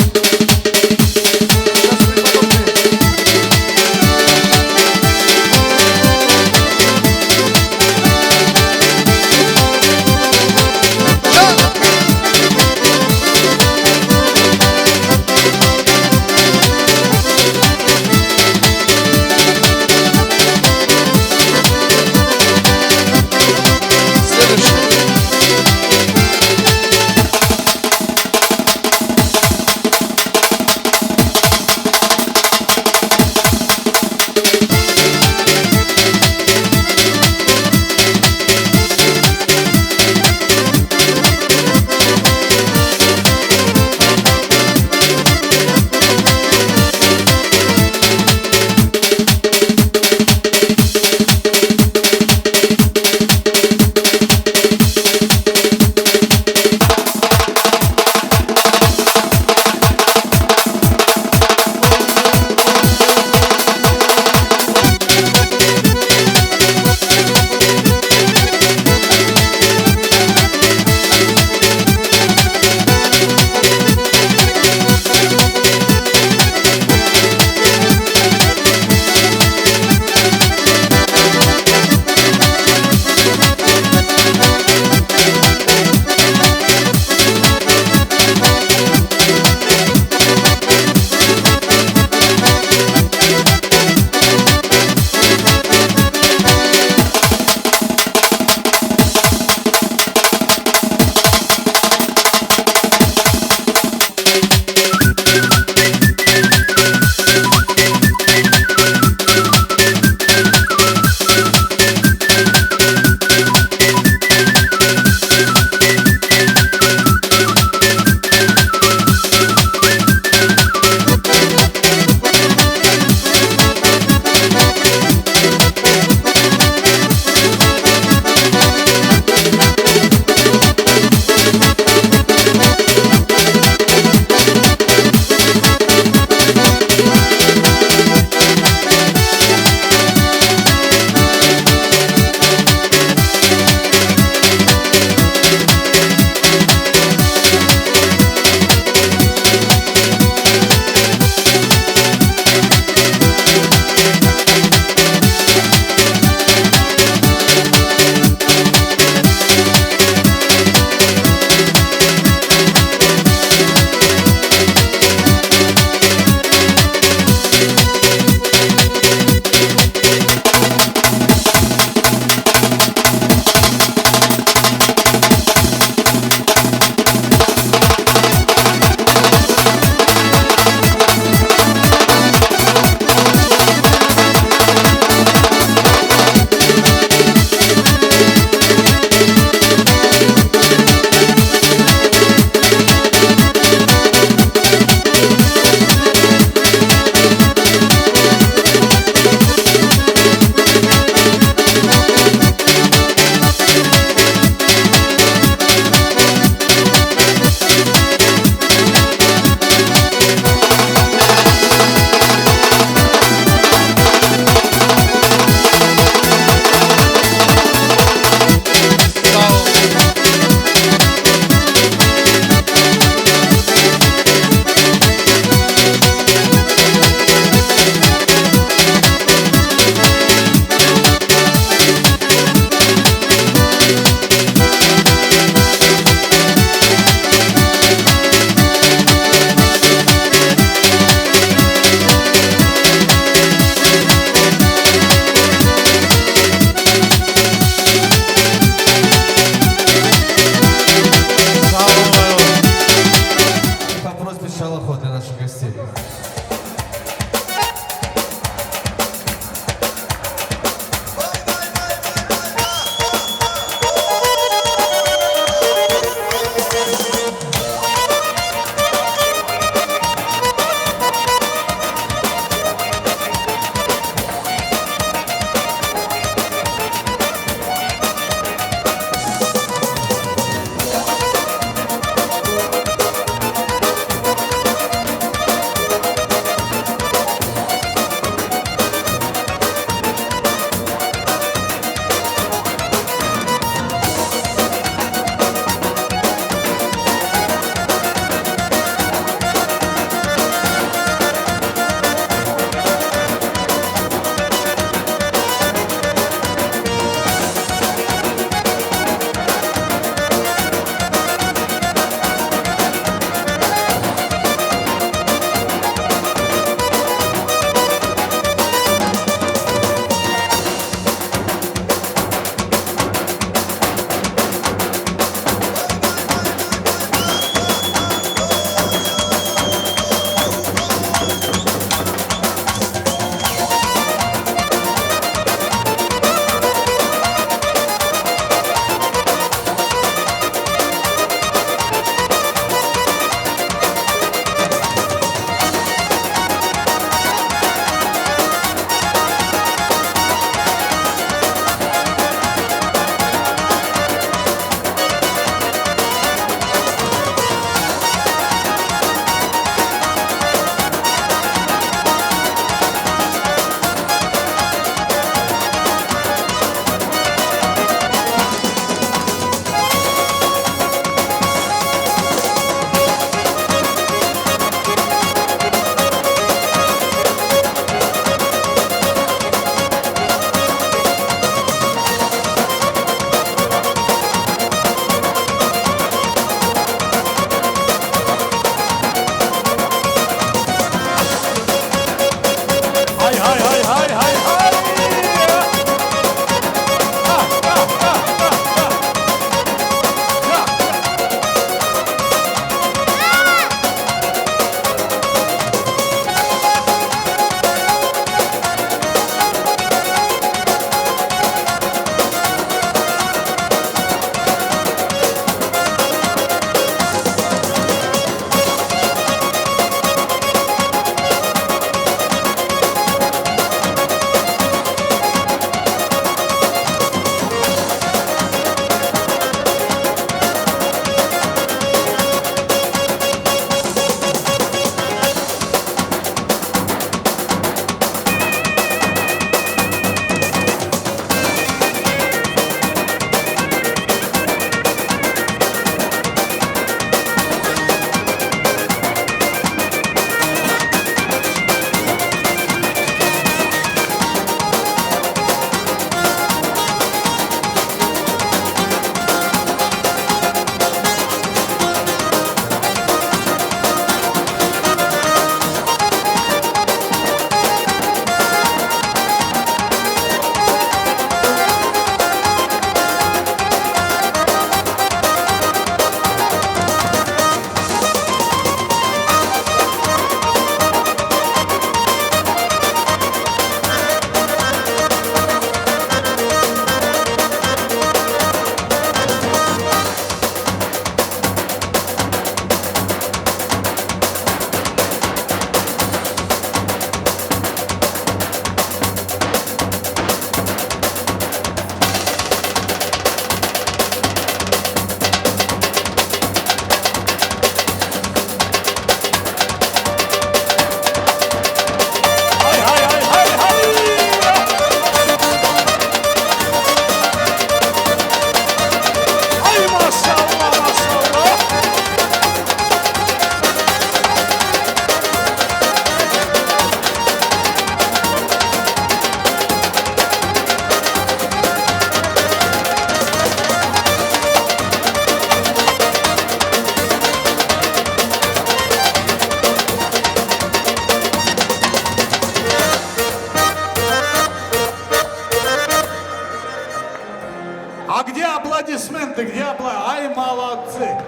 [SPEAKER 11] Аплодисменты, где аплодисменты? Ай, молодцы!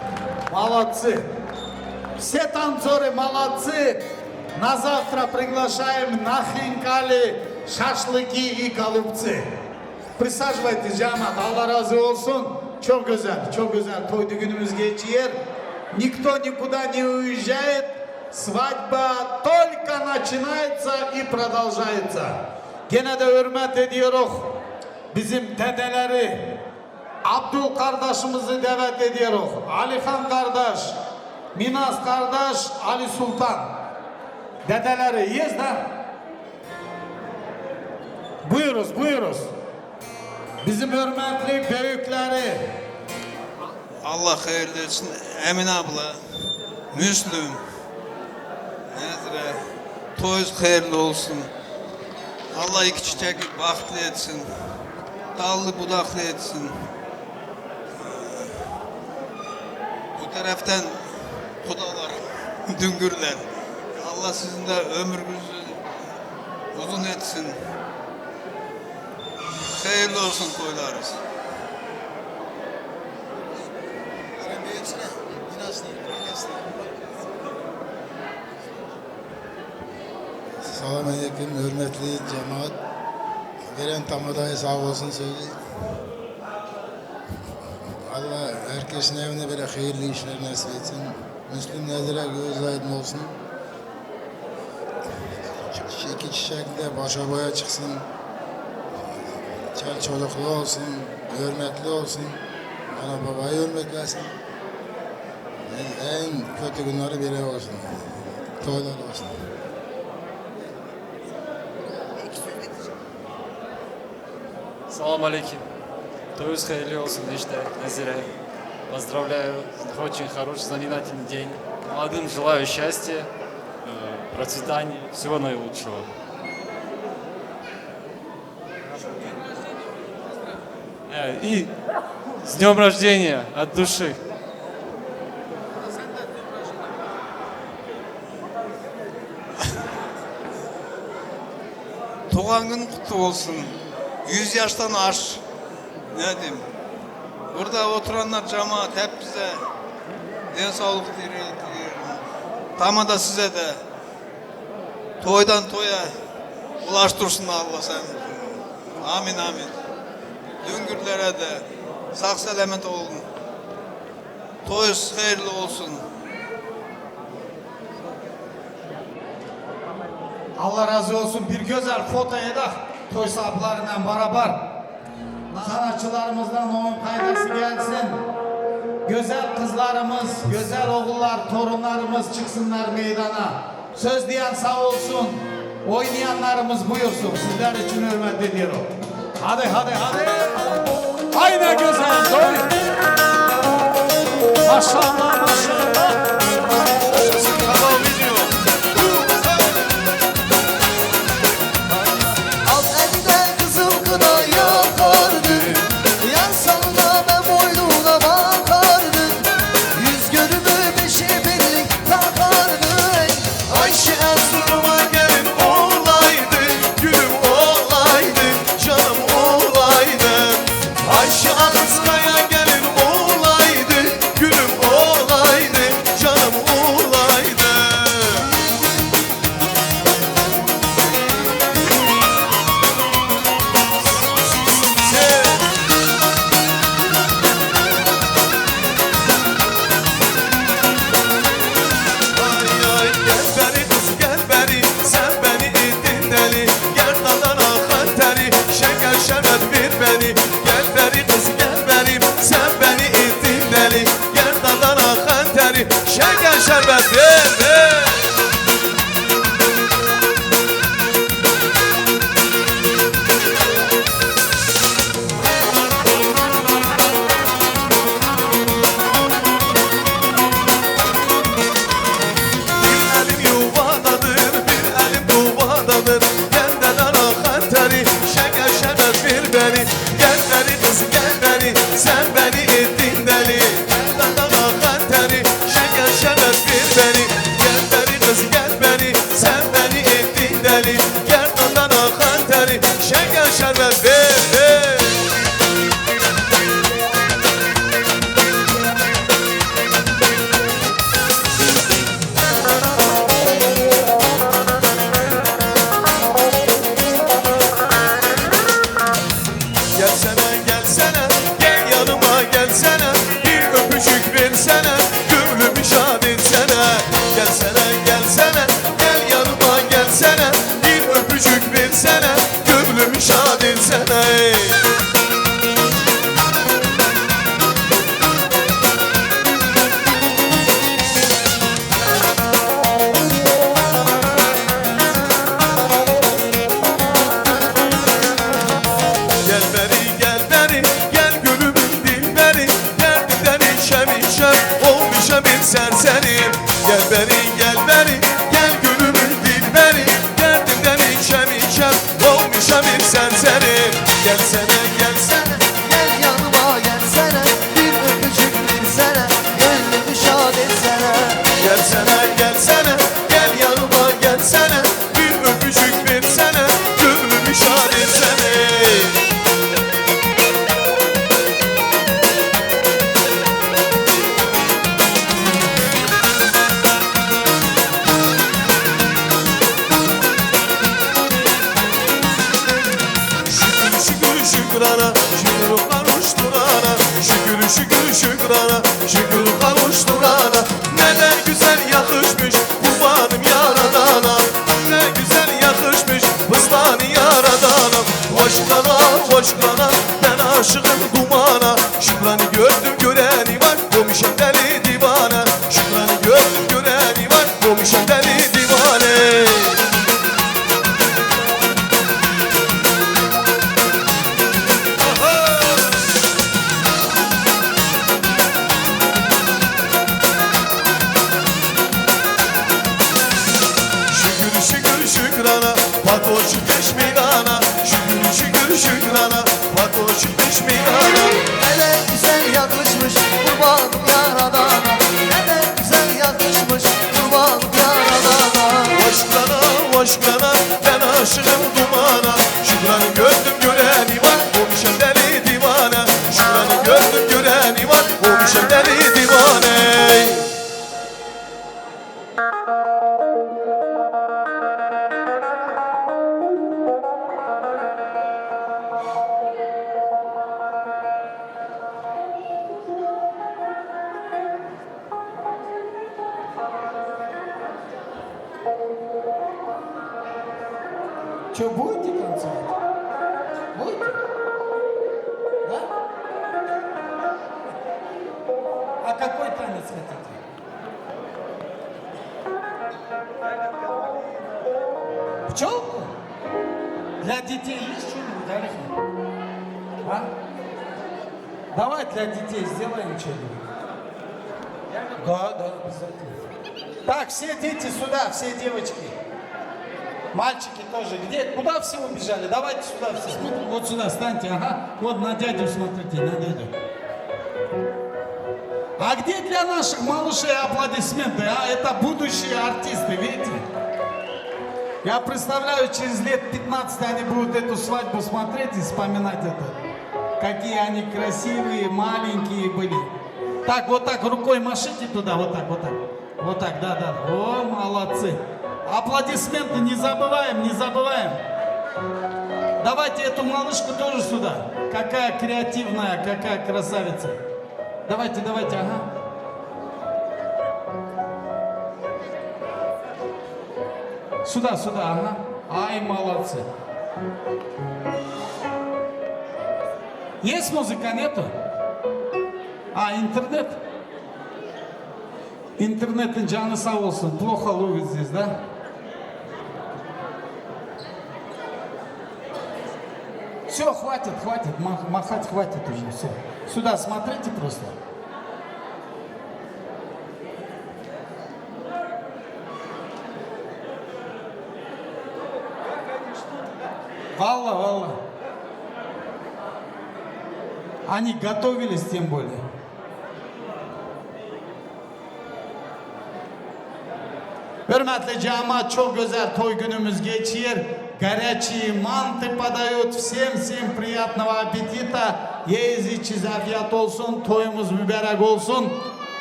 [SPEAKER 11] Молодцы! Все танцоры молодцы! На завтра приглашаем на хинкали, шашлыки и голубцы. Присаживайтесь, Джамат, Allah razı olsun. Çok güzel toydu günümüz geçiyor. Никто никуда не уезжает. Свадьба только начинается и продолжается. Gene de hürmet ediyoruz. Bizim dedeleri, Abdul kardeşimizi davet ediyoruz. Alihan kardeş, Minas kardeş, Ali Sultan. Dedeleri iyiyiz de. Buyuruz. Bizim hürmetli büyükleri.
[SPEAKER 7] Allah hayırlı etsin. Emine abla, Müslüm, Nezire, toyuz hayırlı olsun. Allah iki çiçek bahtlı etsin. Dallı budaklı etsin. Bu taraftan kudalar, düngürler. Allah sizin de ömrünüzü uzun etsin. Hayırlı olsun toylarınız.
[SPEAKER 12] Selamünaleyküm hürmetli cemaat. Veren tamadayı sağ olsun söyleyeyim. Allah herkesin evine böyle hayırlı işler nasip etsin. Müslüm Nezire göz aydın olsun. İki çiçek de başa boya çıksın. Çel çocuklu olsun, hürmetli olsun. Ana babayı hürmetlesin. En kötü günleri biri olsun. Toylar olsun.
[SPEAKER 13] Салам алейкум. Тоюз хайырли olsun işte Назире. Поздравляю. Очень хороший, знаменательный день. Молодым желаю счастья, процветания, всего наилучшего. И с днем рождения от души.
[SPEAKER 7] Doğan gün kutlu olsun. 100 yaştan aş. Ne diyeyim? Burada oturanlar cemaat hep bize en sağlık diliyorum. Tamam da size de toydan toya ulaştırsın Allah sen. Amin amin. Düngürlere de sağ selamet olun. Toyuz hayırlı olsun.
[SPEAKER 11] Allah razı olsun. Bir güzel fotoya da toy sahiplerine beraber sanatçılarımızdan onun faydası gelsin. Güzel kızlarımız, güzel oğullar, torunlarımız çıksınlar meydana. Söz diyen sağ olsun. Oynayanlarımız buyursun. Sizler için hürmet ediyorum. Hadi. Haydi güzel toy. Maşallah.
[SPEAKER 8] Ayşe Anıskaya gelin olaydı, gülüm olaydı. Şükür şükür şükrana, şükür kavuşturana. Ne güzel yakışmış kurbanım yaradana. Ne güzel yakışmış fıstanı yaradana. Şükrana, ben aşığım dumana. Şükranı gördüm göreni var, komşum deli divane. Şükranı gördüm göreni var, komşum deli divane. Şükür şükür şükrana, patoşu düşmeyana. Şükür şükür şükrana, patoşu düşmeyana.
[SPEAKER 4] Hele güzel yakışmış kurbanım yaradana. Hele güzel yakışmış kurbanım yaradana.
[SPEAKER 8] Şükrana, ben aşığım dumana. Şükranı gördüm göreni var, komşum deli divane. Şükranı gördüm göreni var, komşum deli divane.
[SPEAKER 11] Что, будете танцевать? Будете? Да? А какой танец хотите? Пчелку? Для детей есть что-нибудь, Александр? А? Давай для детей сделаем что-нибудь. Да, обязательно. Так, все дети сюда, все девочки. Мальчики тоже. Где? Куда все убежали? Давайте сюда все. Смотрите, вот сюда станьте. Ага. Вот на дядю смотрите, на дядю. А где для наших малышей аплодисменты? А это будущие артисты, видите? Я представляю, через лет 15 они будут эту свадьбу смотреть и вспоминать это. Какие они красивые, маленькие были. Так, вот так рукой машите туда, вот так, вот так. Вот так, да, да. О, молодцы. Аплодисменты не забываем, не забываем. Давайте эту малышку тоже сюда. Какая креативная, какая красавица. Давайте, давайте, ага. Сюда, сюда, ага. Ай, молодцы. Есть музыка, нету? А, интернет? Интернеттің жаны сау болсын. Плохо ловит здесь, да? Все, хватит, хватит. Махать хватит уже, все. Сюда смотрите просто. Валла, валла. Они готовились тем более. Hürmetli cemaat, çok güzel toy günümüz geçiyor. Горячие манты подают. Всем приятного аппетита. Yiyiz içiz afiyet olsun. Toyumuz mübarek olsun.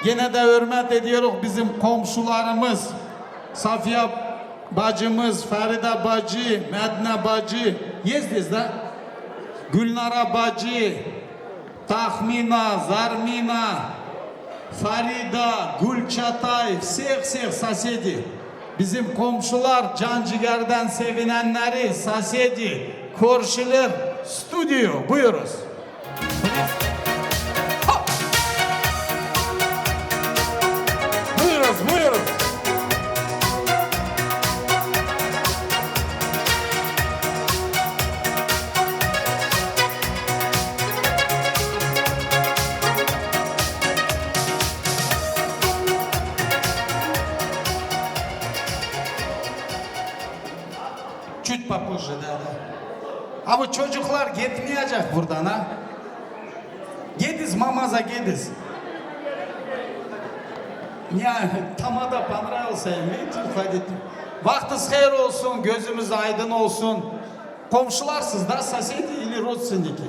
[SPEAKER 11] Yine de hürmet ediyoruz bizim komşularımız. Safiye bacımız, Feride bacı, Medine bacı. Есть да? Gülnara bacı, Tahmina, Zarmina, Farida, Gülçatay, всех соседей. Bizim komşular, canciğerden sevinenleri, соседи, көршілер, stüdyo. Buyuruz. Buyuruz. Чуть попозже, да. А вот çocuklar gitmeyecek buradan ha. Gediz mamaza gediz. Ya tamada понравился, видите, ходите. Vaktiniz hayır olsun, gözümüz aydın olsun. Komşularsınız да, соседи или родственники?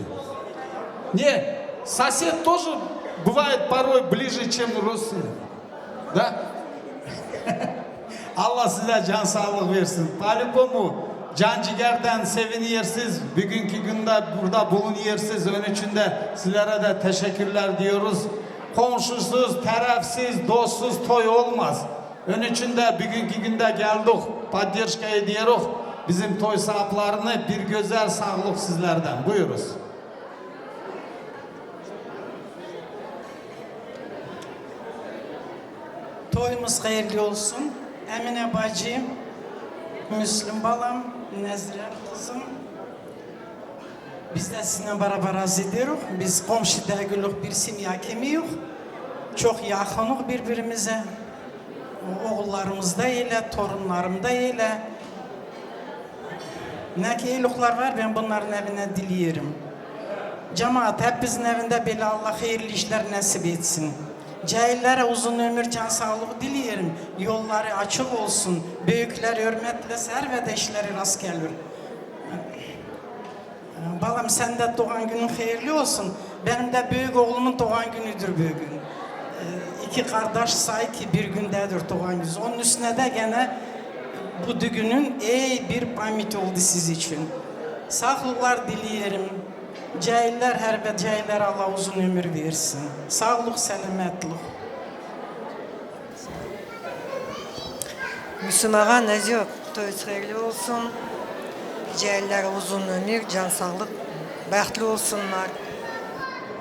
[SPEAKER 11] Не, сосед тоже бывает порой ближе, чем родственник. Да? Allah size can sağlık versin. По-любому can cigerden seviniyorsunuz. Bugünkü günde burada bulunuyorsunuz. Onun için de sizlere de teşekkürler diyoruz. Komşusuz, tarafsız, dostsuz toy olmaz. Onun için de bugünkü günde geldik. Поддержка ediyoruz. Bizim toy sahiplerini bir güzel sağlık sizlerden. Buyuruz.
[SPEAKER 14] Toyumuz hayırlı olsun. Emine bacım, Müslüm balam, Nezire kızım. Biz de sizinle beraber arz ediyoruz. Biz komşu değiliz, bir simya kemiyoruz. Çok yakınız birbirimize. Oğullarımız da öyle, torunlarım da öyle. Ne ki iyilikler var, ben bunların evine diliyorum. Cemaat hepimizin evinde böyle Allah hayırlı işler nasip etsin. Cahillere uzun ömür, can sağlığı diliyorum. Yolları açık olsun. Büyükler hürmetle servede işleri rast gelir. Balam sen de doğan günün hayırlı olsun. Benim de büyük oğlumun doğan günüdür bugün. İki kardeş say ki bir gündedir doğan günü. Onun üstüne de gene bu düğünün iyi bir pamit oldu siz için. Sağlıklar diliyorum. Cahiller her ve cahiller Allah uzun ömür versin. Sağlık, selametlik.
[SPEAKER 15] Müslüm ağa ne diyor? Toyuz hayırlı olsun. Cahiller uzun ömür, can sağlık, bəxtli olsunlar.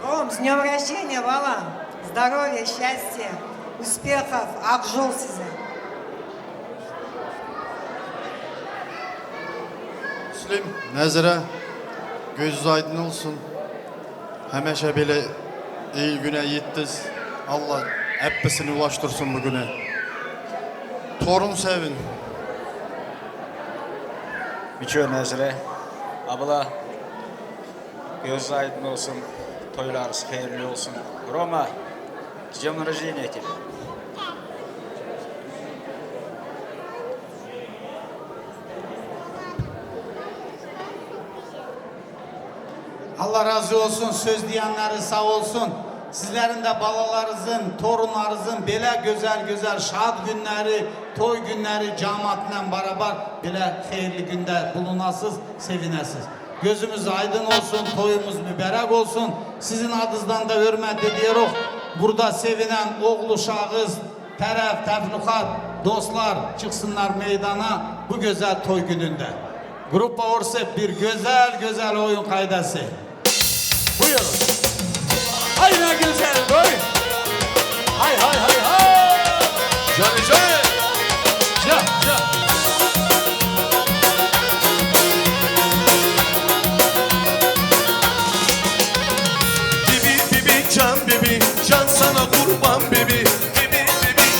[SPEAKER 15] Oğlum, с днем рождения, балам. Здоровья, счастья, успехов, ак жол size.
[SPEAKER 16] Müslüm, Nezire, gözünüz aydın olsun. Həmişə belə iyi günə yetdiniz. Allah hepsini ulaştırsın bu güne. Torun sevin.
[SPEAKER 17] Miço Nezire, abla, göz aydın olsun, toylarınız hayırlı olsun. Roma, с днем рождения тебе.
[SPEAKER 11] Allah razı olsun, söz diyenleri sağ olsun. Sizlerin de balalarınızın, torunlarınızın belə güzel şad günleri, toy günleri cemaatlə beraber belə hayırlı günde bulunasız, sevinəsiz. Gözümüz aydın olsun, toyumuz mübarek olsun. Sizin adınızdan da hürmet ediyoruz. Burada sevinen oğlu şahıs, tərəf, təfrükat, dostlar çıksınlar meydana bu güzel toy gününde. Grupa Orsep bir güzel oyun kaydası. Buyurun.
[SPEAKER 8] Hay ne güzel toy. Hay. Johnny. Ya. Bibi can bibi, can sana kurban bibi. Bibi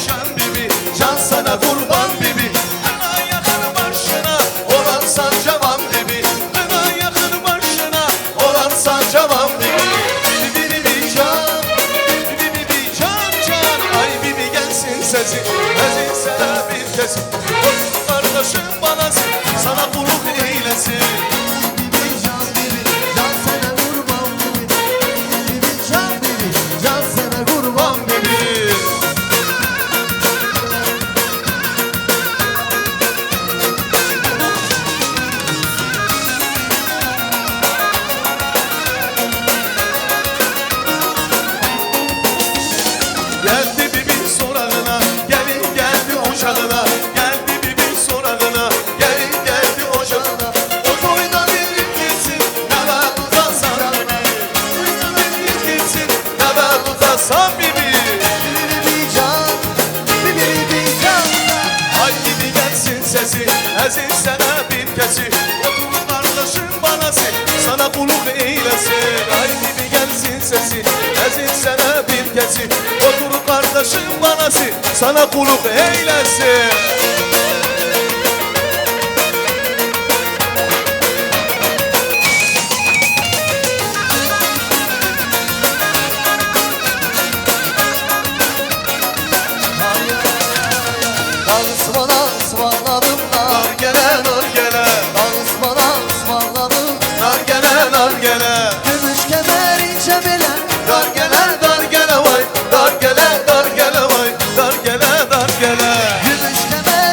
[SPEAKER 8] can bibi, can sana kurban bibi. Kına yakın başına olan sancaman bibi. Kına yakın başına olan sancaman bibi. Bibi can. Ay bibi gelsin sesi, sesi sana bir kesin. Olsun kardeşim banası, sana kulluk eylesin. Geldi bibi sorağına, geldi ocağına. Geldi bibi sorağına, geldi ocağına. O toyda bir gitsin, ne var uzasan. Toyda bir gitsin, ne var uzasan bibi. Bibi can. Ay bibi gelsin sesi, ezin sana bir kesi. Otur kardeşim banası, sana kulluk eylesin. Ay bibi gelsin sesi, ezin sana bir kesi. Otur kardeşim banası, sana kulluk eylesin.
[SPEAKER 4] Dansmana ısmarladım
[SPEAKER 8] Nar gele.
[SPEAKER 4] Dansmana ısmarladım
[SPEAKER 8] Nar gele.
[SPEAKER 4] Gümüş kemer ince bile
[SPEAKER 8] Dar gele vay. Dar gele vay. Dar gele.
[SPEAKER 4] Gümüş kemer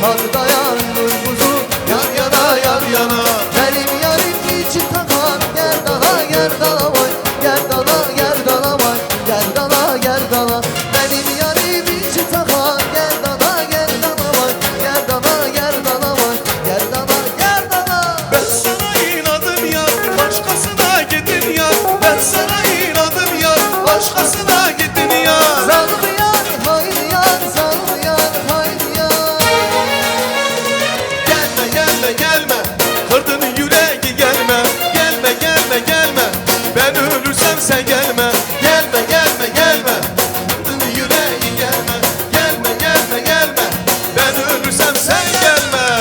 [SPEAKER 4] baharda yar duygusu yar yana yar yana. Benim yarim için takan gerdana gerdana vay gerdana gerdana vay gerdana gerdana. Benim yarim için takan gerdana gerdana vay gerdana gerdana vay gerdana gerdana.
[SPEAKER 8] Ben sana inadım yar, başkasına gidin yar. Ben sana inadım yar, başkasına gidin yar.
[SPEAKER 4] Zalim yar, hain yar, zalim yar, hain yar.
[SPEAKER 8] Gelme gelme gelme, kırdın yüreği gelme. Gelme gelme gelme, ben ölürsem sen gelme. Gelme gelme gelme, kırdın yüreği gelme. Gelme gelme gelme, ben ölürsem sen gelme.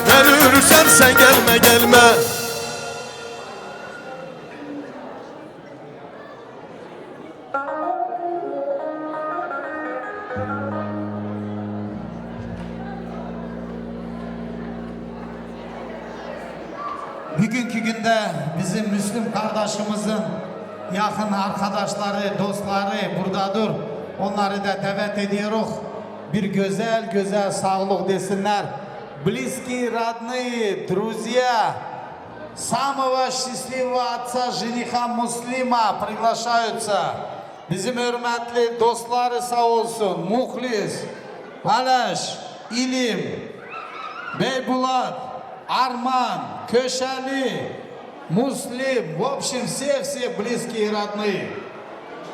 [SPEAKER 8] Ben ölürsem sen gelme gelme.
[SPEAKER 11] Bugünkü günde bizim Müslüm kardeşimizin yakın arkadaşları, dostları buradadır. Onları da davet ediyoruz. Bir güzel güzel sağlık desinler. Близкие, родные, друзья самого счастливого отца жениха Муслима приглашаются. Bizim hürmetli dostları sağ olsun. Muhlis, Palaş, İlim, Beybulat, Arman, Köşeli, Muslim, в общем, все близкие и родные.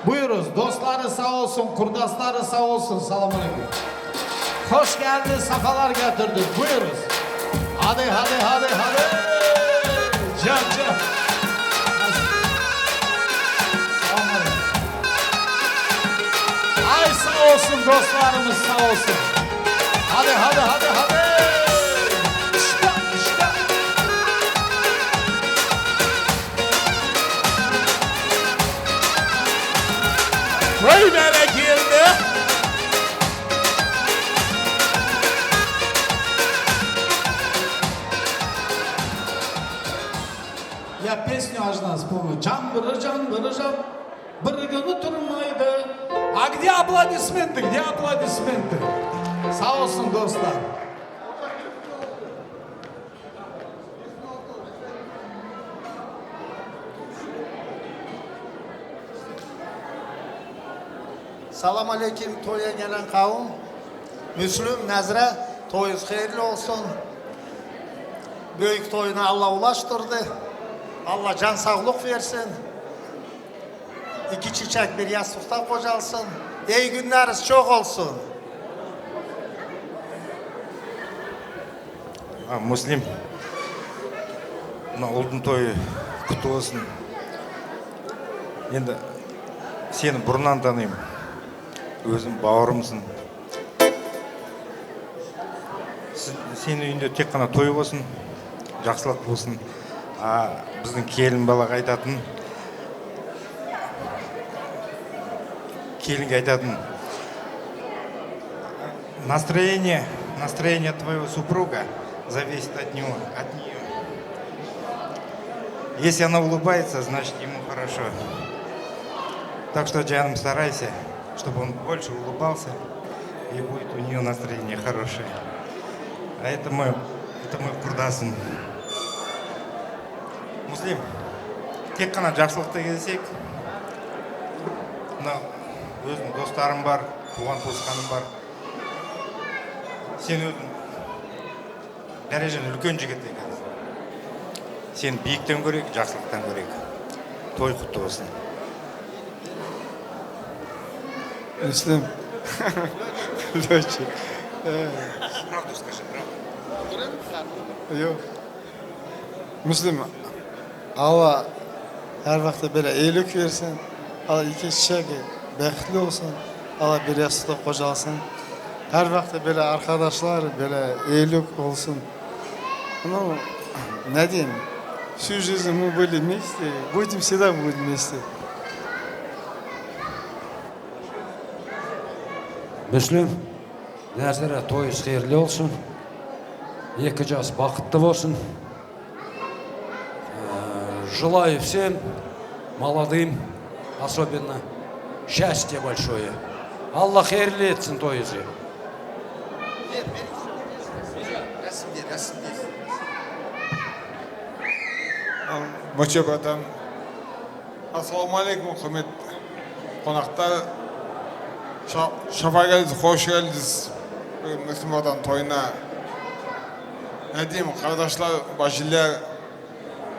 [SPEAKER 11] Buyuruz, dostları sağ olsun, kurdasları sağ olsun. Selamun aleyküm. Hoş geldiniz, safalar getirdiniz. Buyuruz. Hadi. Can. Selamun aleyküm. Ay sağ olsun, dostlarımız sağ olsun. Hadi. İşte. Vay böyle girdi. Я песню важно вспомнить. Can vıracağım. Bırgını durmaydı. А где аплодисменты? Где аплодисменты? Sağ olsun dostlar.
[SPEAKER 2] Salam aleyküm toya gelen kavim. Müslüm, Nezre, toyunuz hayırlı olsun. Büyük toyuna Allah ulaştırdı. Allah can sağlık versin. İki çiçek bir yastıkta kocalsın. İyi günleriniz çok olsun.
[SPEAKER 18] Müslim, mына ұлдың тойы құтты болсын. Енді сені бұрыннан танимын. Өзім бауырымсың. Сенің үйінде тек қана той болсын, жақсылық болсын. Біздің келін балаға айтатын, келінге айтатын, настроение твоего супруга зависит от нее. Если она улыбается, значит ему хорошо. Так что, Джаном, старайся, чтобы он больше улыбался, и будет у нее настроение хорошее. А это мой құрдасым. Муслим, тек қана жақсылықта кездесек, мына өзім достарым бар, туған туысқаным бар. Сен өзің дәрежен үлкен жігіт екен. Сен биіктен көрейік, жақсылықтан көрейік. Той құтты болсын.
[SPEAKER 7] Müslüm.
[SPEAKER 18] Правду скажи, правду.
[SPEAKER 7] Yok. Müslüm. Allah her vakti böyle iyilik versin. Allah iki çiçek bekli olsun. Allah bir yastık kocalsın. Her vakti böyle arkadaşlar böyle iyilik olsun. Ну, ne diyeyim? Всю жизнь мы были вместе, будем всегда быть вместе.
[SPEAKER 20] Müslüm, Nezire toyunuz hayırlı olsun. 2 жас бақытты болсын.
[SPEAKER 10] Желаю всем молодым, особенно, счастья большое. Аллах хейрлі етсін тойызы.
[SPEAKER 19] Мөчебатам. Ассаламу алейкум, құрмет қонақтар. Шафа келдіңіз, қош келдіңіз. Müslüm Vatan toyuna. Ne diyeyim kardeşler, bacılar.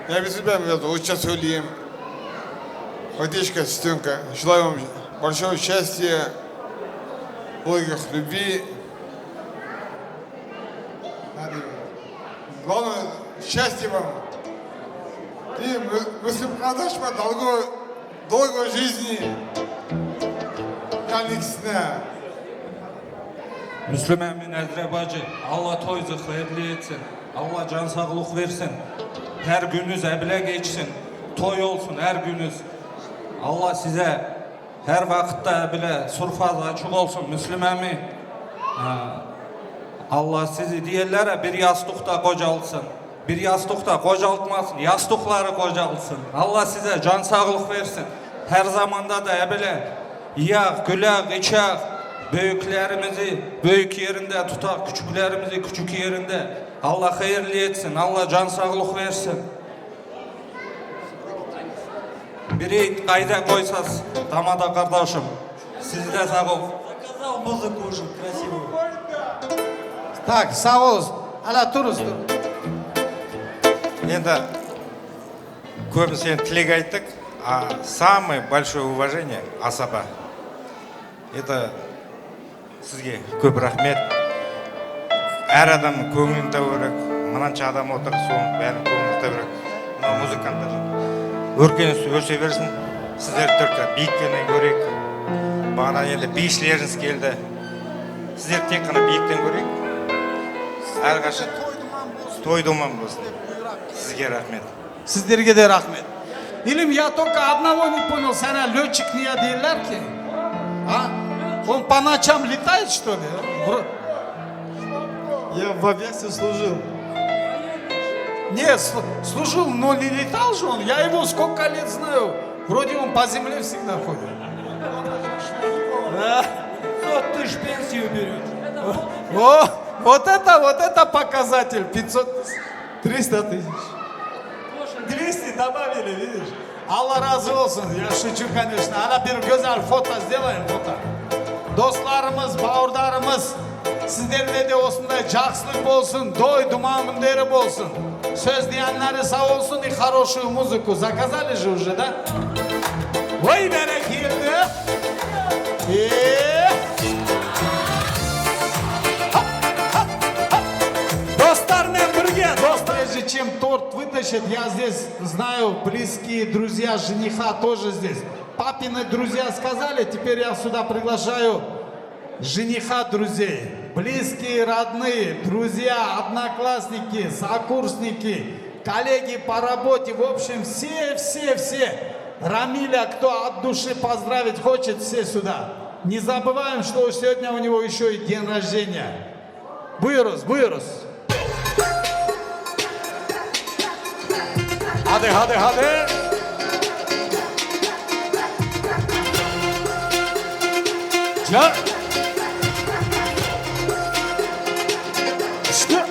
[SPEAKER 19] Ne bizi ben biraz uçça söyleyeyim. Хотишка, сестренка, желаю вам большого счастья, долгих любви. Главное, счастья вам. И Müslüm kardeşime долгой жизни. Kendisine.
[SPEAKER 20] Müslüm Emin Əzrəbacı, Allah toyuzu xeyirli etsin, Allah can sağlıq versin, hər gününüz əbilə geçsin, toy olsun hər gününüz. Allah sizə hər vaxtda əbilə surfaz açıq olsun, Müslüm Əmi. Allah sizi deyirlərə bir yastıqda qocalsın, bir yastıqda qocaltmasın, yastıqları qocalsın. Allah sizə can sağlıq versin, hər zamanda da əbilə yiyək, gülək, içək, büyüklerimizi büyük yerinde tutak, küçüklerimizi küçük yerinde. Allah hayırlı etsin, Allah can sağlık versin. Biri kayda koysaz, damada kardeşim, siz de sağ ol.
[SPEAKER 11] Заказал музыку уже красивую. Так, sağ ol. Hala turuz.
[SPEAKER 18] Енді көбісі тілек айттық, а самое большое уважение асаба. Это сізге көп рахмет. Әр адам көңілін тәуірек, мынанша адам отыр, соның бәрін көңілін тәуірек. Мына музыканттар өркениет өсе берсін, сіздер только биіктен көрейік. Бағана енді бишілеріңіз келді. Сіздер тек қана биіктен көрейік. Әрқашан той думан болсын. Сізге рахмет.
[SPEAKER 11] Sizlerge de rahmet. İlim ya только одного не понял, sana летчик niye değiller ki? А? Он по ночам летает, что ли?
[SPEAKER 19] Я в авиации служил.
[SPEAKER 11] Нет, служил, но не летал же он. Я его сколько лет знаю. Вроде он по земле всегда ходит. Да. Вот ты ж пенсию берешь. Вот это показатель. 500 тысяч. 300 тысяч. 200 добавили, видишь? Allah razı olsun. Я шучу, конечно. Ana bir güzel foto сделаем, foto. Dostlarımız, bağırdarımız, sizlerle de osunda жақсылық болсын, дой думан күндері болсын. Söz diyenleri sağ olsun и хорошую музыку. Заказали же уже, да? Ой, бәрекелді. Достармен бірге. Дост, прежде чем торт вытащит, я здесь знаю, близкие друзья жениха тоже здесь. Папины друзья сказали, теперь я сюда приглашаю жениха друзей. Близкие, родные, друзья, одноклассники, сокурсники, коллеги по работе. В общем, все. Рамиля, кто от души поздравить хочет, все сюда. Не забываем, что сегодня у него еще и день рождения. Buyuruz. Hadi. Ya. İşte.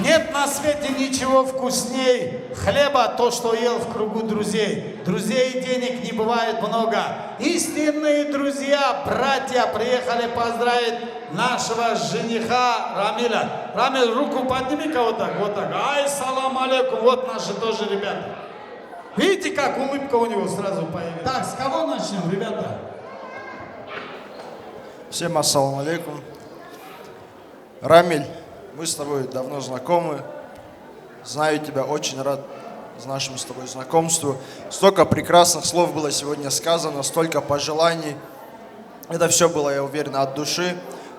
[SPEAKER 11] Нет на свете ничего вкусней хлеба, то, что ел в кругу друзей. Друзей и денег не бывает много. Истинные друзья, братья, приехали поздравить нашего жениха Рамиля. Рамиль, руку подними-ка вот так. Ай, салам алейкум, вот наши тоже ребята. Видите, как улыбка у него сразу появилась? Так, с кого начнем, ребята?
[SPEAKER 21] Всем ассаламу алейкум. Рамиль, мы с тобой давно знакомы. Знаю тебя, очень рад нашему с тобой знакомству. Столько прекрасных слов было сегодня сказано, столько пожеланий. Это все было, я уверен, от души,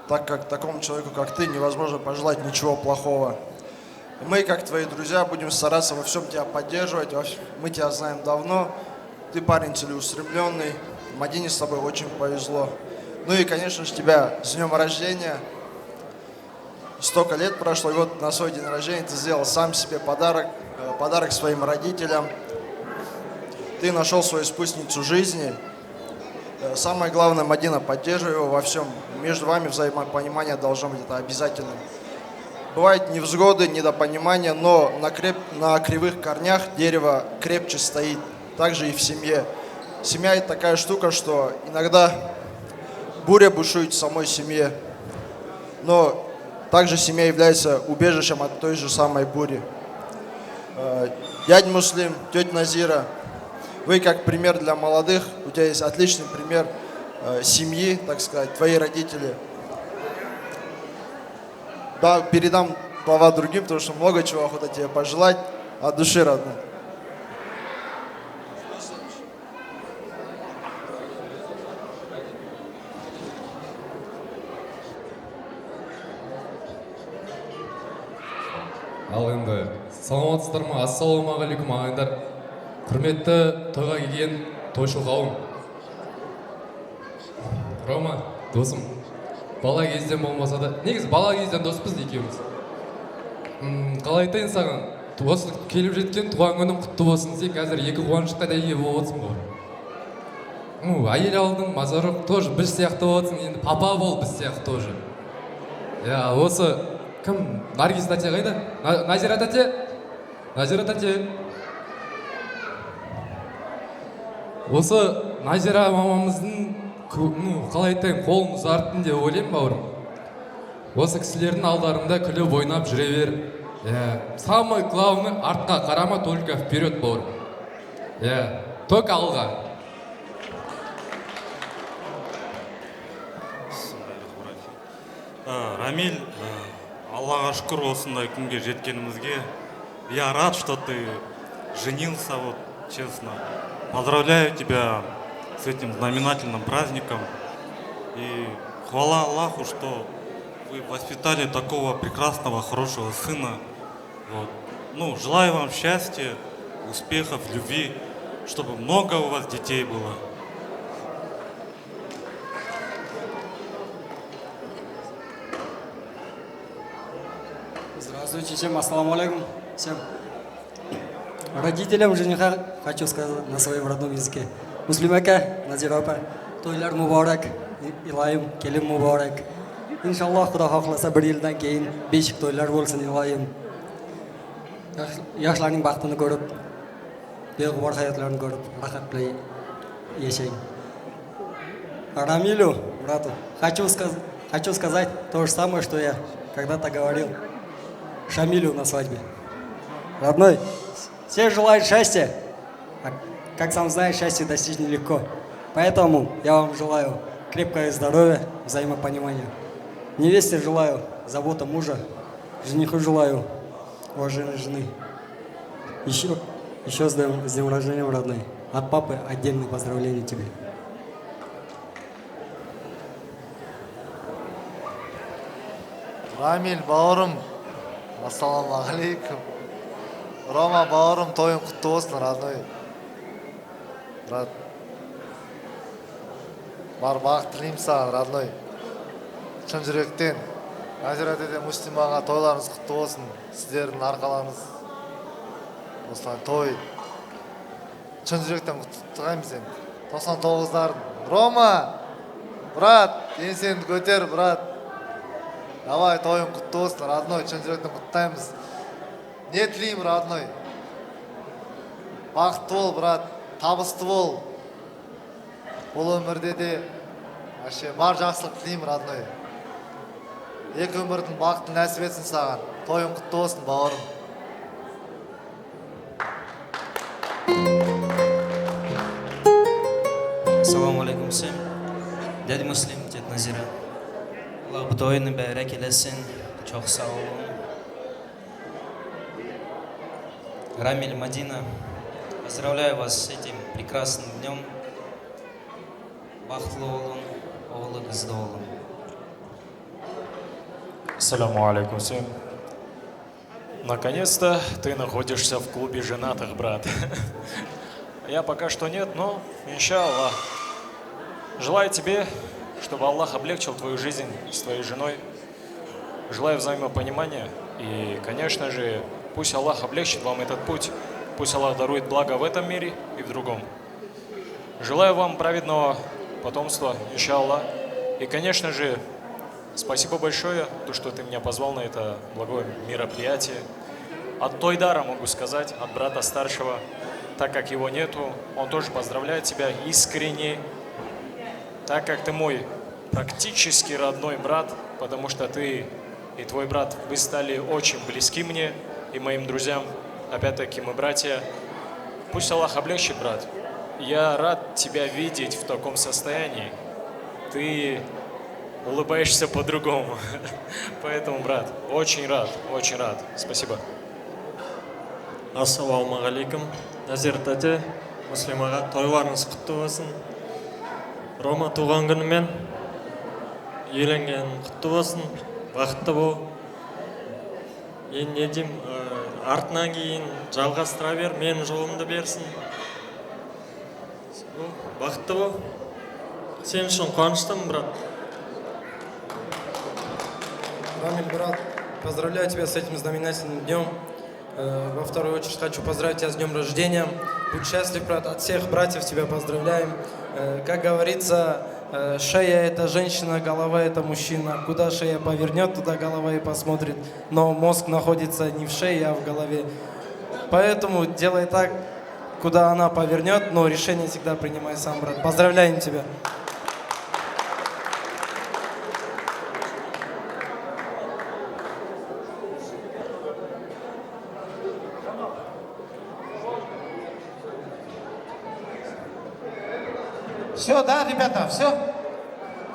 [SPEAKER 21] так как такому человеку, как ты, невозможно пожелать ничего плохого. Мы, как твои друзья, будем стараться во всем тебя поддерживать. Мы тебя знаем давно. Ты парень целеустремленный. Мадине с тобой очень повезло. Ну и, конечно же, тебя с днем рождения. Столько лет прошло, и вот на свой день рождения ты сделал сам себе подарок, подарок своим родителям. Ты нашел свою спутницу жизни. Самое главное, Мадина, поддерживай его во всем. Между вами взаимопонимание должно быть, это обязательно. Бывают невзгоды, недопонимания, но на кривых корнях дерево крепче стоит. Также и в семье. Семья – это такая штука, что иногда буря бушует в самой семье, но также семья является убежищем от той же самой бури. Дядя Муслим, тетя Назира, вы как пример для молодых, у тебя есть отличный пример семьи, так сказать, твои родители. Да, передам слова другим, потому что много чего охота тебе пожелать от души, родной.
[SPEAKER 3] Ал енді саламатсыздар ма? Ассалаумағалейкум ағайындар. Құрметті тойға келген тойшыл қауым. Рома, досым, бала кезден болмаса да, негізі бала кезден доспыз екеуміз. Қалай айтайын саған, осы келіп жеткен туған күнің құтты болсын. Сен қазір екі қуанышқа да ие болып отырсың ғой. Әйел алдың, мазарық тоже біз сияқты боласың, енді папа бол біз сияқты тоже. Я, осы кім? Наргиз тәте қайда? Назира тәте? Назира тәте. Осы Назира мамамыздың, қалай айтайын, қолын ұзарттың деп ойлаймын, бауырым. Осы кісілердің алдарында күліп ойнап жүре бер. Самое главное, артқа қарама, только вперед, бауырым. Только алға.
[SPEAKER 5] Рамиль, Аллаха шүкір осындай күнге жеткенімізге. Я рад, что ты женился, вот, честно. Поздравляю тебя с этим знаменательным праздником. И хвала Аллаху, что вы воспитали такого прекрасного, хорошего сына. Вот. Желаю вам счастья, успехов, любви, чтобы много у вас детей было.
[SPEAKER 22] Здравствуйте всем, ассаламу алейкум всем. Родителям жениха хочу сказать на своем родном языке. Муслим ака, Назира апа, тойлар мубарак, илайым, келим мубарак. Иншаллах, Құда хақласа бір елден кейін бешік тойлар болсын, илайым. Яшылардың бақтыны көріп, беғуар хаятларын көріп, рахатлай ешейін. Рамилю, брату, хочу сказать то же самое, что я когда-то говорил Шамилю на свадьбе. Родной, все желают счастья. Как сам знаешь, счастье достичь нелегко. Поэтому я вам желаю крепкого здоровья, взаимопонимания. Невесте желаю заботы мужа, жениху желаю уважения жены. Еще с днем рождения, родной. От папы отдельное поздравление тебе.
[SPEAKER 21] Рамиль, бауырым, ассалаумағалейкум. Рома, бауырым, тойың құтты болсын, родной. Брат, бар бақыт тілеймін саған, родной. Шын жүректен. Назира тете, Муслим аға, тойларыңыз құтты болсын. Сіздердің арқаларыңыз. Осылай той. Шын жүректен құттықтаймыз енді. 99-дардың. Рома, брат, еңсеңді көтер, брат. Давай, тойың құтты болсын, родной, шын жүректен құттықтаймыз. Не тілеймін, родной? Бақытты бол, брат, табысты бол. Бұл өмірде де бар жақсылық тілеймін, родной. Екі өмірдің бақытын нәсіп етсін саған. Тойың құтты болсын, бауырым.
[SPEAKER 23] Ассаламу алейкум всем. Дядя Муслим, тетя Назира. Allah bu toyunu berek eylesin. Çok sağ olun. Рамиль, Мадина, поздравляю вас с этим прекрасным днем. Бақытлы болun, oğlu kızlı olun.
[SPEAKER 25] Ассаламу алейкум всем. Наконец-то ты находишься в клубе женатых, брат. Я пока что нет, но иншаллах. Желаю тебе
[SPEAKER 13] чтобы Аллах облегчил твою жизнь с твоей женой. Желаю взаимопонимания. И, конечно же, пусть Аллах облегчит вам этот путь. Пусть Аллах дарует благо в этом мире и в другом. Желаю вам праведного потомства, иншаллах. И, конечно же, спасибо большое, то, что ты меня позвал на это благое мероприятие. От Тойдара могу сказать, от брата старшего, так как его нету, он тоже поздравляет тебя искренне, так как ты мой практически родной брат, потому что ты и твой брат, вы стали очень близки мне и моим друзьям, опять-таки мы братья. Пусть Аллах облегчит, брат. Я рад тебя видеть в таком состоянии. Ты улыбаешься по-другому. Поэтому, брат, очень рад, очень рад. Спасибо.
[SPEAKER 1] Ассалаумағалейкум. Назир тәте, Муслим аға, тойларыңыз құтты болсын. Рома туған күнімен үйленген құтты болсын. Бақытты бол. Енді не деймін, артынан кейін жалғастыра бер, менің жолымды берсін. Бақытты бол. Сен үшін қуаныштымын, брат.
[SPEAKER 6] Рамиль, брат, поздравляю тебя с этим знаменательным днем. Во вторую очередь хочу поздравить тебя с днем рождения. Будь счастлив, брат, от всех братьев тебя поздравляем. Как говорится, шея – это женщина, голова – это мужчина. Куда шея повернет, туда голова и посмотрит. Но мозг находится не в шее, а в голове. Поэтому делай так, куда она повернет, но решение всегда принимай сам, брат. Поздравляем тебя.
[SPEAKER 11] Все, да, ребята, все?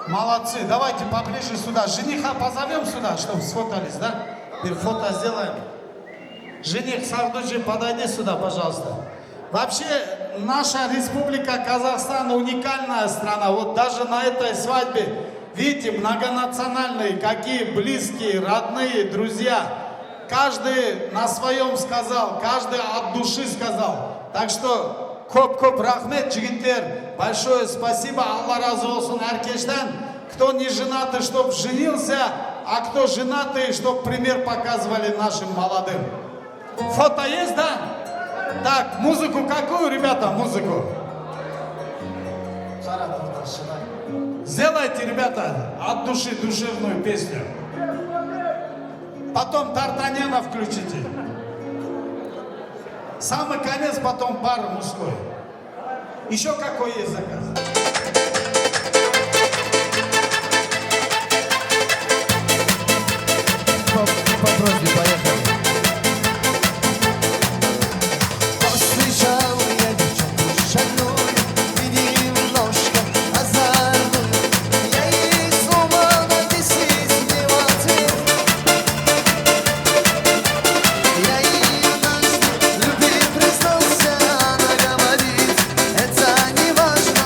[SPEAKER 11] Молодцы, давайте поближе сюда. Жениха позовем сюда, чтобы сфотались, да? Теперь фото сделаем. Жених Сагдуджи, подойди сюда, пожалуйста. Вообще, наша республика Казахстан уникальная страна. Вот даже на этой свадьбе, видите, многонациональные, какие близкие, родные, друзья. Каждый на своем сказал, каждый от души сказал. Так что... Коп-коп рахмет, жигиттер. Большое спасибо. Аллах разы болсын әркештен. Кто не женатый, чтоб женился, а кто женатый, чтоб пример показывали нашим молодым. Фото есть, да? Так, музыку какую, ребята, музыку? Сделайте, ребята, от души душевную песню. Потом Д'Артаньяна включите. Самый конец, потом бар мужской. Еще какой есть заказ?
[SPEAKER 4] По просьбе, поехали. Повстречал я девчонку шальную, и немножко озорную. Я ей снова надесить в ответ. Я ее однажды любви признался, она говорит, это не важно,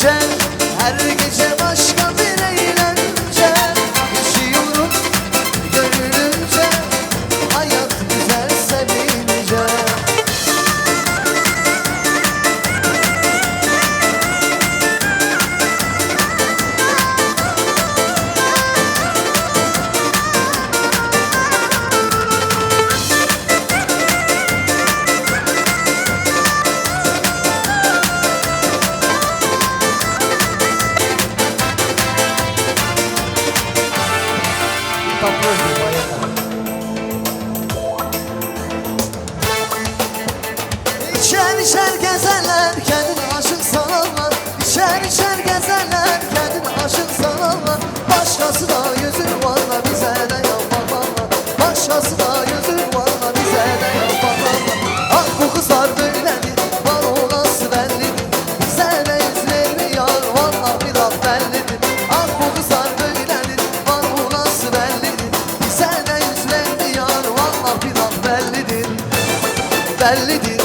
[SPEAKER 4] görünce, her gece başka bir eğlence. Yaşıyorum görününce, hayat güzel sevince. İçer içer gezerler, kendini aşık sanarlar. İçer içer gezerler, kendini aşık sanarlar. Başkası da yüzük varla bize de yaparlar. Başkası da yüzük varla bize de yaparlar. Ah bu kızlar böyledir, var olası bellidir. Bize de yüz vermiyor, valla bir laf bellidir. Ah bu kızlar böyledir, var olası bellidir. Bize de yüz vermiyor, valla bir laf bellidir. Bellidir.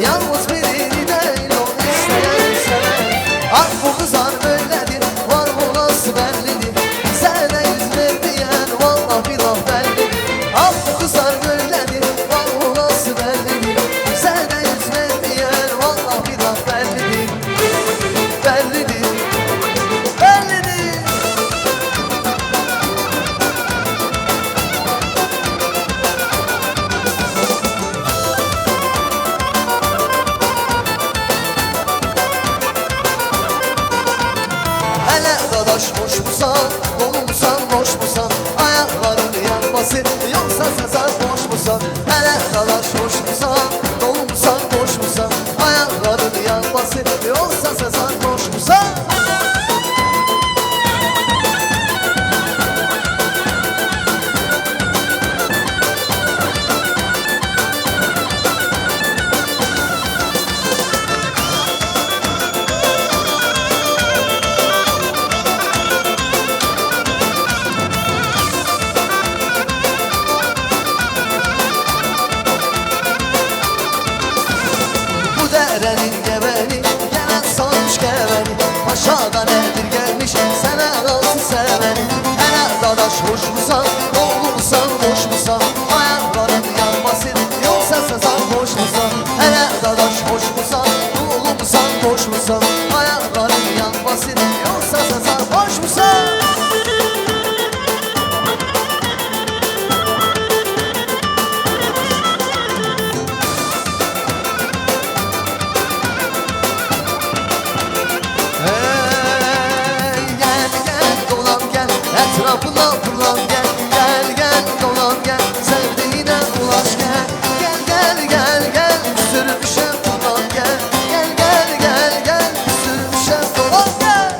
[SPEAKER 4] Yalnız birini değil o isteyen sever. Ah bu kızlar böyledir, var olası bellidir. Bize de yüz vermeyen vallahi bir laf bellidir. Ah bu kızlar böyledir, var olası bellidir. Bize de yüz vermeyen vallahi bir laf bellidir. Bellidir, bellidir. Hele dadaş boş musan, dolu musan, boş musan? Ayakların yanmasın, yoksa sezar boş musan? Hele dadaş boş musan, dolu musan, boş musan? Ayakların yanmasın, yoksa sezar boş musan? Derenin geveni, gelen sarmış geveni. Aşağıdan eldir gelmiş, sana kalsın seveni. Hele dadaş hoş musan, dolu musan, boş musan? Ayakların yanmasın, yoksa sezar boş musan? Hele dadaş hoş musan, dolu musan, boş musan? Ayakların yanmasın, yoksa sezar boş musan? Etrafına fırlan gel, gel gel dolan gel, sevdiğine ulaş gel. Gel gel gel gel, sürmüşe dolan gel. Gel gel gel gel, sürmüşe dolan gel.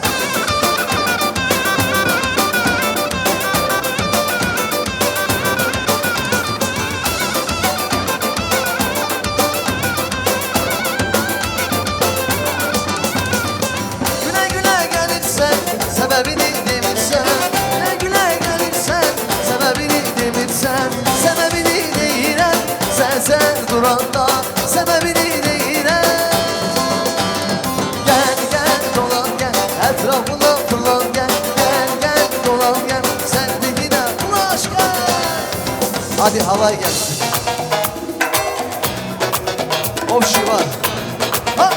[SPEAKER 4] Güle güle gelirsen, sebebini demirsen. Sebebini değilen, sen duranda sebebini değilen. Gel gel dolan gel, etrafına fırlan gel. Gel gel dolan gel, sevdiğine ulaş gel. Hadi havay gelsin. O şey var. Ha!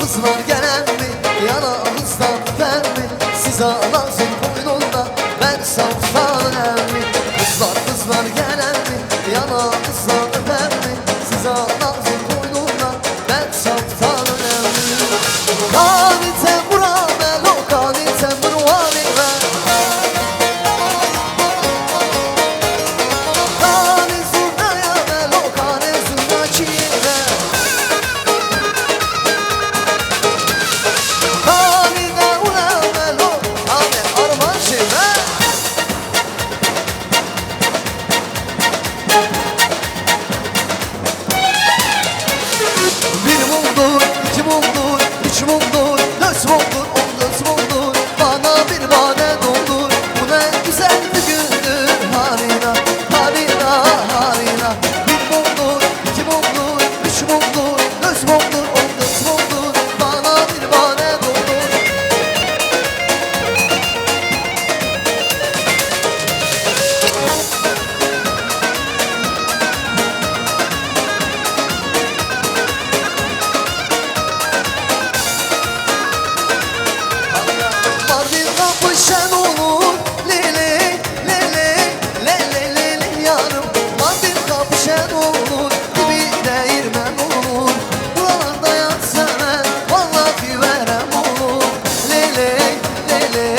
[SPEAKER 4] Kızlar gelen mi, yanağınızdan öper mi? Size lazım boynunda, ben savsan mi? Kızlar gelen mi, yanağınızdan öper mi? Size lazım boynunda, ben savsan mi? Kani tembura me, lo kani tembura me. bahane doldur. Bu ne güzel bir gündür. Harina, harina, harina. Bir mumdur, iki mumdur, üç mumdur, dört mumdur, 14 mumdur. Bana bir bahane doldur. Mardin kapı şen olur. Lele, lele, lele, lele yarım. Mardin kapı şen olur. Dibi değirmen olur. Buralarda yatsana, vallahi verem olur. Lele, lele,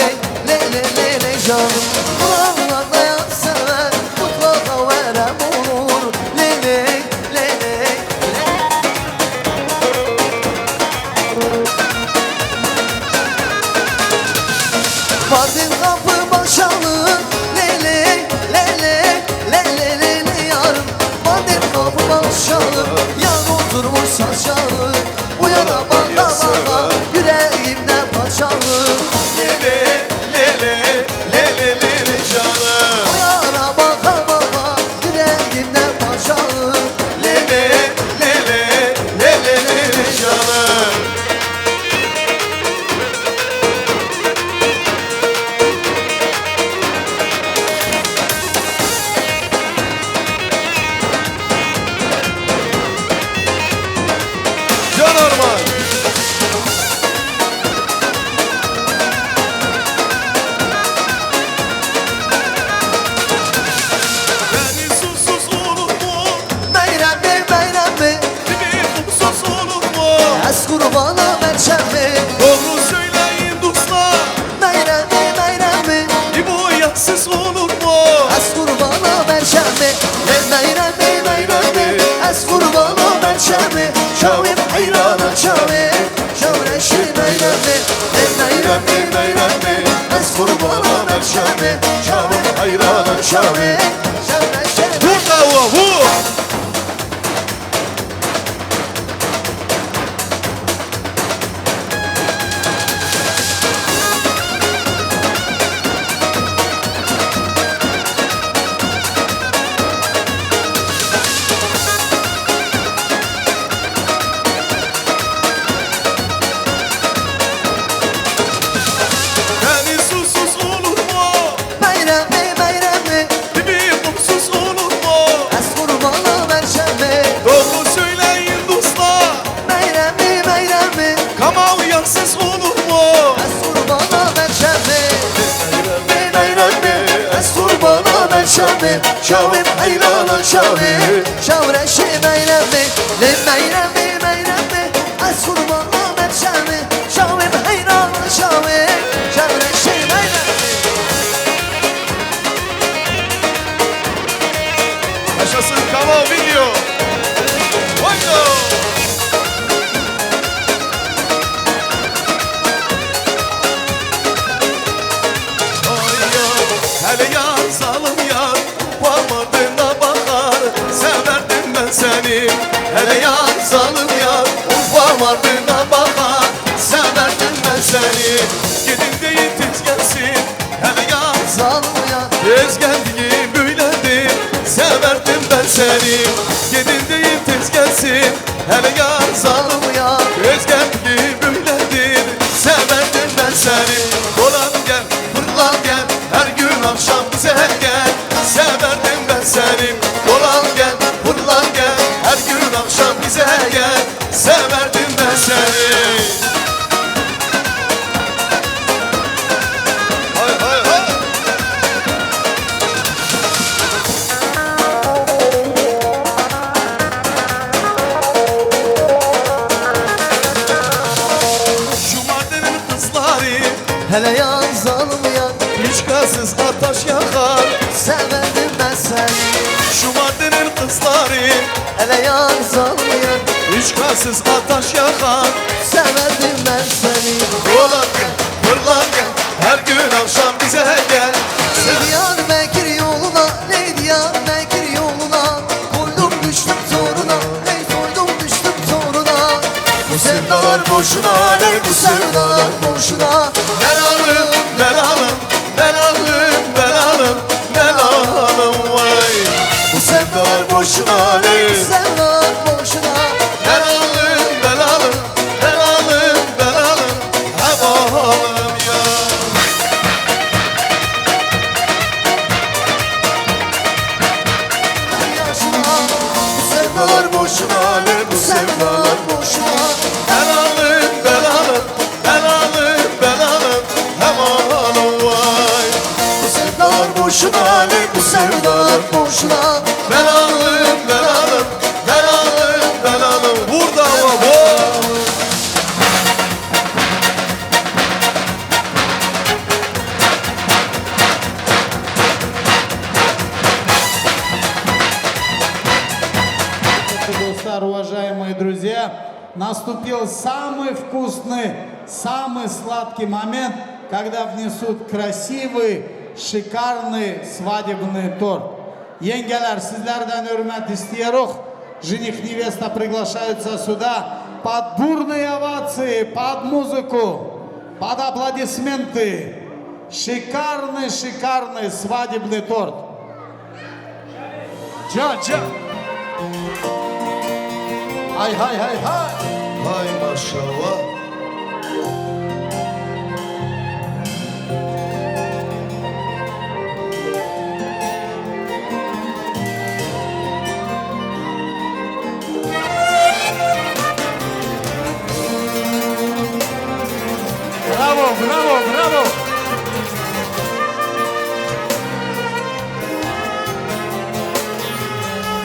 [SPEAKER 4] lele, lele canım. Buralarda yatsana, mutlaka verem olur. Lele, lele, Mardin kapı başalı. Lele, lele, lele, lele yarım. Mardin kapı başalı. Yan oturmuş saçalı. Uyana baka baka yüreğimde paçalı.
[SPEAKER 8] Lele, lele, lele, lele canım.
[SPEAKER 4] Uyana baka baka yüreğimde paçalı.
[SPEAKER 8] Lele, lele, lele, lele canım. Can Arman. Beni susuz olur mu?
[SPEAKER 4] Meyrem mi, meyrem mi?
[SPEAKER 8] Beni kumsuz olur mu?
[SPEAKER 4] Ez kurbana verçem mi?
[SPEAKER 8] Doğru söyleyin dostlar.
[SPEAKER 4] Meyrem mi, meyrem mi?
[SPEAKER 8] Bu yaksız olur mu?
[SPEAKER 4] Ez kurbana verçem mi? Meyrem mi, meyrem mi? Ez kurbana verçem mi? Şavim hayrana şavim. Şavreşi meyrem mi? Meyrem mi, meyrem mi? Ez kurbana verçem mi? Şavim hayrana şavim. Şavreşi
[SPEAKER 8] Vur kavga vur. Beni susuz olur mu?
[SPEAKER 4] Meyrem mi, meyrem mi?
[SPEAKER 8] Bir kumsuz olur mu?
[SPEAKER 4] Ez kurbana verçem mi?
[SPEAKER 8] Doğru söyleyin dostlar.
[SPEAKER 4] Meyrem mi, meyrem mi?
[SPEAKER 8] Kamav yaksız olur mu?
[SPEAKER 4] Ez kurbana verçem mi? Meyrem mi? Ez kurbana verçem mi? Şavim hayrana şavim. Şavreşi meyrem mi? Meyrem mi, meyrem mi? Ez kurbana verçem mi? Şavim hayrana şavim. Şavreşi meyrem mi?
[SPEAKER 8] Yaşasın Kamav video. Haydo. Hele yar zalim yar Varmadığına bakar Severdim ben seni Hele yar zalim yar Varmadığına bakar Severdim ben seni Gidin değil tez gelsin Hele yar
[SPEAKER 4] zalim yar
[SPEAKER 8] Tez geldiği böyledir Severdim ben seni Gidin değil tez gelsin Hele yar zalim yar Tez geldiği böyledir Severdim ben seni Dolan gel fırlan gel her gün akşam bize gel Severdim ben seni Dolan gel fırlan gel her gün akşam bize gel Severdim ben seni Hay hay hay Şu mahallenin kızları
[SPEAKER 4] Hele yar zalim yar
[SPEAKER 8] Hiç gazsız ateş yakar
[SPEAKER 4] Severdim ben seni
[SPEAKER 8] Şu maddenin kızları
[SPEAKER 4] Hele yar zalim yar
[SPEAKER 8] Hiç gazsız ateş yakar
[SPEAKER 4] Severdim ben seni
[SPEAKER 8] Dolan gel, fırlan gel Her gün akşam bize gel
[SPEAKER 4] Diyar Bekir yoluna Ne diyar Bekir yoluna Koydum düştüm zoruna Hey koydum düştüm zoruna Bu sevdalar bu boşuna ey bu sevdalar boşuna.
[SPEAKER 8] Belalım, belalım, belalım, belalım, belalım vay.
[SPEAKER 4] Bu sevdalar boşuna ey bu sevdalar boşuna.
[SPEAKER 8] Belalım, belalım, belalım, belalım, hevalım ya.
[SPEAKER 4] Bu sevdalar boşuna ey bu sevdalar boşuna.
[SPEAKER 8] Belalım, belalım, belalım, belalım, hevalım vay.
[SPEAKER 4] Bu sevdalar boşuna ey bu sevdalar boşuna.
[SPEAKER 8] Belalım, belalım, belalım, belalım, burada ama bu.
[SPEAKER 11] Достар, уважаемые друзья, наступил самый вкусный, самый сладкий момент, когда внесут красивый, шикарный свадебный торт. Yengələr, sizlərdən hörmət istəyərik. Жених, невеста приглашаются сюда под бурные овации, под музыку, под аплодисменты. Шикарный, шикарный свадебный торт. Джа. Hay hay hay hay.
[SPEAKER 8] Hay maşallah.
[SPEAKER 11] Bravo, bravo, bravo.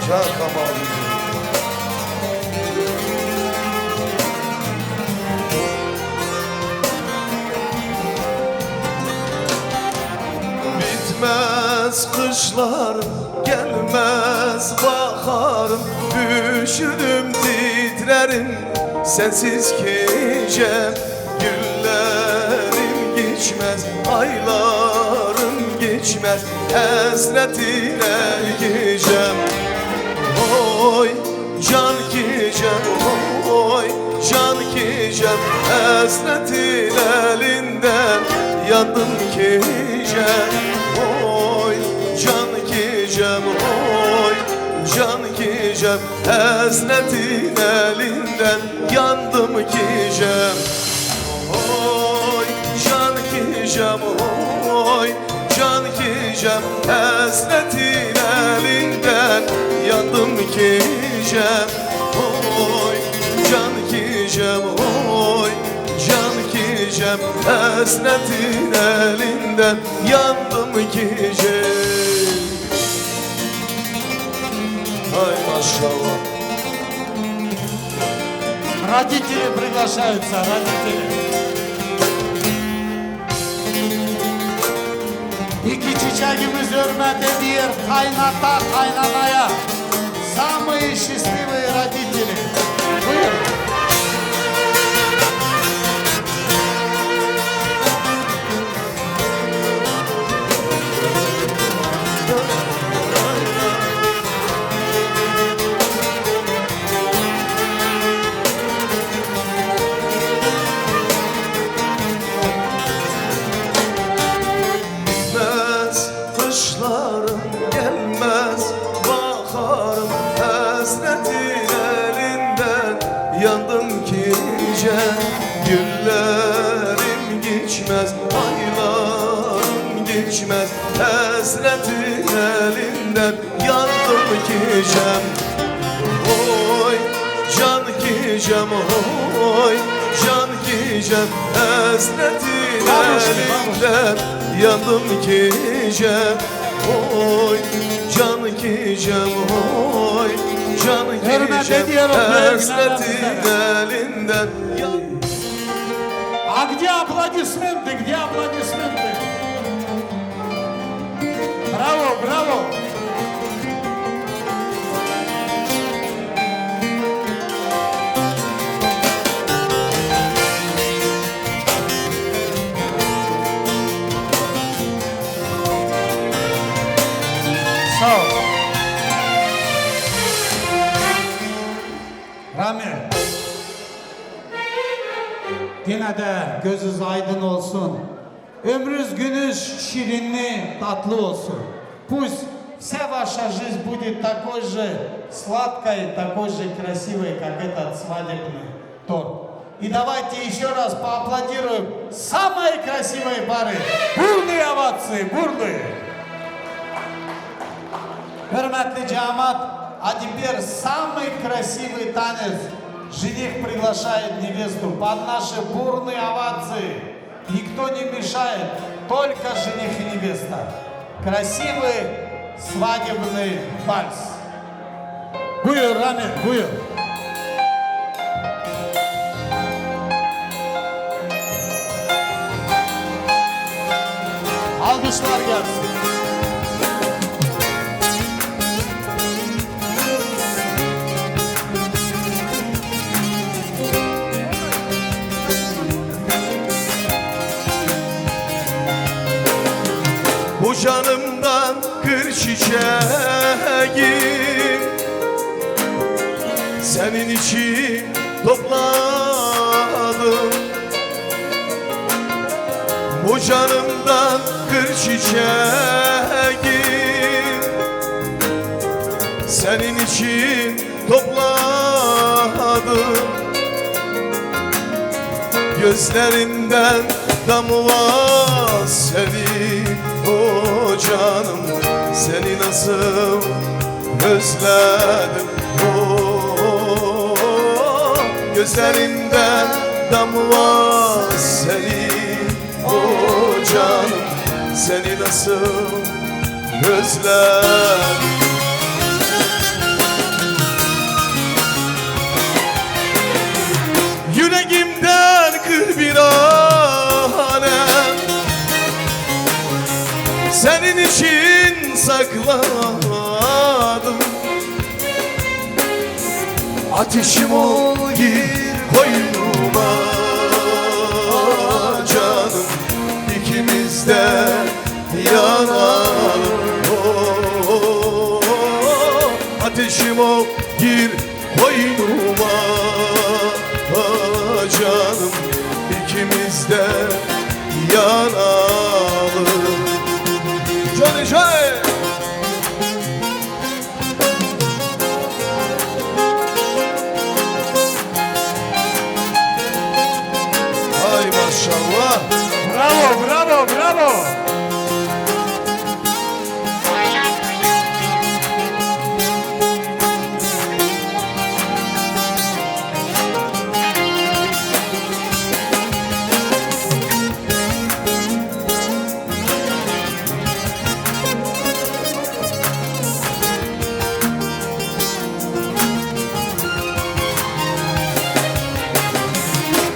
[SPEAKER 8] Can kabağı. Bitmez kışlarım, gelmez baharım. Üşüdüm titrerim, sensiz gecem. Günlerim geçmez, aylarım geçmez. Hasretine gecem. Oy can gecem, oy can gecem. Hasretin elinden yandım gecem. Oy can gecem, oy can gecem. Hasretin elinden yandım gecem. Oy can gecem, oy can gecem. Hasretin elinden yandım gecem. Oy can gecem, oy can gecem. Hasretin elinden yandım gecem. Ay maşallah.
[SPEAKER 11] Родители приглашаются, родители. İki çiçeğimiz hürmet ediyor kaynata kaynanaya. Самые счастливые родители. Buyurun.
[SPEAKER 8] Bitmez kışlarım, gelmez baharım. Hasretin elinden yandım gece. Günlerim geçmez, aylarım geçmez. Hasretin elinden yandım gecem. Oy can gecem, oy can gecem. Hasretin elinden yandım gecem. Oy can gecem, oy can
[SPEAKER 11] Hürmet
[SPEAKER 8] gecem.
[SPEAKER 11] ediyorum büyük
[SPEAKER 8] Hasretin
[SPEAKER 11] günahlarımızdan.
[SPEAKER 8] elinden
[SPEAKER 11] А где аплодисменты? Где аплодисменты? Браво, браво! Sağ ol. Rami. Gene de gözünüz aydın olsun. Ömrünüz gününüz şirinli, tatlı olsun. Пусть вся ваша жизнь будет такой же сладкой, такой же красивой, как этот свадебный торт. И давайте еще раз поаплодируем самой красивой пары. Бурные овации, бурные. Hürmetli cemaat, а теперь самый красивый танец. Жених приглашает невесту под наши бурные овации. Никто не мешает, только жених и невеста. Красивый свадебный вальс. Buyur Ramil, buyur. Alkışlar gelsin.
[SPEAKER 8] Bu canımdan kır çiçeği senin için topladım. Bu canımdan kır çiçeği senin için topladım. Gözlerinden damla senin o canım, seni nasıl özledim. Oh, gözlerinden damla senin o canım, seni nasıl özledim. Yüreğimden kır bir alem, senin için sakladım. Ateşim ol gir koynuma canım, ikimiz de yanalım. Oh, ateşim ol gir koynuma canım, ikimiz de yanalım. Johnny Johnny. Ay maşallah.
[SPEAKER 11] Bravo, bravo, bravo.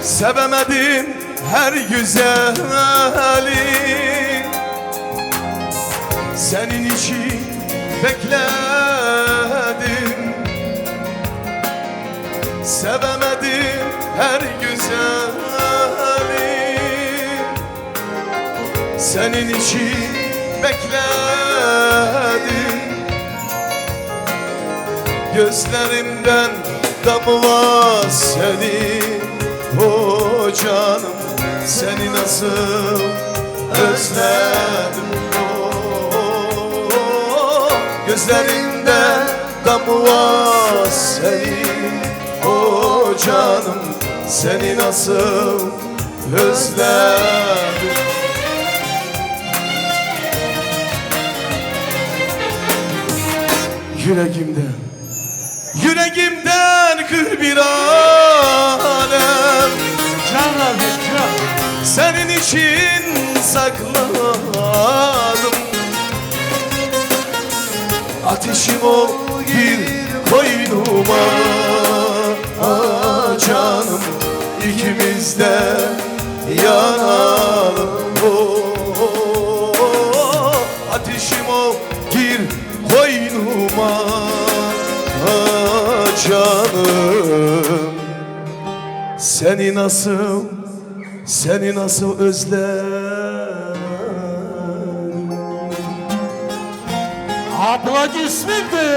[SPEAKER 8] Sevemedim her güzeli, senin için bekledim. Sevemedim her güzeli, senin için bekledim. Gözlerimden damla senin o canım, seni nasıl özledim. Oh, gözlerinden damla senin o canım, seni nasıl özledim. Yüreğimden kır bir alem, senin için sakladım. Ateşim ol gir koynuma canım, ikimiz de yanalım. Oh, ateşim ol gir koynuma canım, seni nasıl özledim.
[SPEAKER 11] Aplodismenti.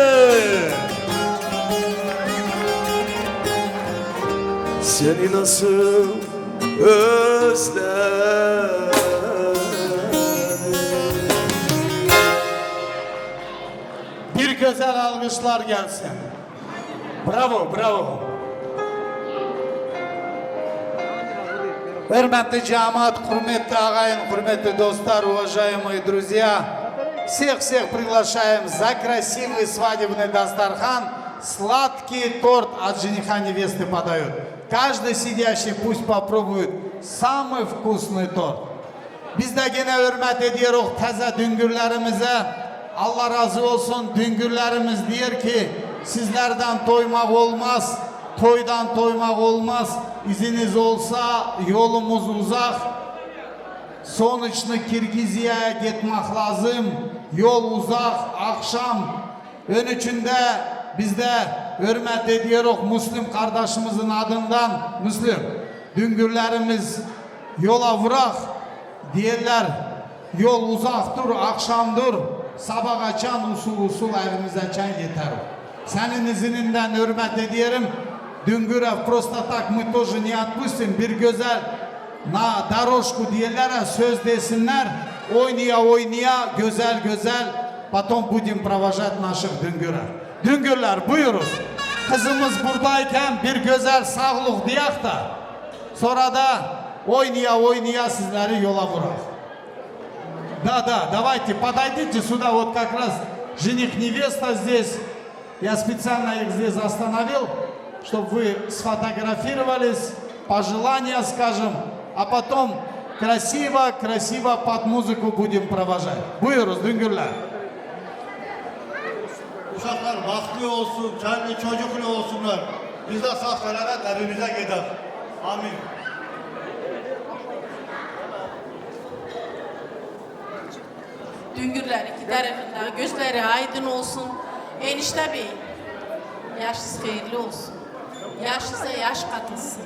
[SPEAKER 8] Seni nasıl özler.
[SPEAKER 11] Bir güzel alkışlar gelsin. Bravo, bravo. Hürmetli cemaat, hürmetli ağayın, hürmetli достар, уважаемые друзья, всех приглашаем за красивый свадебный дастархан. Сладкий торт от жениха невесты подают. Каждый сидящий пусть попробует самый вкусный торт. Biz de gene hürmet ediyoruz taze düngürlerimize. Allah razı olsun, düngürlerimiz diyor ki sizlerden toymak olmaz, toydan toymak olmaz. İziniz olsa yolumuz uzak. Sonuçta Kirgiziye'ye gitmek lazım. Yol uzak, akşam. Ön içinde biz de hürmet ediyoruz Müslüm kardeşimizin adından. Müslüm, düngürlerimiz yola vurak. Diyorlar yol uzaktır, akşamdır. Sabah açan usul usul evimize çay yeter. Senin izninden hürmet ediyorum. Düngürev просто так мы тоже не отпустим. Bir güzel na дорожку diyorlar, söz desinler. Oynaya oynaya, güzel güzel. Потом будем провожать наших düngürer. Düngürler buyuruz. Kızımız buradayken bir güzel sağlık diyak da. Sonra da oynaya oynaya sizleri yola vurar. Да, давайте, подойдите сюда, вот как раз жених невеста здесь. Я специально их здесь остановил, чтобы вы сфотографировались, пожелания скажем, а потом красиво под музыку будем провожать. Buyuruz düngürler.
[SPEAKER 9] Uşaklar bahtlı olsun, kendi çocuklu olsunlar. Biz de sağ selamet evimize gidelim. Amin.
[SPEAKER 12] Düngürler iki tarafında gözleri aydın olsun. Enişte bey, yaşınız hayırlı olsun. Yaşınıza yaş katılsın.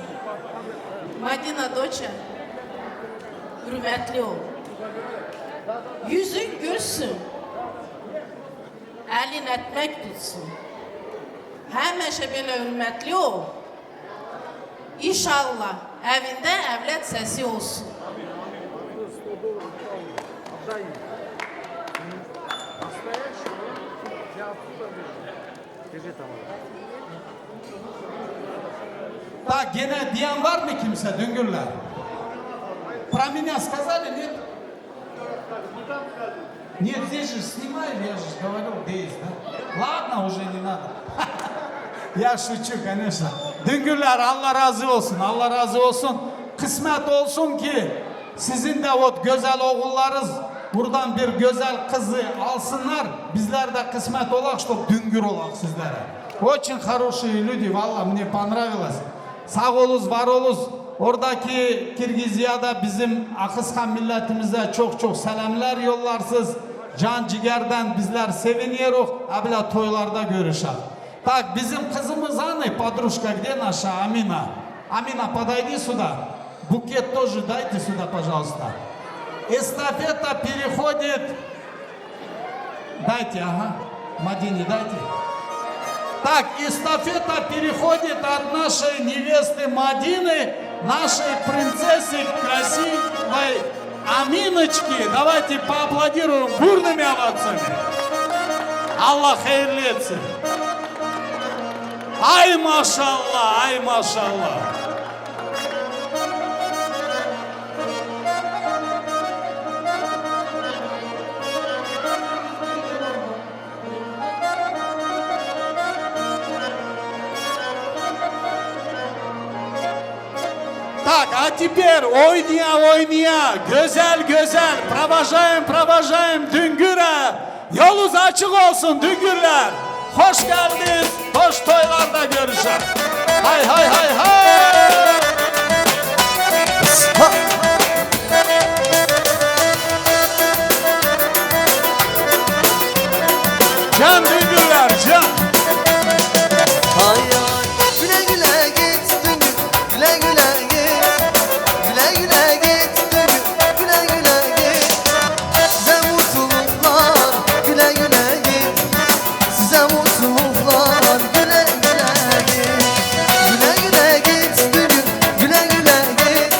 [SPEAKER 12] Madina Doça, hürmetli ol. Yüzün gülsün. Elin etmek tutsun. Hemeşe böyle hürmetli ol. İnşallah evinde evlat sesi olsun.
[SPEAKER 11] Так, gene diyen var mı kimse düngürler? Про меня сказали, нет? Нет, здесь же снимали, я же говорил, здесь, да? Ладно, уже не надо. Ya şuçu, конечно. Düngürler Allah razı olsun, Allah razı olsun. Kısmet olsun ki sizin de o güzel oğullarınız buradan bir güzel kızı alsınlar. Bizler de kısmet olak, чтобы düngür olak sizlere. Очень хорошие люди, valla мне понравилось. Sağ olunuz, var olunuz. Oradaki Kirgiziyada bizim Akıskan milletimize çok selamlar yollarsınız. Can ciğerden bizler seviniyoruz. Abla toylarda görüşelim. Так, bizim kızımız hani, подружка, где наша Амина? Амина, подойди сюда. Букет тоже дайте сюда, пожалуйста. Эстафета переходит. Дайте, ага. Мадине дайте. Так, эстафета переходит от нашей невесты Мадины, нашей принцессе красивой Аминочки. Давайте поаплодируем бурными овациями. Allah hayırlı etsin. Ay maşallah, ay maşallah. Так, а теперь oynuya, güzel, провожаем düngüre. Yolunuz açık olsun düngürler. Hoş geldiniz, hoş toylarda görüşelim. Hay. Can düngürler, can.
[SPEAKER 4] Ay güle güle git düngür, güle güle git. Güle güle git düngür, güle güle git. Size mutluluklar, güle güle git. Size mutluluklar, güle güle git. Güle güle git düngür, güle güle git.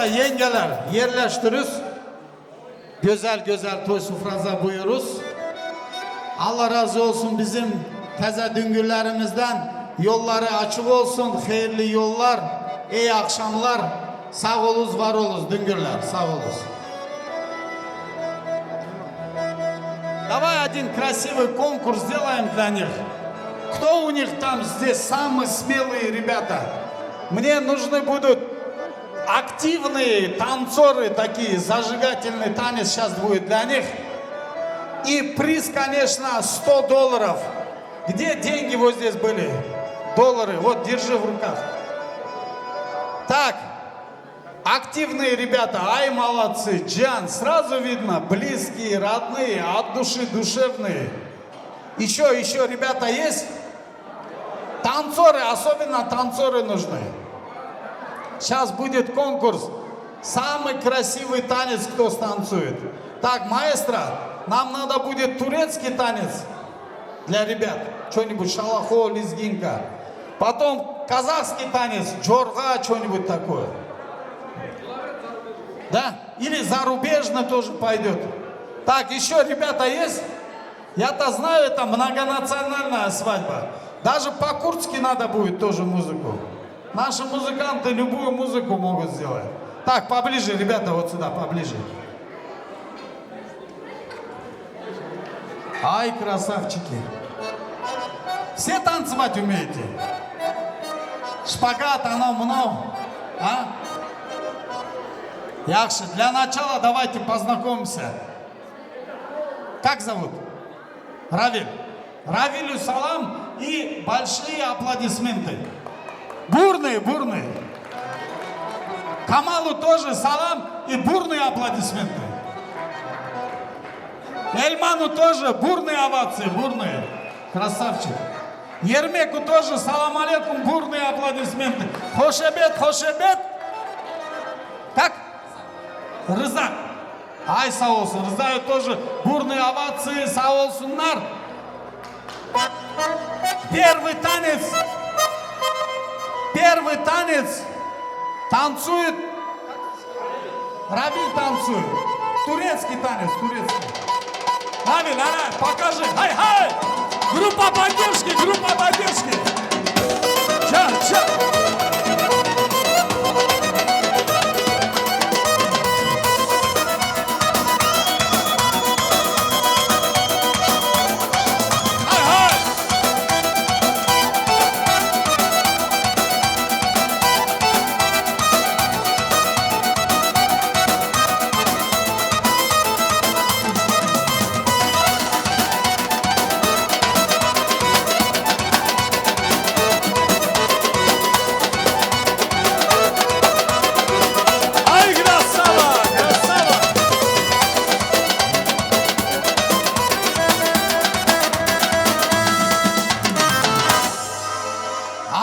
[SPEAKER 11] Ata yengeler yerleştiriz. Güzel güzel toy sofrası buyuruz. Allah razı olsun bizim teze düngürlerimizden. Yolları açık olsun, hayırlı yollar, iyi akşamlar. Sağ olunuz, var olunuz düngürler, sağ olunuz. Давай один красивый конкурс сделаем для них. Кто у них там здесь самые смелые ребята? Мне нужны будут активные танцоры такие, зажигательный танец сейчас будет для них. И приз, конечно, $100. Где деньги вот здесь были? Доллары, вот, держи в руках. Так, активные ребята, ай, молодцы. Джан, сразу видно, близкие, родные, от души, душевные. Еще ребята есть? Танцоры, особенно танцоры нужны. Сейчас будет конкурс. Самый красивый танец, кто станцует. Так, маэстро, нам надо будет турецкий танец для ребят. Что-нибудь шалахо, лезгинка. Потом казахский танец, джорга, что-нибудь такое. Да? Или зарубежно тоже пойдет. Так, еще ребята есть? Я-то знаю, это многонациональная свадьба. Даже по-курдски надо будет тоже музыку. Наши музыканты любую музыку могут сделать. Так, поближе, ребята, вот сюда, поближе. Ай, красавчики. Все танцевать умеете? Шпагат, оно, а? Яхши, для начала давайте познакомимся. Как зовут? Равиль. Равилю салам и большие аплодисменты. Бурные. Камалу тоже салам и бурные аплодисменты. Эльману тоже бурные овации, бурные. Красавчик. Ермеку тоже салам алейкум, бурные аплодисменты. Хошебет. Как? Рызак. Ай, сау olsun. Рызаю тоже бурные овации, сау olsunlar. Первый танец танцует. Равиль танцует. Турецкий танец, турецкий. Равиль, покажи. Хай! Группа поддержки. Ча.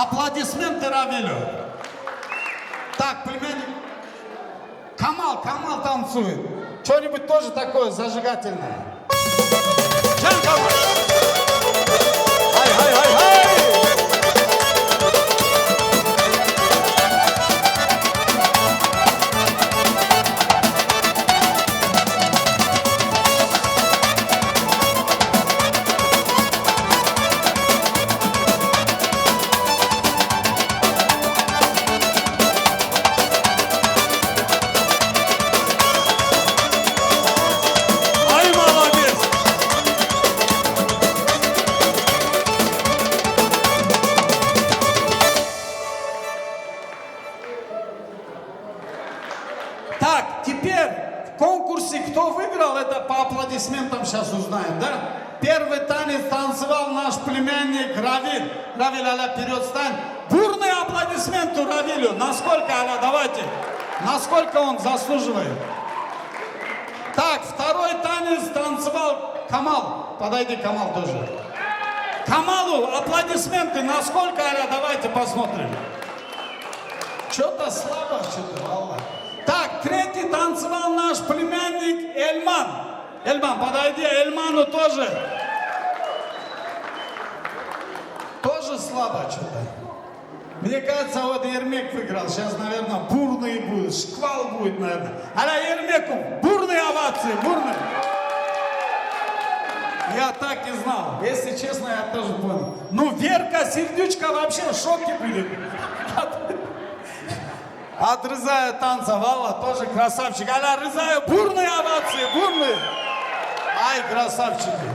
[SPEAKER 11] Аплодисменты Равилю. Так, племянник. Камал танцует. Что-нибудь тоже такое зажигательное. Ай. Так, теперь в конкурсе кто выиграл, это по аплодисментам сейчас узнаем, да? Первый танец танцевал наш племянник Равиль. Равиль, аля, вперед стань. Бурные аплодисменты Равилю. Насколько, аля, давайте. Насколько он заслуживает. Так, второй танец танцевал Камал. Подойди, Камал тоже. Камалу аплодисменты. Насколько, аля, давайте посмотрим. Что-то слабо, что-то, Аллах. Так, третий танцевал наш племянник Эльман. Эльман, подойди, Эльману тоже. Тоже слабо что-то. Мне кажется, вот Ермек выиграл. Сейчас, наверное, бурный будет, шквал будет, наверное. Аля, Ермеку, бурные овации, бурные. Я так и знал. Если честно, я тоже понял. Ну, Верка Сердючка вообще в шоке будет. От Рызая танцевала, тоже красавчик. Аля, Рызаю, бурные овации, бурные. Ай, красавчики.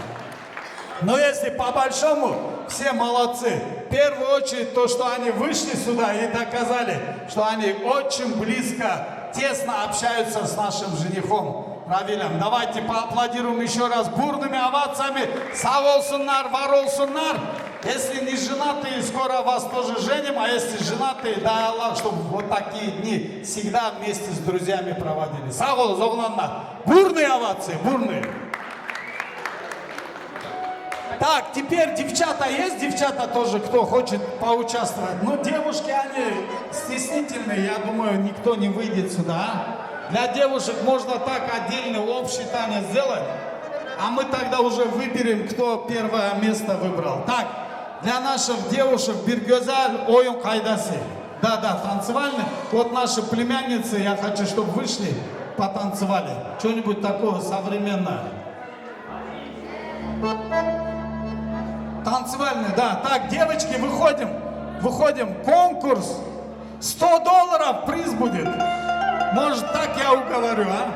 [SPEAKER 11] Но если по-большому, все молодцы. В первую очередь то, что они вышли сюда и доказали, что они очень близко, тесно общаются с нашим женихом Равилем. Давайте поаплодируем еще раз бурными овациями. Сау olsunlar, var olsunlar. Если не женатые, скоро вас тоже женим, а если женатые, дай Аллах, чтобы вот такие дни всегда вместе с друзьями проводили. Сау ol, zoğlanlar. Бурные овации, бурные. Так, теперь девчата есть, девчата тоже, кто хочет поучаствовать. Ну, девушки, они стеснительные, я думаю, никто не выйдет сюда. Для девушек можно так отдельный общий танец сделать, а мы тогда уже выберем, кто первое место выбрал. Так, для наших девушек Биргözal oyun кайдасы. Да, танцевальный. Вот наши племянницы, я хочу, чтобы вышли, потанцевали. Что-нибудь такое современное. Танцевальный, да. Так, девочки, выходим. Конкурс. $100 приз будет. Может, так я уговорю, а?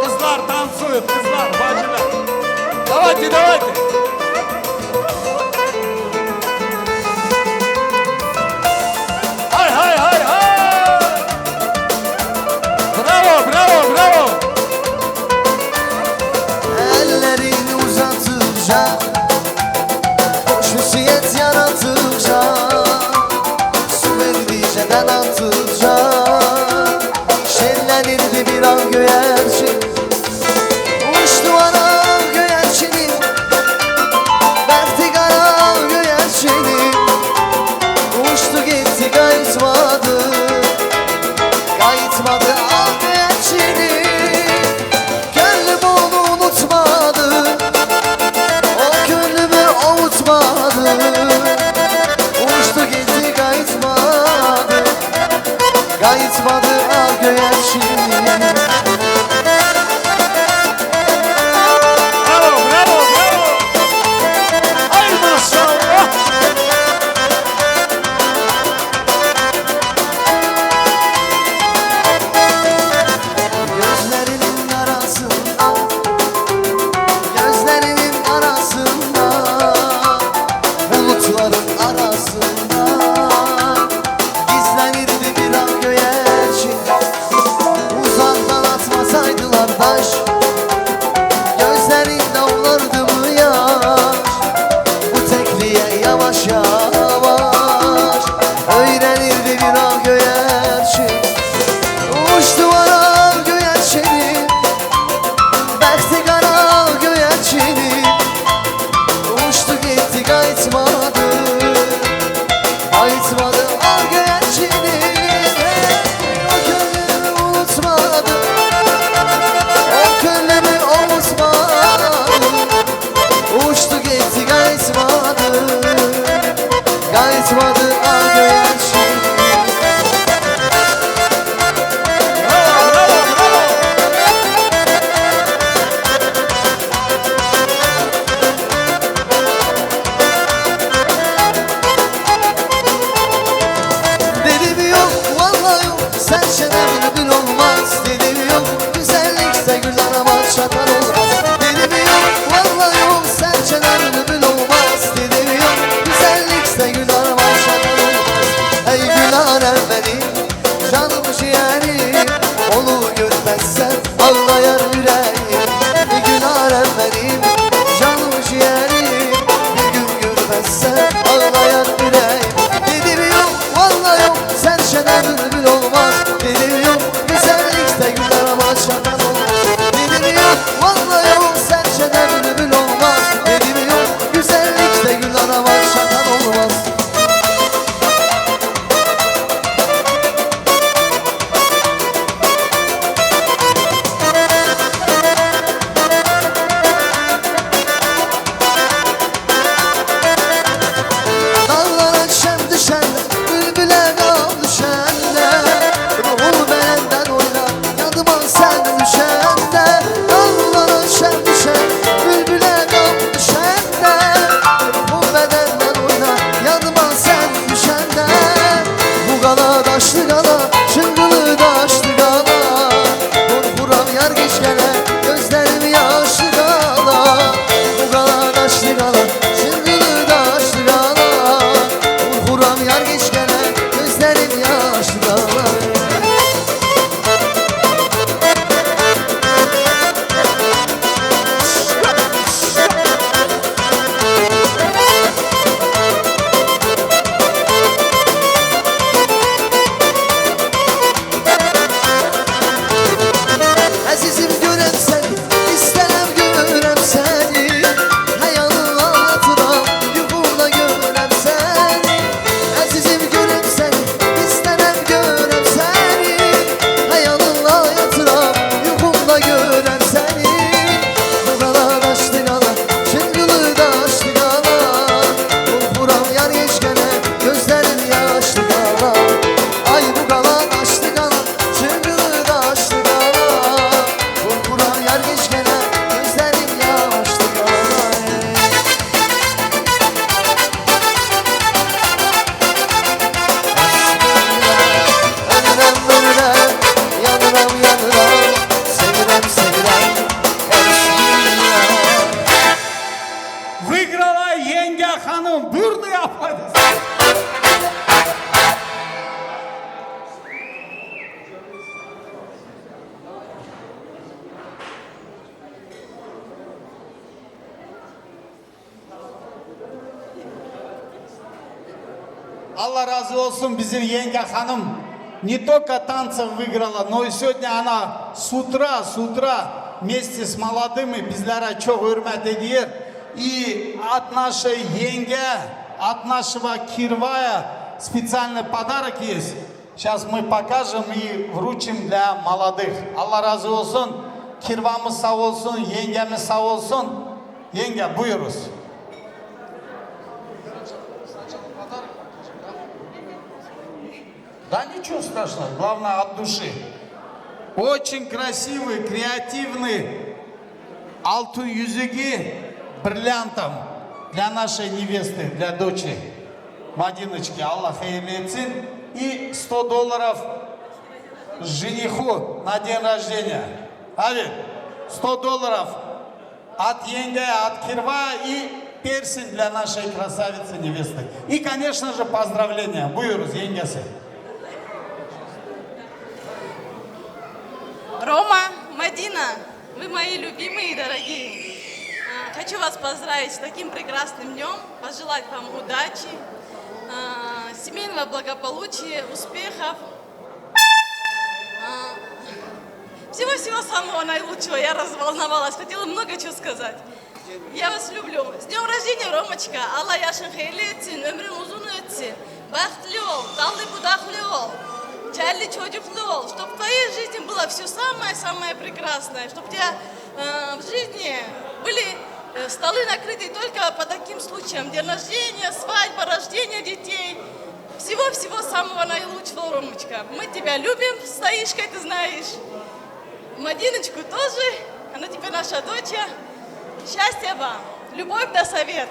[SPEAKER 11] Кызлар танцуют, кызлар, бажылар. Давайте. Ай. Bravo.
[SPEAKER 4] Ellerini uzatınca, hoşnut yaratınca, su verdikçe ben atınca, şenlenirdi bir an göğerçin. Uçtu ana göğerçinin, verdi kara göğerçinin. Uçtu gitti kayıtmadı ah göğerçinin. Gönlüm onu unutmadı, o gönlümü avutmadı. Uçtu gitti kayıtmadı ah göğerçinin.
[SPEAKER 11] Bravo. Ay maşallah.
[SPEAKER 4] Gözlerinin arasında, bulutların arasında gizlenirdi bir an göğerçin. Uzaktan atmasaydılar taş, gözlerinde olurdu mu yaş? Bu tekliğe yavaş öğrenirdi bir an göğerçin. Uçtu ara göğerçinin, bekti kara göğerçinin. Uçtu gitti kayıtmadı ah göğerçinin. O gönlümü unutmadı, o gönlümü avutmadı. Uçtu gitti kayıtmadı ah göğerçinin. Dedim yok, vallahi yok, sen şener olmaz. Dedim yok, güzellikse gül aramaz, çatal olmaz. Dedim yok, vallahi yok, sen şener olmaz. Dedim yok, güzellikse gül aramaz, çatal olmaz.
[SPEAKER 11] Николай Енге ханым, бурные аплодисменты. Алла разы olsun bizim Енге ханым не только танцев выиграла, но и сегодня она с утра вместе с молодыми bizlere çok hürmet ediyor. И от нашей Енге, от нашего Кирвая специальный подарок есть. Сейчас мы покажем и вручим для молодых. Алла разы olsun. Kirvamız sağ olsun, yengemiz sağ olsun. Yenge buyuruz. Да ничего страшного, главное от души. Очень красивый, креативный алтын yüzüğü бриллиантом для нашей невесты, для дочери Мадиночки. Аллах хайырлы етсин. И $100 жениху на день рождения. Ави, $100 от Енге, от Кирва и персень для нашей красавицы невесты. И, конечно же, поздравления. Buyuruz yengesi.
[SPEAKER 12] Рома, Мадина, вы мои любимые и дорогие. Хочу вас поздравить с таким прекрасным днем, пожелать вам удачи, семейного благополучия, успехов. Всего-всего самого наилучшего. Я разволновалась, хотела много чего сказать. Я вас люблю. С днем рождения, Ромочка. Алла yaşın hayırlı etsin, ömrün uzun etsin. Бақытлы ol, талды будақлы ol. Чайли чожуклы ol. Чтобы в твоей жизни было все самое-самое прекрасное. Чтобы у тебя в жизни были столы накрыты только по таким случаям. День рождения, свадьба, рождение детей. Всего-всего самого наилучшего, Ромочка. Мы тебя любим с Таишкой, ты знаешь. Мадиночку тоже, она теперь наша дочь. Счастья вам, любовь да совет.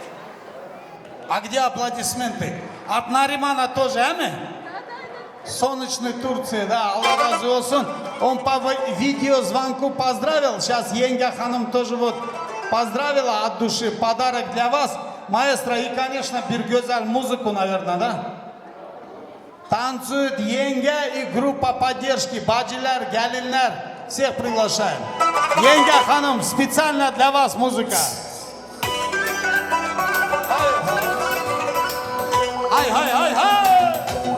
[SPEAKER 11] А где аплодисменты? От Наримана тоже, Солнечной Турции, да, Алла разы olsun. Он по видеозвонку поздравил. Сейчас Енге ханым тоже вот поздравила от души. Подарок для вас, маэстро. И, конечно, bir güzel музыку, наверное, да? Танцует Енге и группа поддержки. Баджилер, гелинлер. Всех приглашаем. Енге ханым, специально для вас музыка.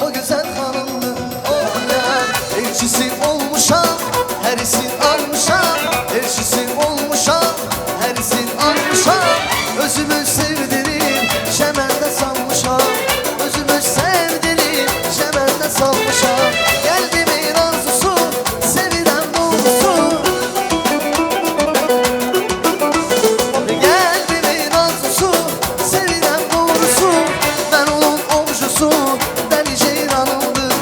[SPEAKER 4] O güzel hanımdı, o ya. Elçisi olmuşam, her isim almışam. Elçisi olmuşam, her isim almışam. Özümü sevdirim, şemende salmışam. Özümü sevdirim, şemende salmışam. Geldimin arzusu, sevilen bulgusu. Geldimin arzusu, sevilen bulgusu. Ben onun omzusu, deli ceyranımdır.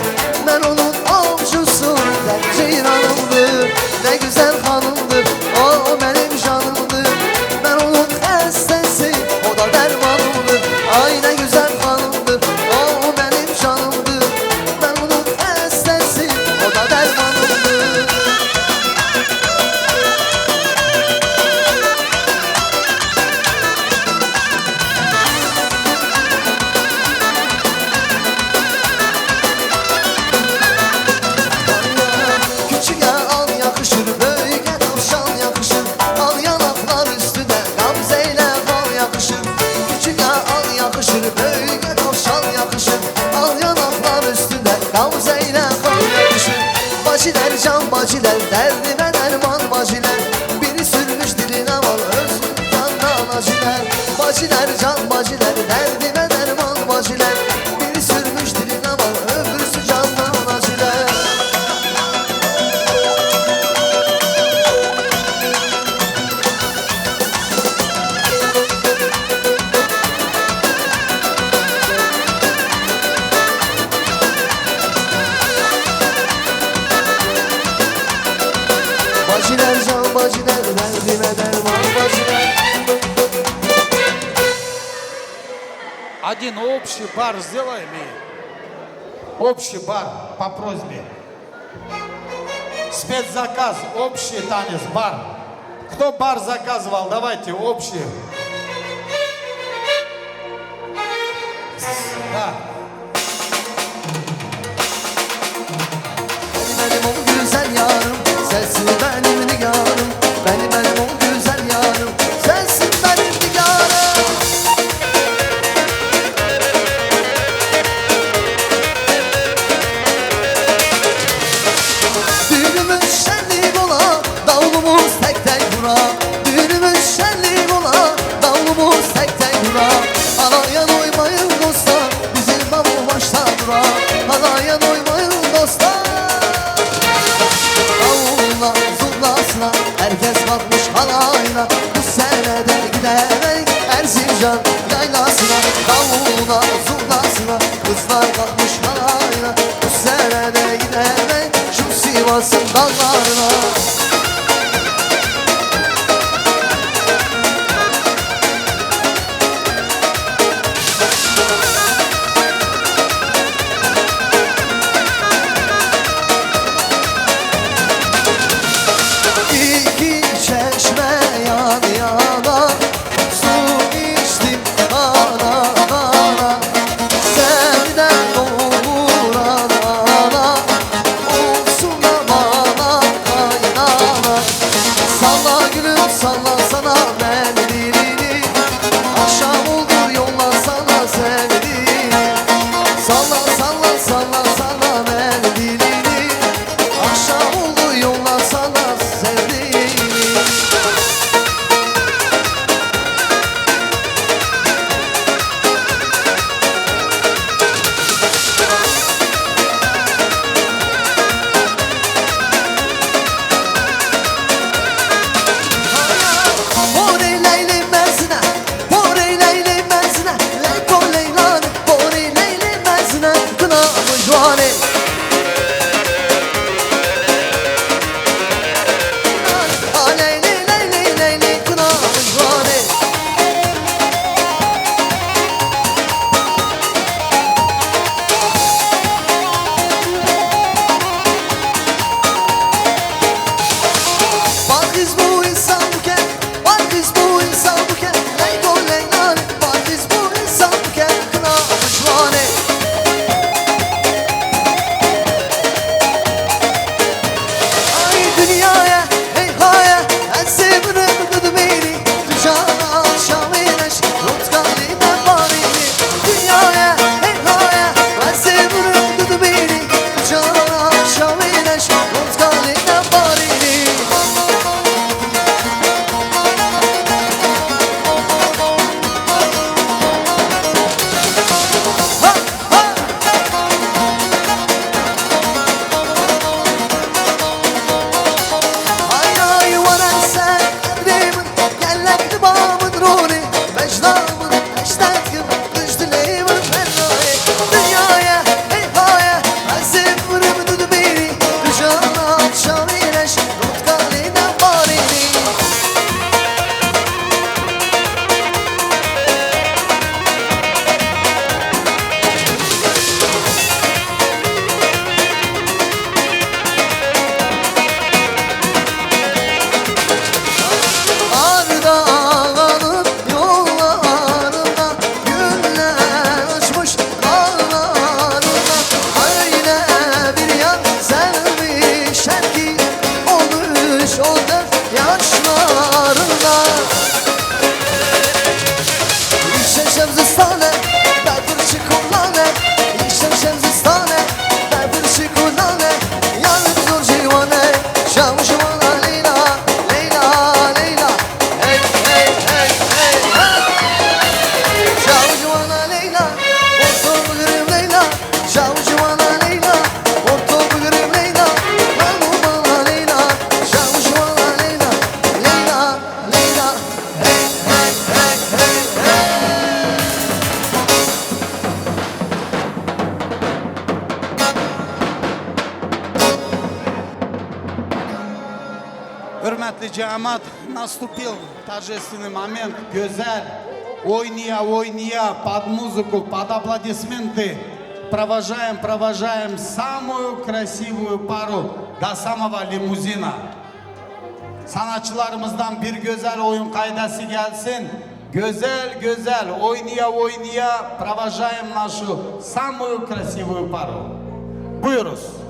[SPEAKER 4] Ben onun omzusu, deli ceyranımdır. Ne güzel hanımdır, o benim canımdır. Ben onun hastası, o da dermanımdır. Ay ne güzel hanımdır, o benim canımdır. Ben onun hastası, o da dermanımdır. Küçüğe al yakışır, büyüğe tavşan yakışır. Al yanaklar üstüne, gamzeyle bal yakışır. Küçüğe al yakışır, büyüğe tavşan yakışır. Al yanaklar üstüne, gamzeyle bal yakışır. Bacılar can bacılar, derdime derman bacılar. Biri sürmüş diline bal, özüm candan acılar. Bacılar can bacılar, derdime derman bacılar. Biri sürmüş diline bal, öbürsü candan acılar. Bacılar can bacılar, derdime derman bacılar.
[SPEAKER 11] Один общий бар сделаем и общий бар по просьбе. Спецзаказ, общий танец, бар. Кто бар заказывал, давайте общий.
[SPEAKER 4] durar. Halaya doymayın dostlar, bizim bavul başta durar. Halaya doymayın dostlar. Davuluna zurnasına herkes bakmış halayla. Bu senede gidemedik Erzincan yaylasına. Davuluna zurnasına kızlar kalkmış halayla. Bu senede gidemedik şu Sivas'ın dağlarına. İki çeşme yan yana, su içtim ana ana. Sevden doğuran ana, olsun da bana kaynana. Salla gülüm salla sana mendilini, akşam oldur yolla sana sevdiğini. Salla salla salla salla mendilini, akşam oldu yolla sana sevdiğini. Borey leyli mezine, borey leyli mezine, leyko leylani, borey leyli mezine, kınamı juane. Leyli leyli leyli kınamı juane. Bak kız bu insan buken, bak kız bu insan buken, leyko leylani, bak kız bu insan buken, kınamı juane. Ay dünyaya, hey haya, en sevdiğim kızı beni. Dünyana akşam ineş, rotkalina barini. Dünyaya, hey haya, en sevdiğim kızı beni. Dünyana akşam ineş, rotkalina barini. Ay ay varan sen kadrimin, gellekti bağımın runi. Mecnamın eştetkim, düştüleyimin fennayı. Dünyaya, hey haya, ben sevdiğim dudu beni. Dünyana akşam ineş, rotkalina barini. Arda ağanın yollarında, güller açmış dağlarında. Öyle bir yar sevmişler ki, olmuş o dert yaşlarında. İşte Şemzistane, Bedir Şikulane. İşte Şemzistane, Bedir Şikulane. Yarın zor civane, şam şumana Leyla, Leyla, Leyla. Hey, hey, hey, hey, hey. Şam şumana Leyla, orta bugürüm Leyla. Şam şumana Leyla, orta bugürüm Leyla. Malumana Leyla, şam şumana Leyla. Leyla, Leyla. Hey, hey, hey, hey, hey.
[SPEAKER 11] Hürmetli cemaat, наступил торжественный момент. Güzel, ойния, под музыку, под аплодисменты. Провожаем самую красивую пару до самого лимузина. Sanatçılarımızdan bir güzel oyun kaydası gelsin. Güzel, oyния, провожаем нашу самую красивую пару. Buyuruz.